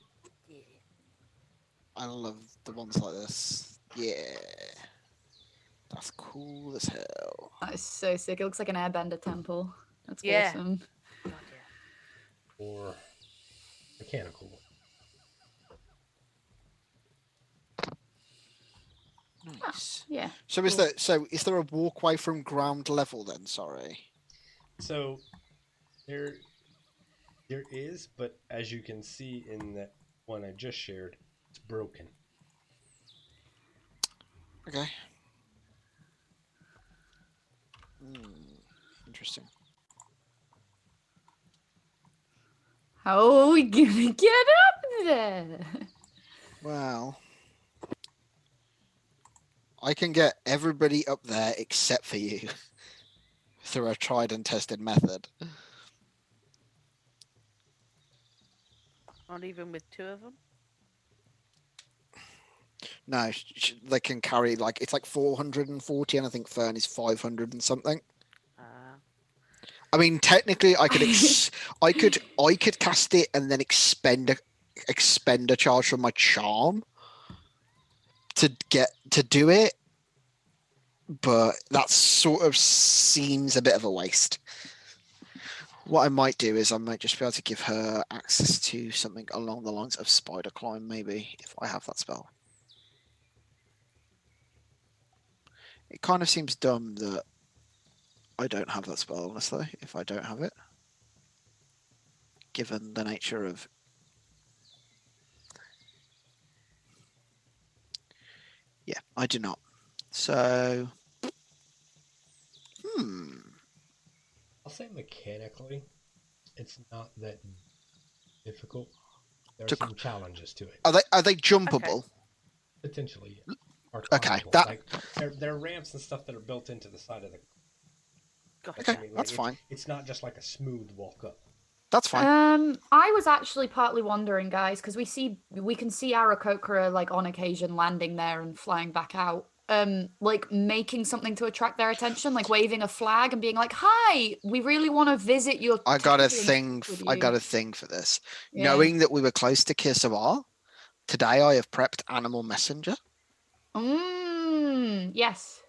I love the ones like this. Yeah. That's cool as hell. That is so sick. It looks like an airbender temple. That's Yeah. awesome. God, yeah. Or mechanical one. Nice. Yeah. So is there a walkway from ground level then? Sorry. So there is, but as you can see in that one I just shared, it's broken. Okay. Interesting. How are we gonna get up there? Well, I can get everybody up there except for you through a tried and tested method. Not even with two of them? No, they can carry it's like 440, and I think Fern is 500 and something. I mean, technically, I could I could cast it and then expend a charge from my charm to do it, but that sort of seems a bit of a waste. What I might do is I might just be able to give her access to something along the lines of spider climb, maybe, if I have that spell. It kind of seems dumb that I don't have that spell, honestly, if I don't have it. Given the nature of... Yeah, I do not. So... I'll say mechanically, it's not that difficult. There are To- some challenges to it. Are they jumpable? Okay. Potentially, yeah. Or Okay, climbable. that- Like, there are ramps and stuff that are built into the side of the... Gotcha. Okay, that's fine. It's not just like a smooth walk up. That's fine. I was actually partly wondering, guys, because we can see Aarakocra like on occasion landing there and flying back out. Like making something to attract their attention, like waving a flag and being like, "Hi, we really want to visit your." I got a temple and thing. speak with I you." got a thing for this. Yeah. Knowing that we were close to Kirsabar, today I have prepped Animal Messenger. Yes.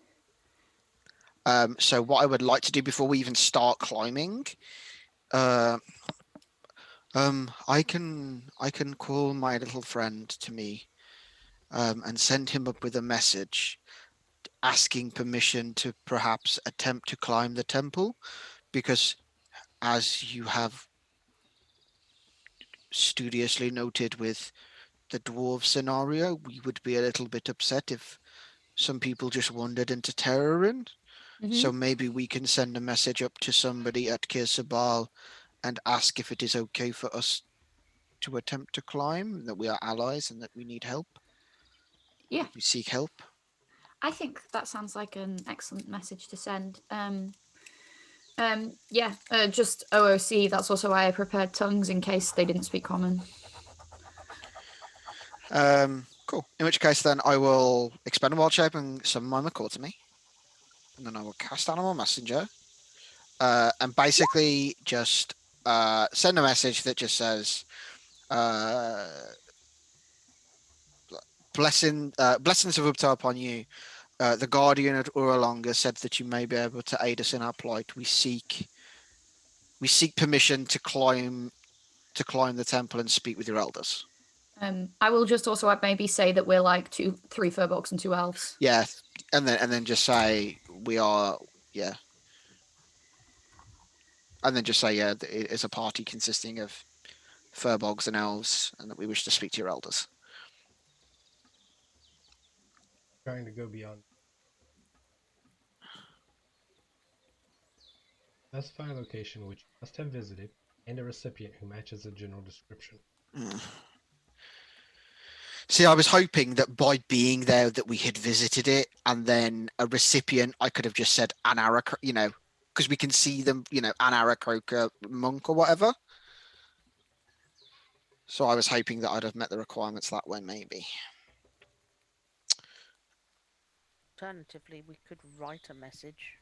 So what I would like to do before we even start climbing, I can call my little friend to me, and send him up with a message asking permission to perhaps attempt to climb the temple, because as you have studiously noted with the dwarf scenario, we would be a little bit upset if some people just wandered into Terrorin. So maybe we can send a message up to somebody at Kirsabal and ask if it is okay for us to attempt to climb, that we are allies and that we need help. Yeah. We seek help. I think that sounds like an excellent message to send. Just OOC. That's also why I prepared tongues in case they didn't speak common. Cool. In which case, then I will expend a wild shape and summon my macaw to me, and then I will cast Animal Messenger, and basically just send a message that just says, blessings of Uptar upon you. The Guardian at Uralonga said that you may be able to aid us in our plight. We seek permission to climb the temple and speak with your elders. I will just also maybe say that we're like 3 furbolgs and 2 elves. Yeah, and then just say we are, yeah. And then just say, yeah, it's a party consisting of furbolgs and elves, and that we wish to speak to your elders. Trying to go beyond. Specify a location which you must have visited and a recipient who matches the general description. See, I was hoping that by being there that we had visited it, and then a recipient, I could have just said an Arakroka, because we can see them, an Arakroka monk or whatever. So I was hoping that I'd have met the requirements that way, maybe. Alternatively, we could write a message.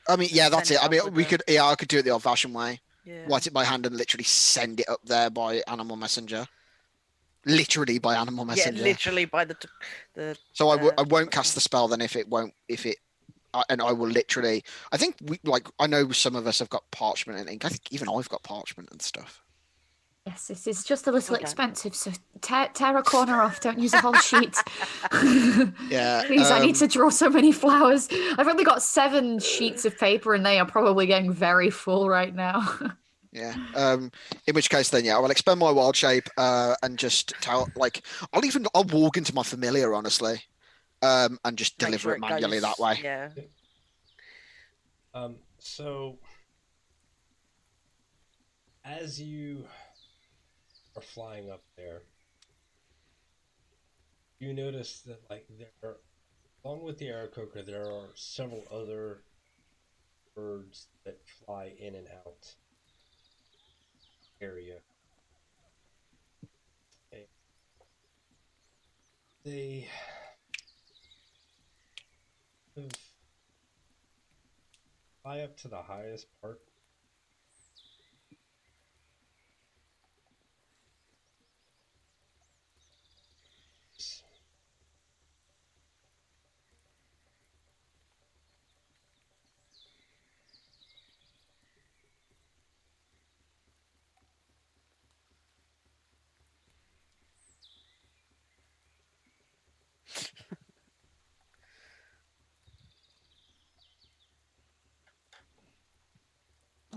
I mean, yeah, that's it. I mean, we could, I could do it the old-fashioned way. Yeah. Write it by hand and literally send it up there by Animal Messenger. Literally by Animal Messenger. Yeah, literally by the. So I won't cast the spell then if it, and I will literally. I think I know some of us have got parchment and ink. I think even I've got parchment and stuff. Yes, this is just a little expensive, so tear a corner off. Don't use a whole sheet. Yeah. Please, I need to draw so many flowers. I've only got 7 sheets of paper, and they are probably getting very full right now. Yeah. In which case, then, yeah, I will expend my wild shape and just tell, I'll walk into my familiar, honestly, and just deliver it manually that way. Yeah. So as you are flying up there, you notice that there, along with the Aarakocra, there are several other birds that fly in and out area. And they fly up to the highest part.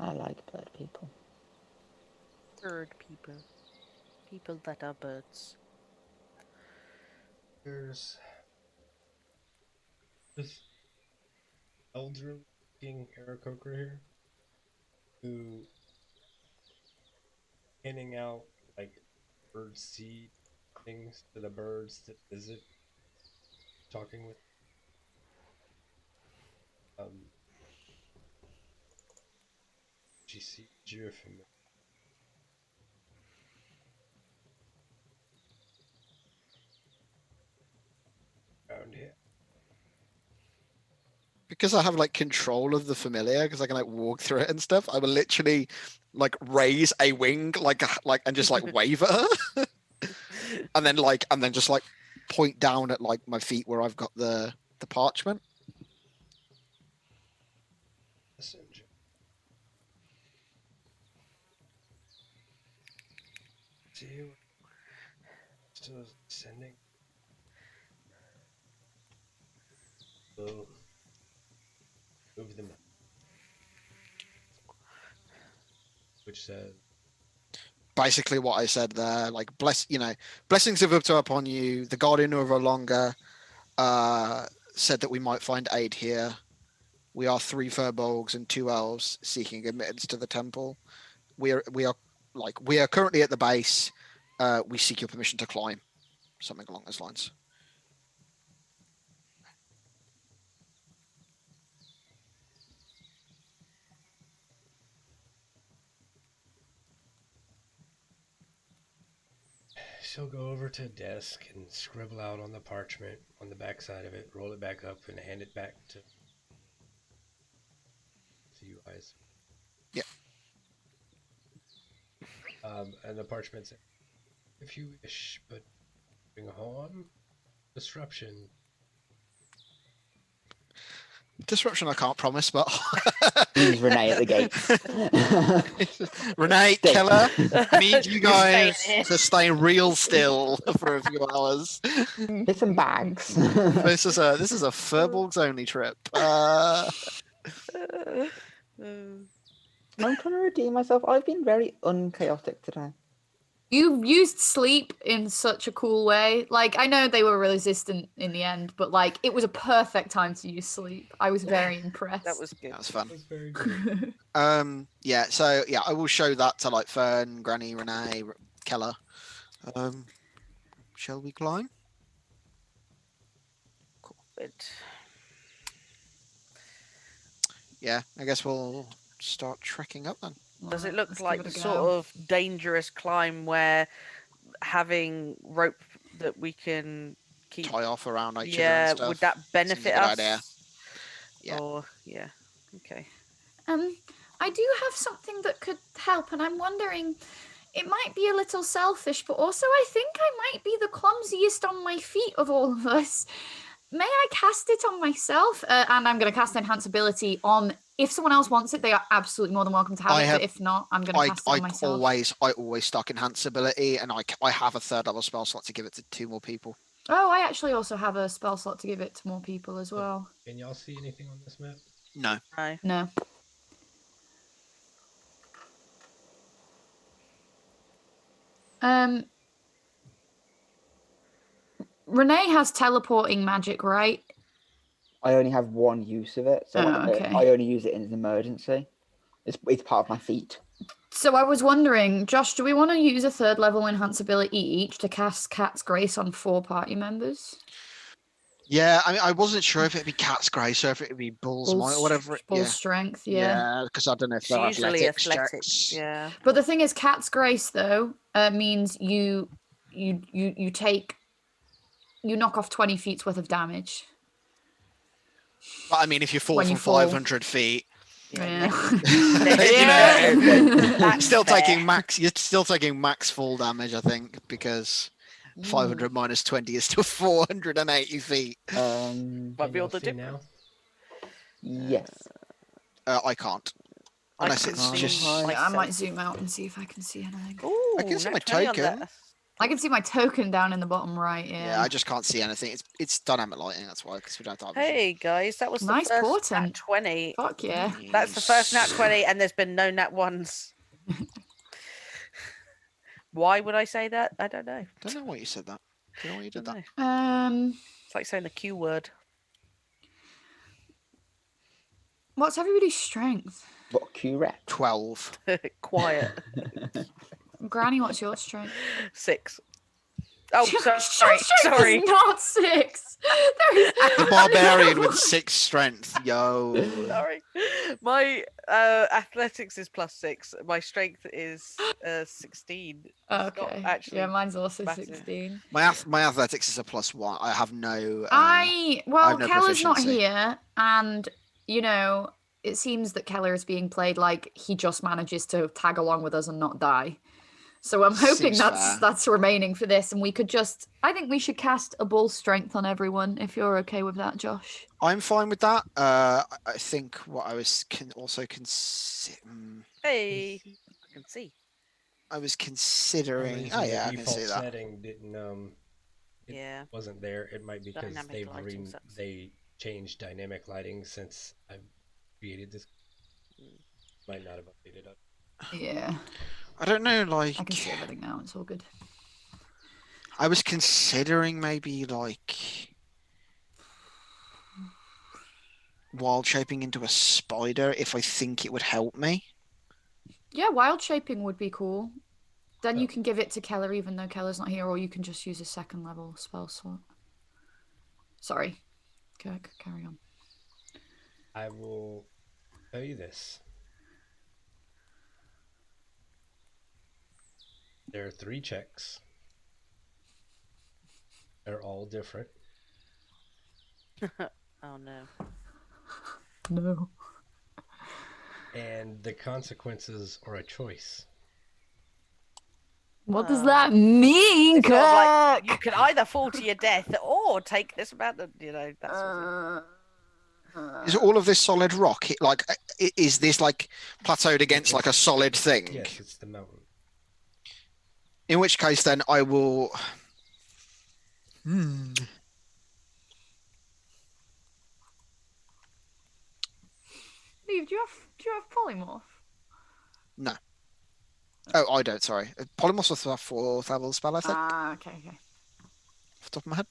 I like bird people. Bird people. People that are birds. There's this elder-looking Aarakocra here who handing out bird seed things to the birds that visit, talking with she sees you familiar. Around here. Because I have control of the familiar, because I can walk through it and stuff, I will literally raise a wing and just wave at her. and then just point down at my feet where I've got the parchment. Messenger. See you still sending. So move them, which says basically what I said there, blessings of Upto upon you. The Guardian of Orlonga said that we might find aid here. We are 3 furbolgs and 2 elves seeking admittance to the temple. We are like we are currently at the base. We seek your permission to climb, something along those lines. She'll go over to a desk and scribble out on the parchment on the back side of it, roll it back up, and hand it back to you guys. Yeah. And the parchment says, if you wish, but bring harm, disruption. Disruption, I can't promise, but Leaves Renee at the gate. Renee, Stay. Keller, I need you You're guys staying here. to stay real still for a few hours. Here's some bags. This is a Furbolgs only trip. I'm trying to redeem myself. I've been very unchaotic today. You used sleep in such a cool way. Like, I know they were resistant in the end, but like it was a perfect time to use sleep. I was very impressed. That was good. That was fun. That was very good. Yeah. So yeah, I will show that to like Fern, Granny, Renee, Keller. Shall we climb? Good. Yeah, I guess we'll start trekking up then. Does it Alright, look let's like give it the a sort go. of dangerous climb where having rope that we can keep? Tie off around each other Yeah, and stuff. would that benefit a good us? idea. Yeah. Or yeah, okay. I do have something that could help, and I'm wondering, it might be a little selfish, but also I think I might be the clumsiest on my feet of all of us. May I cast it on myself? And I'm going to cast Enhanceability on. If someone else wants it, they are absolutely more than welcome to have it. But if not, I'm going to cast it on myself. I always stock Enhanceability, and I have a 3rd level spell slot to give it to 2 more people. Oh, I actually also have a spell slot to give it to more people as well. Can y'all see anything on this map? No. No. No. Renee has teleporting magic, right? I only have one use of it, so okay. I only use it in an emergency. It's part of my feat. So I was wondering, Josh, do we want to use a 3rd level enhanceability each to cast Cat's Grace on 4 party members? Yeah, I mean, I wasn't sure if it'd be Cat's Grace or if it'd be Bull's Might or whatever. Bull's Strength, yeah. Yeah, because I don't know if It's they're usually athletics athletics. checks. Yeah. But the thing is, Cat's Grace though means you knock off 20 feet's worth of damage. But I mean, if you fall When from you fall. 500 feet, Yeah. That's still fair. taking max. You're still taking max fall damage, I think, because 500 minus 20 is still 480 feet. Might Can be all y'all the see difference. now? Yes. I can't. I Unless can it's see just. I myself. might zoom out and see if I can see anything. Ooh, I can see my nat 20 on token. that. I can see my token down in the bottom right. Yeah, I just can't see anything. It's dynamic lighting. That's why, because we don't have. Hey guys, that was Nice the first nat portent. 20. Fuck yeah. That's the first nat 20, and there's been no nat 1s. Why would I say that? I don't know. Don't know why you said that. Don't know why you did that. It's like saying the Q word. What's everybody's strength? What Q-Rep? 12. Quiet. Granny, what's your strength? 6. Oh, Your sorry. strength Sorry. is not 6. There is The barbarian with 6 strength. Yo. Sorry. My athletics is +6. My strength is 16. Okay. actually Yeah, mine's also massive. 16. My athletics is a +1. I have no. Well, no Keller's not proficiency. here, and it seems that Keller is being played like he just manages to tag along with us and not die. So I'm hoping Seems fair. that's remaining for this, and we could I think we should cast a bull strength on everyone if you're okay with that, Josh. I'm fine with that. I think what I was also considering. Hey, I can see. I was considering. The Oh yeah, I can default see that. setting didn't it Yeah. wasn't there. It might be because Dynamic lighting sucks. they changed dynamic lighting since I created this. Might not have updated it. Yeah, I don't know. I can see everything now. It's all good. I was considering maybe wild shaping into a spider if I think it would help me. Yeah, wild shaping would be cool. Then you Oh. can give it to Keller even though Keller's not here, or you can just use a second level spell slot. Sorry. Carry on. I will tell you this. There are 3 checks. They're all different. Oh no. No. And the consequences are a choice. What does that mean, It's sort of like you Kirk? can either fall to your death or take this amount of, that sort of thing. Is all of this solid rock? Like, is this like plateaued against like a solid thing? Yes, it's the mountain. In which case, then I will. Steve, do you have polymorph? No. Oh, I don't. Sorry. Polymorphs was a 4th level spell, I think. Okay. Off the top of my head.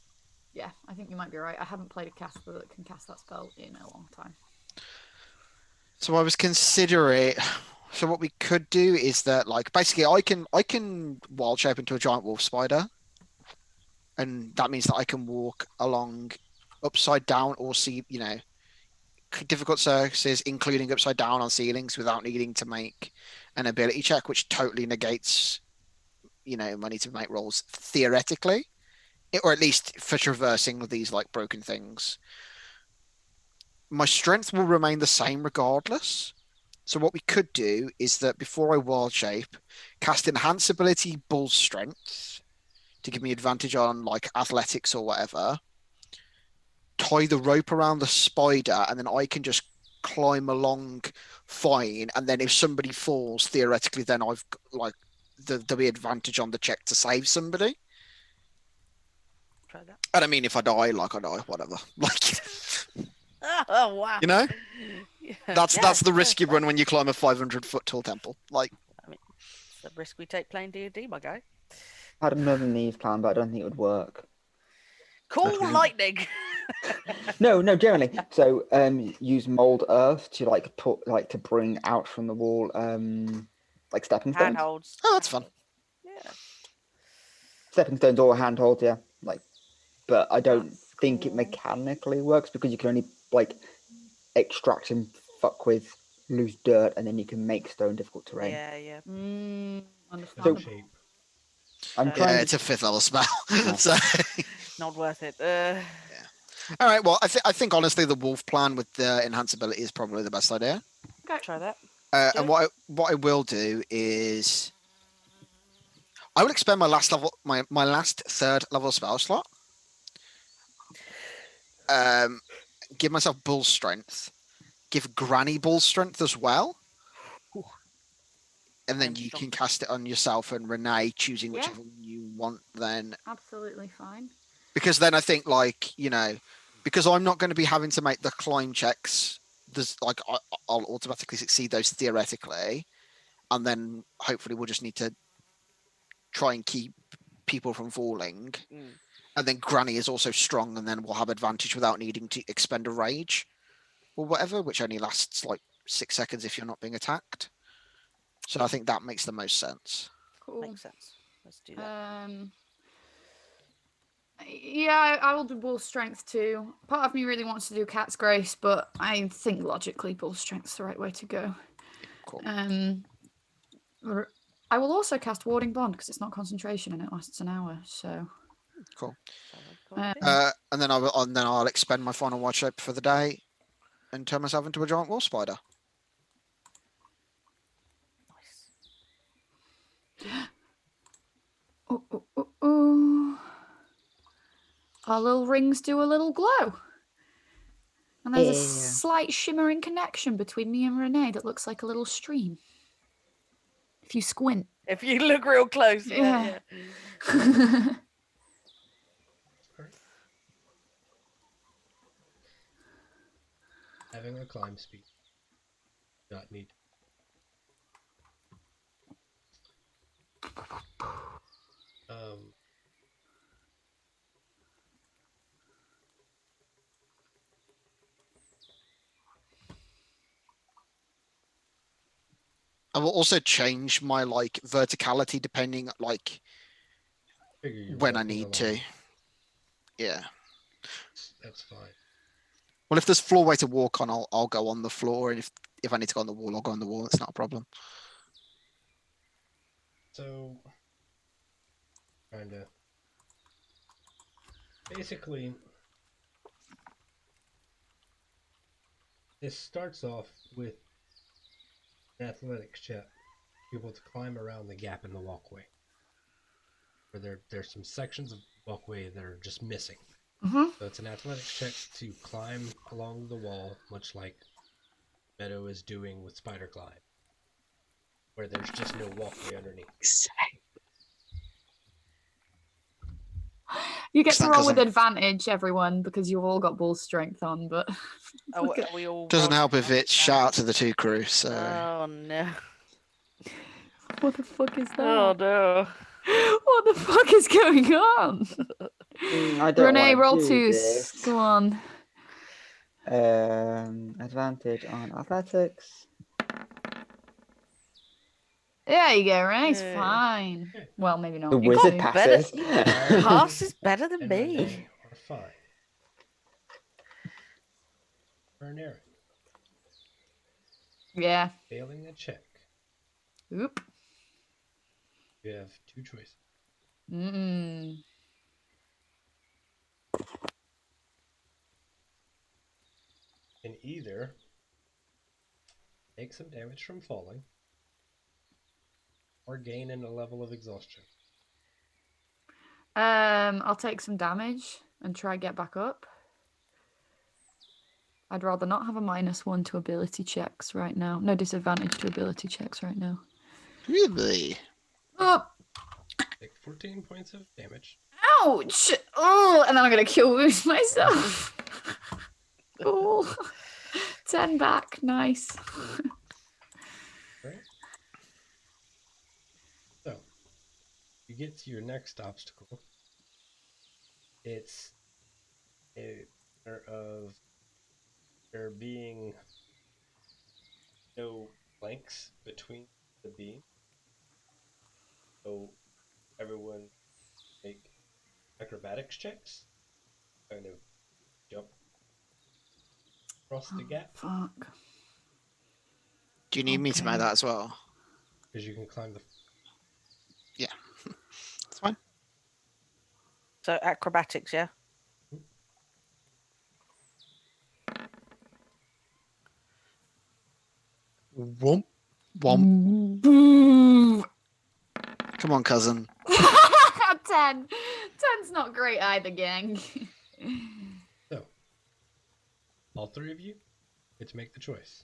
Yeah, I think you might be right. I haven't played a caster that can cast that spell in a long time. So I was considering. So what we could do is that, like, basically, I can wild shape into a giant wolf spider, and that means that I can walk along upside down or see, difficult surfaces, including upside down on ceilings, without needing to make an ability check, which totally negates, my need to make rolls theoretically, or at least for traversing these like broken things. My strength will remain the same regardless. So what we could do is that before I wild shape, cast enhance ability bull strength to give me advantage on like athletics or whatever. Tie the rope around the spider, and then I can just climb along fine. And then if somebody falls, theoretically, then I've like there'll be advantage on the check to save somebody. Try that. And I mean, if I die, like I die, whatever. Like, Oh wow. Yeah, that's the risk you fine. run when you climb a 500-foot tall temple. Like, I mean, it's the risk we take playing D&D, my guy. I had another Neve plan, but I don't think it would work. Cool Okay. lightning. No, generally. So use mold earth to to bring out from the wall like stepping stones. Handholds. oh, that's fun. Yeah. Stepping stones or handholds, yeah. But I don't think it cool. mechanically works because you can only extract and fuck with loose dirt, and then you can make stone difficult terrain. Yeah. Understandable. Shape. I'm trying Yeah, to it's a 5th level spell. Yeah. So, Not worth it. all right. Well, I think honestly, the wolf plan with the enhanceability is probably the best idea. Okay. Try that. And what I will do is I will expend my last level, my last 3rd level spell slot. Give myself bull strength. Give Granny bull strength as well. Ooh. And then I'm you strong. can cast it on yourself and Renee, choosing Yeah. whichever one you want then. Absolutely fine. Because then I think, because I'm not going to be having to make the climb checks, there's I'll automatically succeed those theoretically. And then hopefully we'll just need to try and keep people from falling. And then Granny is also strong, and then we'll have advantage without needing to expend a rage or whatever, which only lasts like 6 seconds if you're not being attacked. So I think that makes the most sense. Cool. Makes sense. Let's do that. Yeah, I will do bull strength too. Part of me really wants to do cat's grace, but I think logically bull strength's the right way to go. Cool. I will also cast warding bond because it's not concentration and it lasts an hour. So Cool. Uh, And then I'll expend my final wild shape for the day and turn myself into a giant wolf spider. Nice. Our little rings do a little glow. And there's a Yeah. slight shimmering connection between me and Renee that looks like a little stream. If you squint. If you look real close. Yeah. Having a climb speed. Not need. I will also change my like verticality depending like Figure you're when I walking need along. to. Yeah. That's fine. Well, if there's floor way to walk on, I'll go on the floor, and if I need to go on the wall, I'll go on the wall. It's not a problem. So, kinda. Basically, this starts off with an athletics check. Able to climb around the gap in the walkway. Where there's some sections of walkway that are just missing. Mhm. So it's an athletics check to climb along the wall, much like Meadow is doing with Spider Climb, where there's just no walkway underneath. You get to Excellent, roll with cousin. advantage, everyone, because you've all got bull strength on. But Are, look at- are we all Doesn't rolling help if advantage it's now? shout out to the two crew. So Oh no. What the fuck is that? Oh no. What the fuck is going on? I don't Renee, wanna roll do twos. this. Go on. Advantage on athletics. There you go, Renee's Yeah. fine. Well, maybe not. The You wizard got better- passes. Pass is better than And me. Renee are fine. Ernaric, Yeah. failing a check, Oop. you have two choices. Mm. You can either take some damage from falling, or gain in a level of exhaustion. I'll take some damage and try get back up. I'd rather not have a -1 to ability checks right now. No disadvantage to ability checks right now. really, Oh, Take 14 points of damage. ouch! Oh, and then I'm gonna kill wound myself. Cool. 10 back. Nice. Right? So, you get to your next obstacle. It's a matter of there being no planks between the beams. So, everyone make acrobatics checks. Kind of jump across the gap. Fuck. do you need me to make Okay. that as well? Because you can climb the. It's fine. So acrobatics, yeah. Womp, womp. Boo. Come on, cousin. 10. 10's not great either, gang. So, all three of you get to make the choice.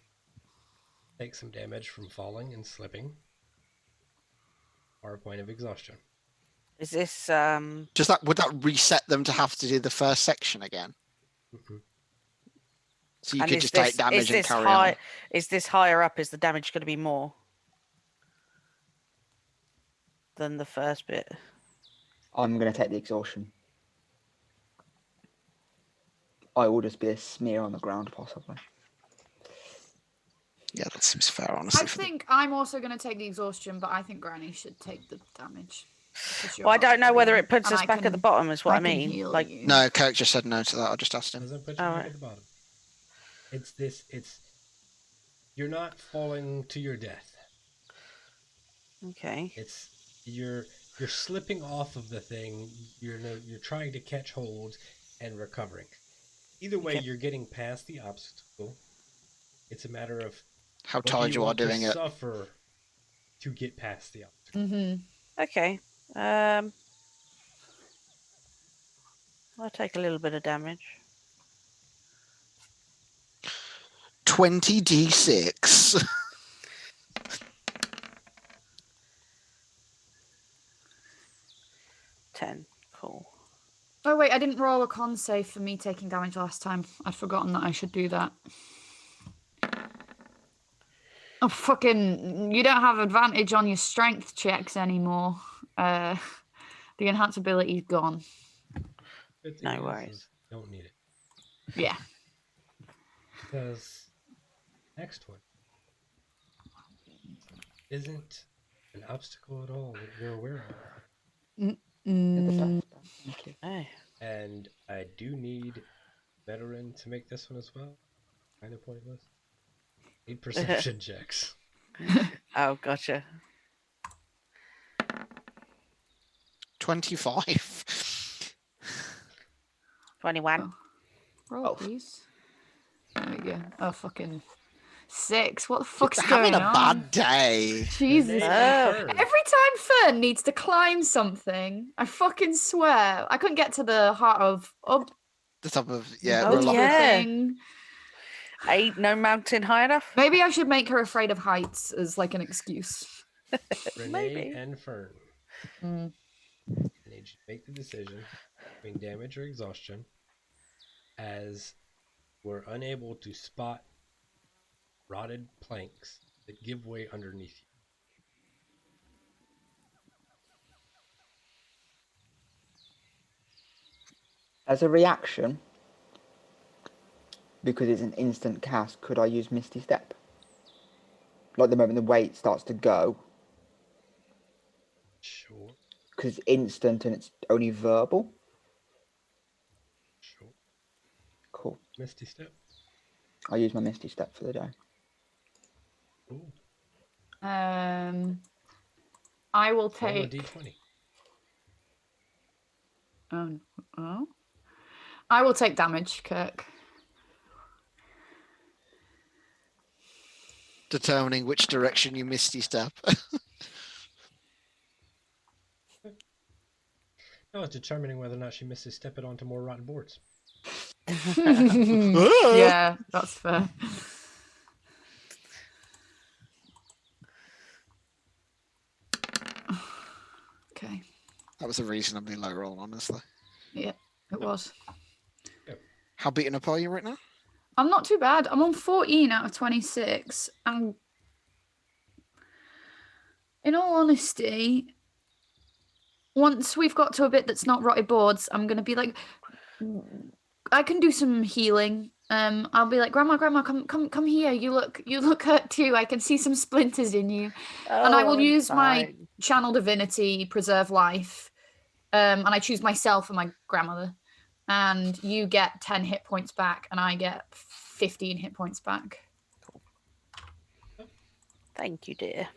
Take some damage from falling and slipping, or a point of exhaustion. Is this Just that would that reset them to have to do the first section again? Mhm. So you and could is just this, take damage is and this carry high on. is this higher up? Is the damage gonna be more than the first bit? I'm gonna take the exhaustion. I will just be a smear on the ground, possibly. Yeah, that seems fair, honestly. I think I'm also going to take the exhaustion, but I think Granny should take the damage. because you're Well, I don't know whether green, it puts and us I back at the can- bottom, is what I can mean. heal Like, you. No, Coke just said no to that. I just asked him. Doesn't put you Alright. back at the bottom. It's you're not falling to your death. okay. It's you're slipping off of the thing. You're trying to catch hold and recovering. Either way, Okay. you're getting past the obstacle. It's a matter of How what do tired you are want to doing it. suffer to get past the obstacle. Mm-hmm. Okay. I'll take a little bit of damage. 20d6. 10. Cool. Oh wait, I didn't roll a con save for me taking damage last time. I'd forgotten that I should do that. Oh fucking! You don't have advantage on your strength checks anymore. The enhance ability's gone. Good thing No is worries. you don't need it. Yeah. Because next one isn't an obstacle at all that you're aware of. You're the Mm, best. Thank you. Hey. And I do need veteran to make this one as well. Kind of pointless. Need perception checks. Oh, gotcha. 25. 21. Oh. Roll, Oh. please. There we go. Oh, fucking 6. What the You're fuck's having going a on? bad day. Jesus. Renee Oh. and Fern. Every time Fern needs to climb something, I fucking swear, I couldn't get to the heart of The top of Oh, Roloff. yeah. thing. Ain't no mountain high enough? Maybe I should make her afraid of heights as like an excuse. Renee Maybe. and Fern. Mm. I need you to make the decision between damage or exhaustion, as we're unable to spot rotted planks that give way underneath you. As a reaction, because it's an instant cast, could I use Misty Step? Like the moment the weight starts to go, Sure, because it's instant and it's only verbal. sure. Cool. Misty Step. I use my Misty Step for the day. Cool. I will Roll a take. d20. Oh. I will take damage, Kirk. Determining which direction you misty step. No, it's determining whether or not she misses stepping onto more rotten boards. Yeah, that's fair. Okay. That was a reasonably low roll, honestly. Yeah, it was. How beaten up are you right now? I'm not too bad. I'm on 14 out of 26. And in all honesty, once we've got to a bit that's not rotted boards, I'm gonna be like, I can do some healing. I'll be like, Grandma, come here. You look hurt too. I can see some splinters in you. And I will I'm use my fine. channel divinity, preserve life. And I choose myself and my grandmother. And you get 10 hit points back, and I get 15 hit points back. Thank you, dear.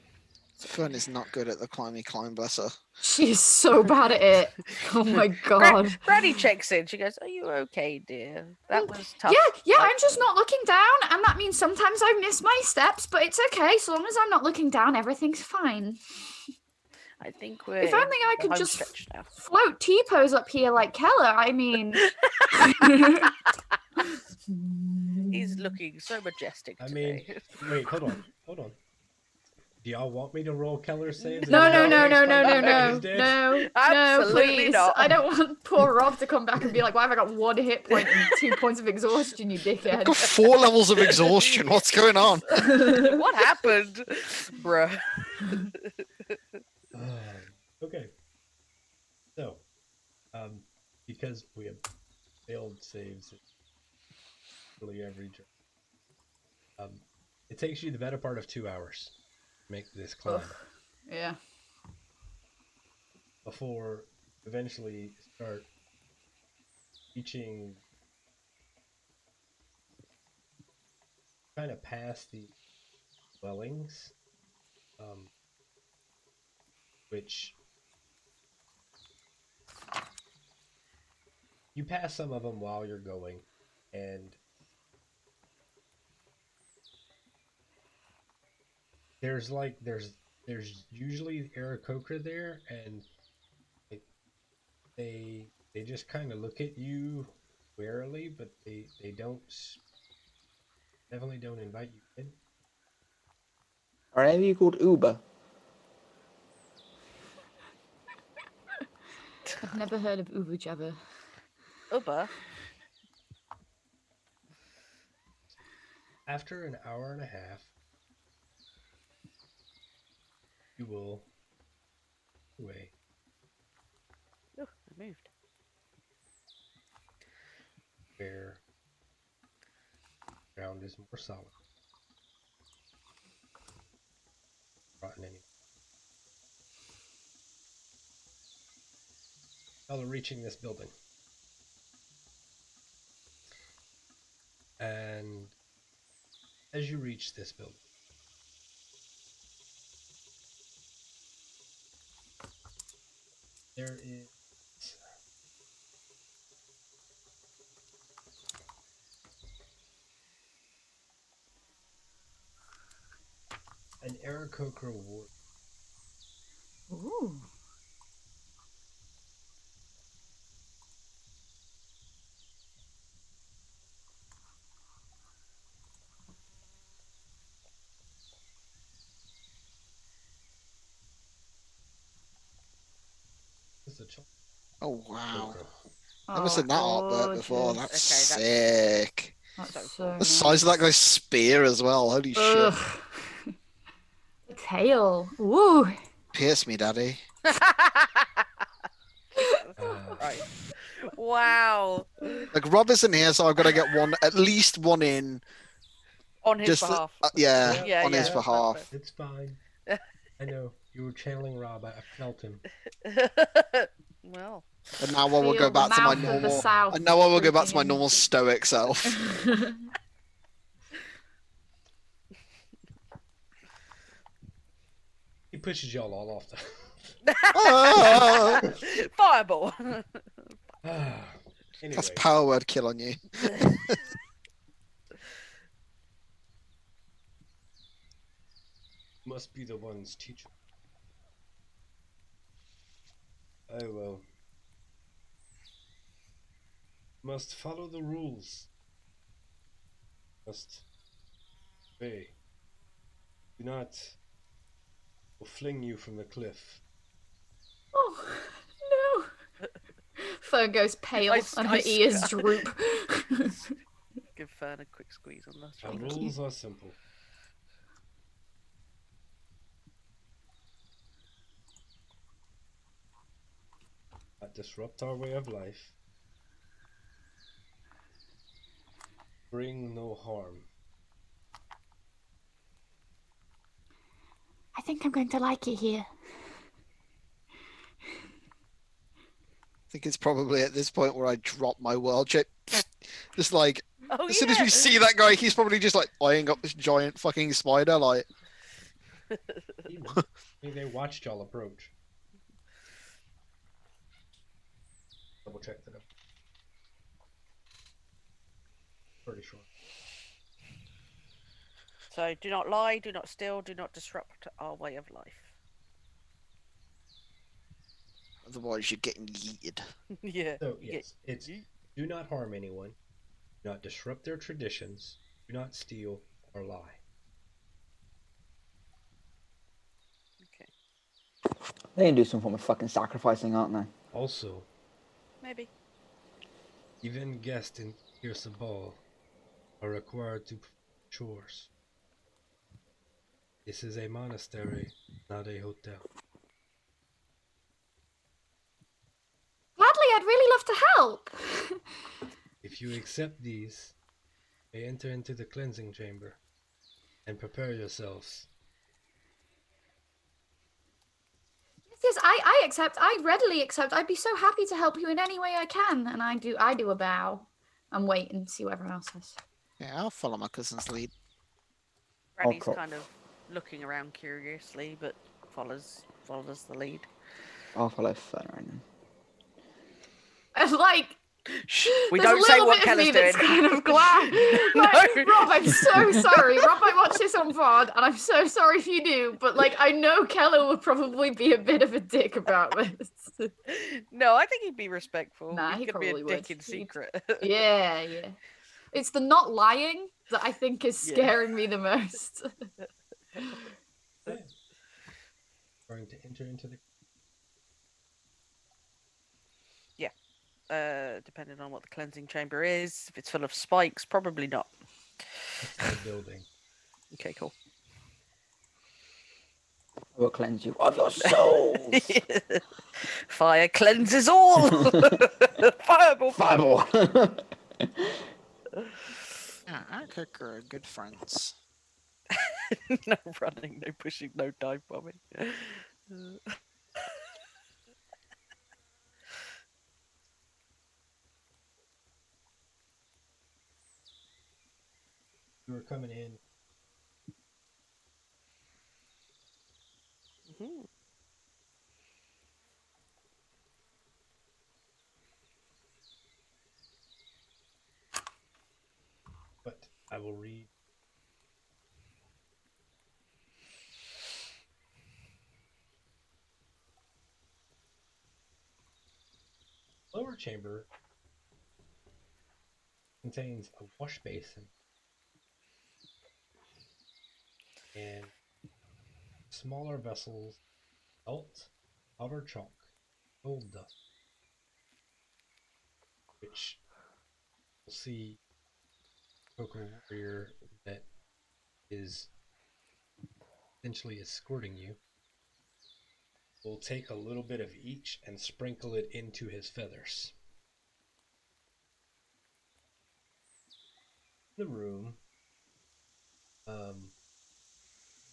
Fern is not good at the climb, bless her. She is so bad at it. Oh my god. Granny checks in. She goes, "Are you okay, dear? That was tough." Yeah, I'm just not looking down, and that means sometimes I miss my steps, but it's okay. So long as I'm not looking down, everything's fine. I think we're. If only in I the could home just stretch now. float T-pose up here like Keller. I mean, He's looking so majestic I mean, today. wait, hold on. Do y'all want me to roll Keller saves? no, and no, then no, I'll no, no, explain no, what no, you did? no, Absolutely please. not. I don't want poor Rob to come back and be like, "Why have I got 1 hit point and 2 points of exhaustion, you I've got dickhead?" 4 levels of exhaustion. What's going on? What happened, bruh? Okay. So, because we have failed saves really every turn, it takes you the better part of 2 hours to make this climb Ugh. Yeah. before eventually start reaching kind of past the dwellings, which you pass some of them while you're going, and there's usually Aarakocra there, and like they just kind of look at you warily, but they don't definitely don't invite you in. Are any of you called Uber? I've never heard of Ubu Jabba. Uber. After an hour and a half, you will away Oh, I moved. where the ground is more solid. Rotten happen anymore. Y'all are reaching this building. And as you reach this building, there is an Aarakocra ward. Ooh. It's a child. Oh wow! Never Oh, seen that artwork before. gorgeous. That's Okay, sick. That's so so cool. The size of that nice. guy's spear as well. Holy shit! Ugh. The tail. Ooh. Pierce me, daddy. Right. Wow. Like Rob isn't here, so I've got to get one, at least one in. On his Just behalf. yeah, Yeah, on his yeah, behalf. It's fine. I know. You were channeling Rob. I felt him. Well. And now I will go Feel the back to my mouth of the normal. south And now I will go back to my creeping in. normal stoic self. He pushes y'all all off the. Ah! Fireball. Anyway, That's power word kill on you. must be the ones teaching. I will. Must follow the rules. Must obey. Do not will fling you from the cliff. Oh no. Fern goes pale and her ears droop. Give Fern a quick squeeze on the Our shoulder. rules are simple. Not disrupt our way of life. Bring no harm. I think I'm going to like it here. I think it's probably at this point where I drop my world chip. Just like, Oh, as soon as we see that guy, he's probably just like eyeing up this giant fucking spider, like. They watched y'all approach. Double check that up. Pretty sure. So do not lie, do not steal, do not disrupt our way of life. Otherwise, you're getting yeeted. Yeah. So yes, it's do not harm anyone, do not disrupt their traditions, do not steal or lie. Okay. They can do some form of fucking sacrificing, aren't they? Also, Maybe. even guests in Tirsa Ball are required to perform chores. This is a monastery, not a hotel. Gladly, I'd really love to help. If you accept these, you may enter into the cleansing chamber and prepare yourselves. Yes, I accept. I readily accept. I'd be so happy to help you in any way I can. And I do a bow and wait and see what everyone else says. Yeah, I'll follow my cousin's lead. Granny's pro- kind of looking around curiously, but follows the lead. I'll follow Fern right now. And like, We there's don't a say little what bit of me Kella's that's doing. kind of glad. Like, Rob, I'm so sorry. Rob might watch this on VOD, and I'm so sorry if you do. But like, I know Keller will probably be a bit of a dick about this. No, I think he'd be respectful. Nah, He's he gonna be a probably dick would. in secret. Yeah. It's the not lying that I think is Yeah. scaring me the most. Going to enter into the Depending on what the cleansing chamber is. If it's full of spikes, probably not. That's the building. Okay, cool. I will cleanse you of your souls. Fire cleanses all. Fireball. Fireball. Yeah, I think we're good friends. No running, no pushing, no dive bombing. You were coming in. Mhm. But I will read. Lower chamber contains a wash basin and smaller vessels, salt, powder chalk, gold dust, which you'll see Poker Warrior that is essentially escorting you will take a little bit of each and sprinkle it into his feathers. In the room,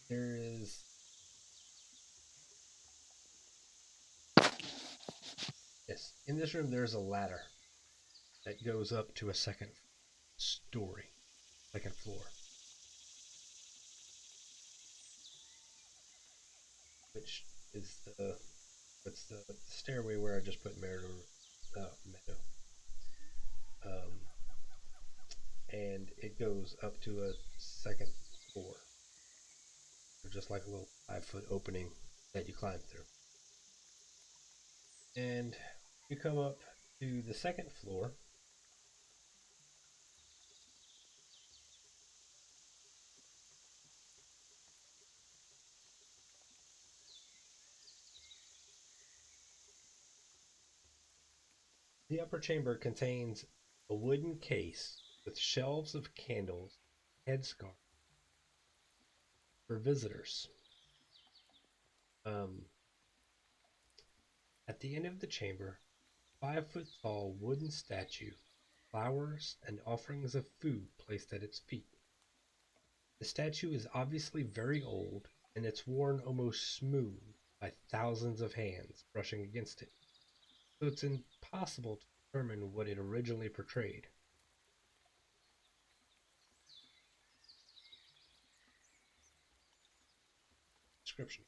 there is yes. In this room, there's a ladder that goes up to a second story, second floor, which is the stairway where I just put Meadow. Um, and it goes up to a second floor, just like a little 5-foot opening that you climb through. And you come up to the second floor. The upper chamber contains a wooden case with shelves of candles, headscarf for visitors. Um, at the end of the chamber, 5-foot tall wooden statue, flowers and offerings of food placed at its feet. The statue is obviously very old, and it's worn almost smooth by thousands of hands brushing against it, so it's impossible to determine what it originally portrayed. Description.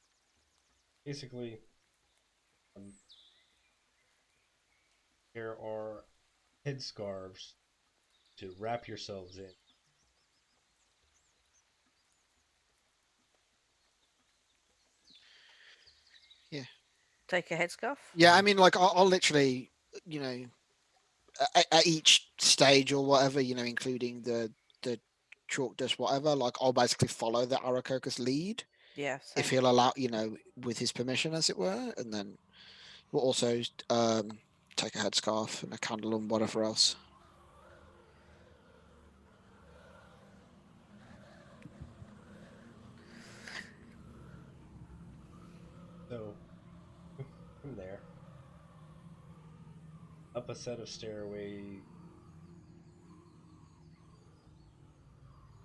Basically, um, there are headscarves to wrap yourselves in. Yeah. Take a headscarf. Yeah, I mean, like, I'll literally, you know, at each stage or whatever, you know, including the chalk dust, whatever, like, I'll basically follow the Arakoka's lead Yeah, if same. he'll allow, you know, with his permission, as it were, and then we'll also take a headscarf and a candle and whatever else. So, from there, up a set of stairway.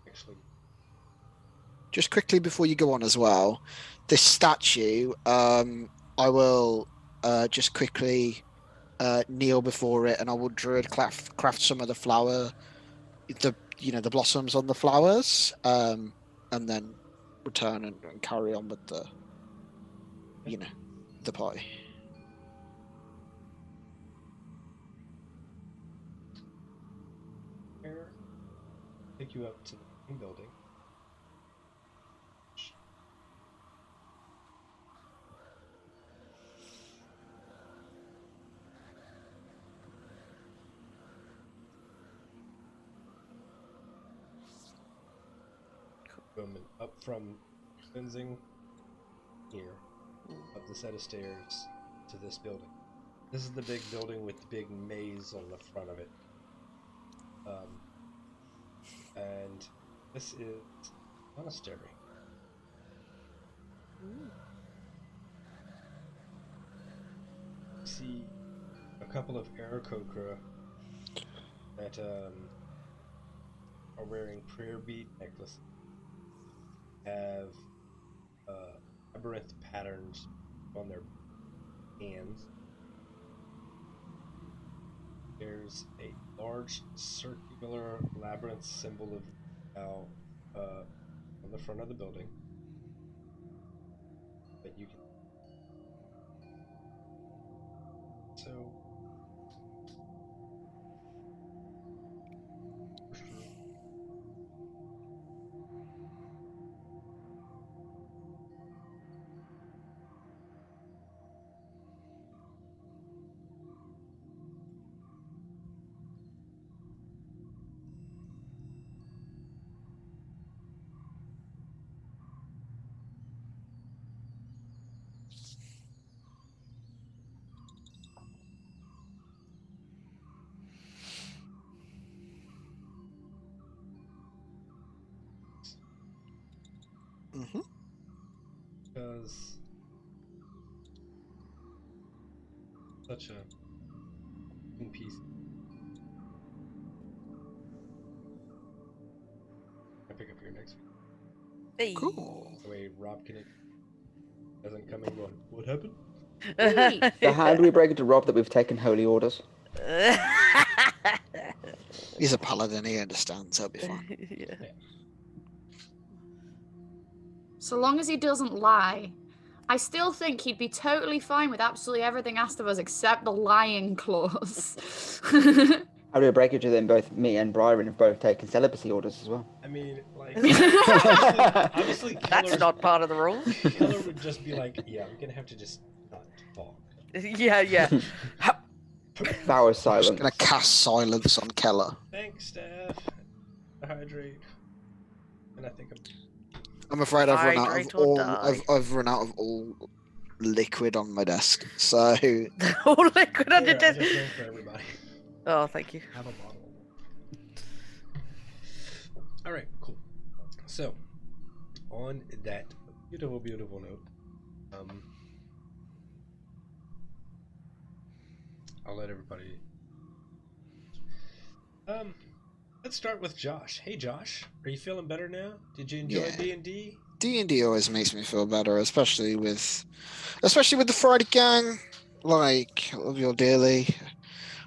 Actually, Just quickly before you go on as well, this statue, I will just quickly kneel before it, and I will druid craft some of the flower, the blossoms on the flowers, and then return and carry on with the you know the party. here, take you up to the main building. Up from cleansing here, up the set of stairs to this building. This is the big building with the big maze on the front of it. Um, and this is a monastery. Mm. You see a couple of Aarakocra that are wearing prayer bead necklaces. have labyrinth patterns on their hands. There's a large circular labyrinth symbol of now on the front of the building that you can. So. Mm-hmm. Because such a in piece. I pick up here next week. Hey. Cool. The way Rob can doesn't come in going, what happened? So how do we break it to Rob that we've taken holy orders? He's a paladin, he understands, he'll be fine. Yeah. So long as he doesn't lie. I still think he'd be totally fine with absolutely everything asked of us except the lying clause. How do we break it to them? Both me and Byron have both taken celibacy orders as well. I mean, like, obviously That's not part of the rules. Keller would just be like, yeah, we're gonna have to just not talk. Yeah. Vow of I'm just silence. gonna cast silence on Keller. Thanks, staff. Hydrate. And I think I'm afraid I've run out of Hydrate or all. die. I've run out of all liquid on my desk. So All liquid on your I desk. just drank for everybody. Oh, thank you. Have a bottle. All right, cool. So, on that beautiful, beautiful note, I'll let everybody. Let's start with Josh. Hey, Josh, are you feeling better now? Did you enjoy Yeah. D&D? D&D always makes me feel better, especially with the Friday gang. Like, I love you dearly.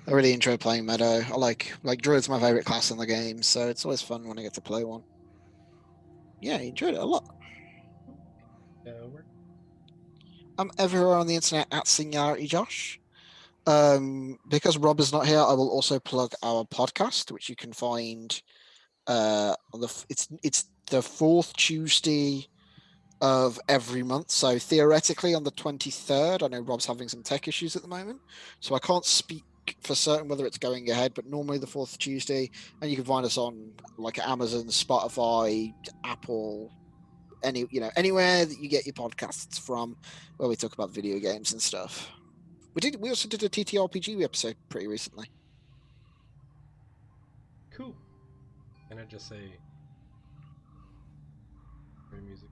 I really enjoy playing Meadow. I like Druid's my favorite class in the game, so it's always fun when I get to play one. Yeah, I enjoyed it a lot. I'm everywhere on the internet at Singularity Josh. Because Rob is not here, I will also plug our podcast, which you can find on it's the fourth Tuesday of every month. So theoretically on the 23rd, I know Rob's having some tech issues at the moment, so I can't speak for certain whether it's going ahead, but normally the fourth Tuesday, and you can find us on like Amazon, Spotify, Apple, anywhere that you get your podcasts from, where we talk about video games and stuff. We also did a TTRPG episode pretty recently. Cool. Can I just say music?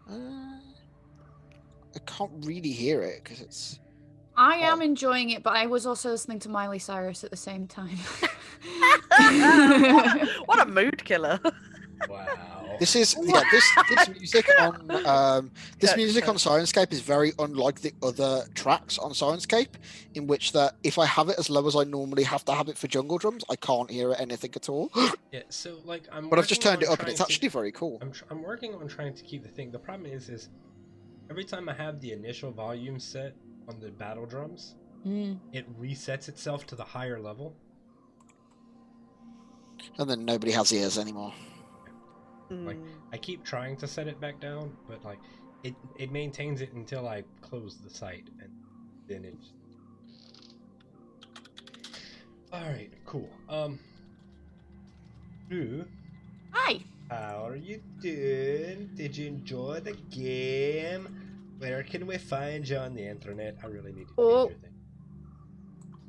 I can't really hear it because it's. I am enjoying it, but I was also listening to Miley Cyrus at the same time. What a mood killer. Wow. This is this music on music on Sirenscape is very unlike the other tracks on Sirenscape, in which that if I have it as low as I normally have to have it for jungle drums, I can't hear anything at all. Yeah, so like But I've just turned it up and it's actually very cool. I'm working on trying to keep the thing. The problem is every time I have the initial volume set on the battle drums, it resets itself to the higher level. And then nobody has ears anymore. Like I keep trying to set it back down, but like it maintains it until I close the site, and then it's. All right, cool. Drew, Hi. how are you doing? Did you enjoy the game? Where can we find you on the internet? I really need to change your thing.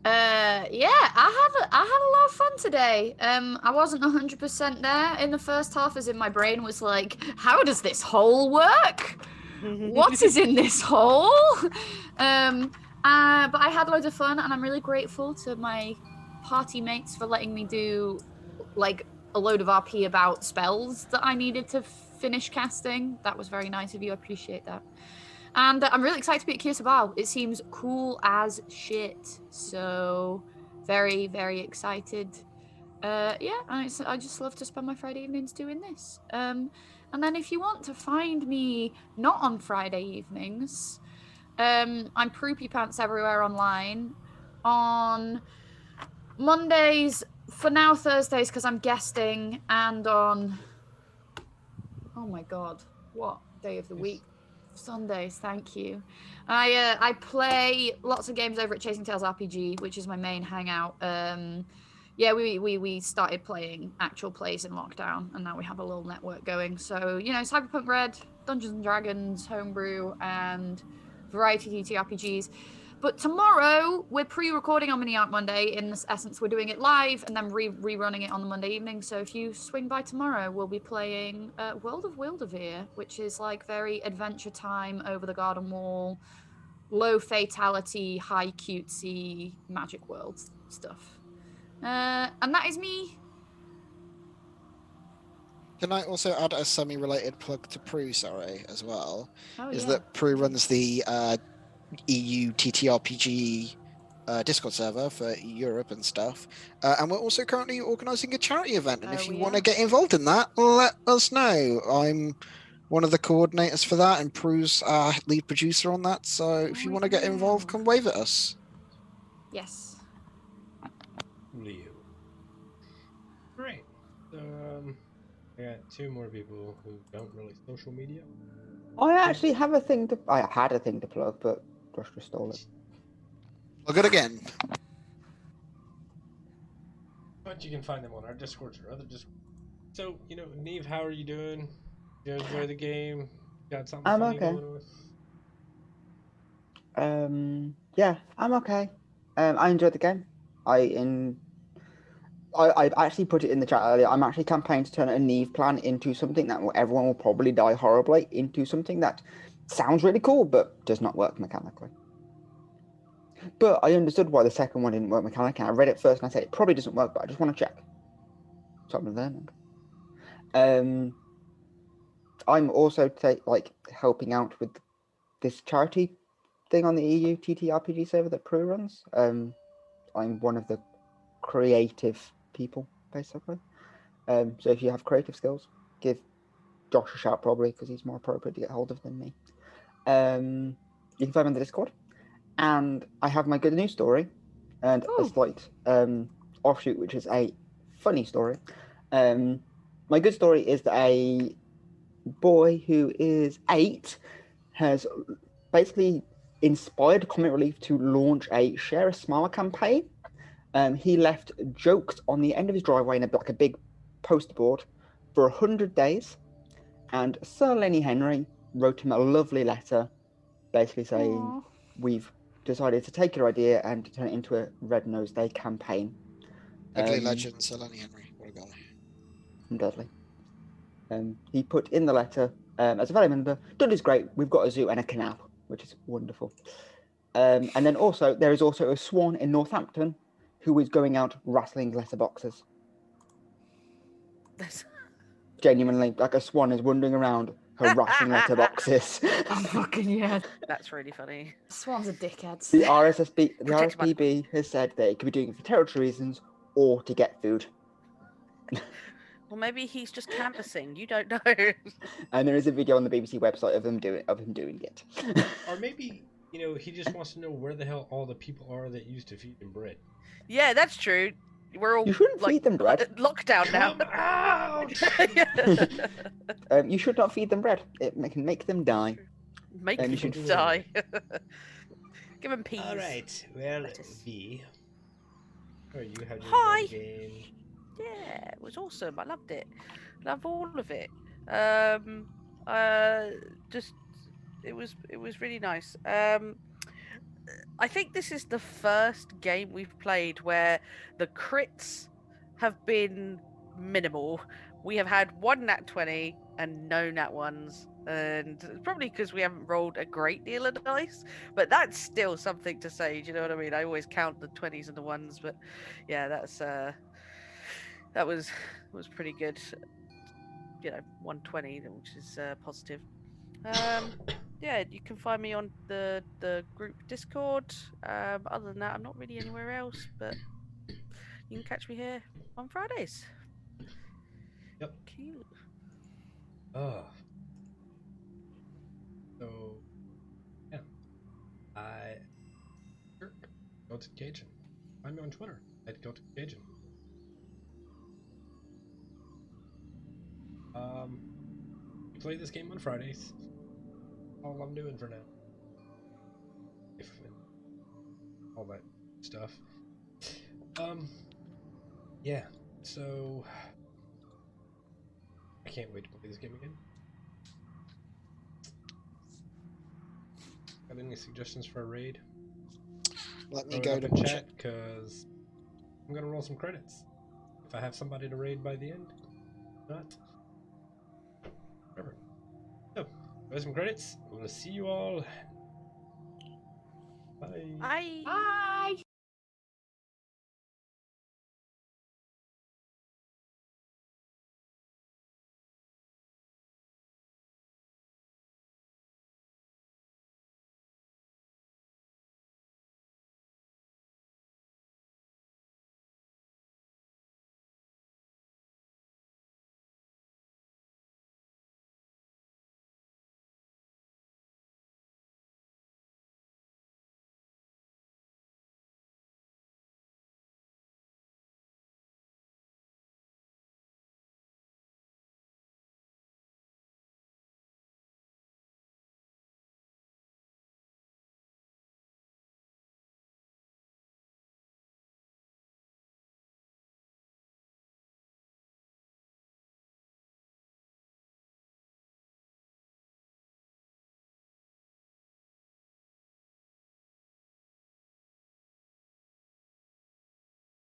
Yeah, I had a lot of fun today. I wasn't 100% there in the first half, as in my brain was like, how does this hole work? What is in this hole? But I had loads of fun, and I'm really grateful to my party mates for letting me do like a load of RP about spells that I needed to finish casting. That was very nice of you. I appreciate that. And I'm really excited to be at Kirsabal. It seems cool as shit. So very, very excited. Yeah, I just love to spend my Friday evenings doing this. And then if you want to find me not on Friday evenings, I'm Proopy Pants everywhere online. On Mondays, for now Thursdays, because I'm guesting, and on, oh my god, what day of the week? Sundays, thank you. I play lots of games over at Chasing Tales RPG, which is my main hangout. Yeah, we started playing actual plays in lockdown, and now we have a little network going. So, you know, Cyberpunk Red, Dungeons and Dragons, Homebrew, and variety TTRPGs. But tomorrow we're pre-recording on Mini Art Monday. In essence, we're doing it live and then rerunning it on the Monday evening. So if you swing by tomorrow, we'll be playing World of Wildevere, which is like very adventure time over the garden wall, low fatality, high cutesy magic world stuff. And that is me. Can I also add a semi-related plug to Prue, sorry, as well? Oh, Is yeah. that Prue runs the EU TTRPG Discord server for Europe and stuff. And we're also currently organising a charity event. And if you want to get involved in that, let us know. I'm one of the coordinators for that, and Prue's lead producer on that. So if you want to get involved, come wave at us. Yes. Leo. Great. So, I got two more people who don't really social media. I actually have a thing to. I had a thing to plug, but Josh just stole it. Plug it again. But you can find them on our Discords or other Discord. So, you know, Neve, how are you doing? You enjoy the game? Got something I'm funny okay. going on? Yeah, I'm okay. I enjoyed the game. I actually put it in the chat earlier. I'm actually campaigning to turn a Neve plan into something that everyone will probably die horribly, into something that sounds really cool but does not work mechanically. But I understood why the second one didn't work mechanically. I read it first and I said it probably doesn't work, but I just want to check. So I'm learning. I'm also helping out with this charity thing on the EU TTRPG server that Prue runs. I'm one of the creative people, basically. So if you have creative skills, give Josh a shout, probably, because he's more appropriate to get hold of than me. You can find me on the Discord. And I have my good news story and a slight offshoot, which is a funny story. My good story is that a boy who is 8 has basically inspired Comic Relief to launch a Share a Smile campaign. He left jokes on the end of his driveway in a big poster board for 100 days, and Sir Lenny Henry wrote him a lovely letter basically saying, we've decided to take your idea and turn it into a Red Nose Day campaign. Ugly legend, Sir Lenny Henry. What a guy. From Dudley. He put in the letter, as a family member, Dudley's great, we've got a zoo and a canal, which is wonderful. And then also, there is also a swan in Northampton who is going out rattling letterboxes. Genuinely, like a swan is wandering around harassing letterboxes. Oh, fucking yeah. That's really funny. Swans are dickheads. The RSPB has said that it could be doing it for territory reasons or to get food. Well, maybe he's just canvassing. You don't know. And there is a video on the BBC website of him doing it. Or maybe, you know, he just wants to know where the hell all the people are that used to feed him bread. Yeah, that's true. We're all You shouldn't feed them bread. Lockdown now. You should not feed them bread. It can make them die. Make them die. Give them peas. All right. Well, V. How are you? How'd you Hi. enjoy the game? Yeah, it was awesome. I loved it. Love all of it. Just it was really nice. I think this is the first game we've played where the crits have been minimal. We have had one nat 20 and no nat 1s, and probably because we haven't rolled a great deal of dice, but that's still something to say. Do you know what I mean? I always count the 20s and the 1s, but yeah, that's that was pretty good. 120, which is positive. Yeah, you can find me on the group Discord. Other than that, I'm not really anywhere else, but you can catch me here on Fridays. Yep. Cute. So, yeah. Kirk, go to Cajun. Find me on Twitter at go to Cajun. We play this game on Fridays. All I'm doing for now. If and all that stuff. Yeah. So, I can't wait to play this game again. Got any suggestions for a raid? Let me Throw it go up to in check. chat, because I'm gonna roll some credits. If I have somebody to raid by the end, not. Whatever. So, roll some credits. I'm gonna see you all. Bye. Bye. Bye.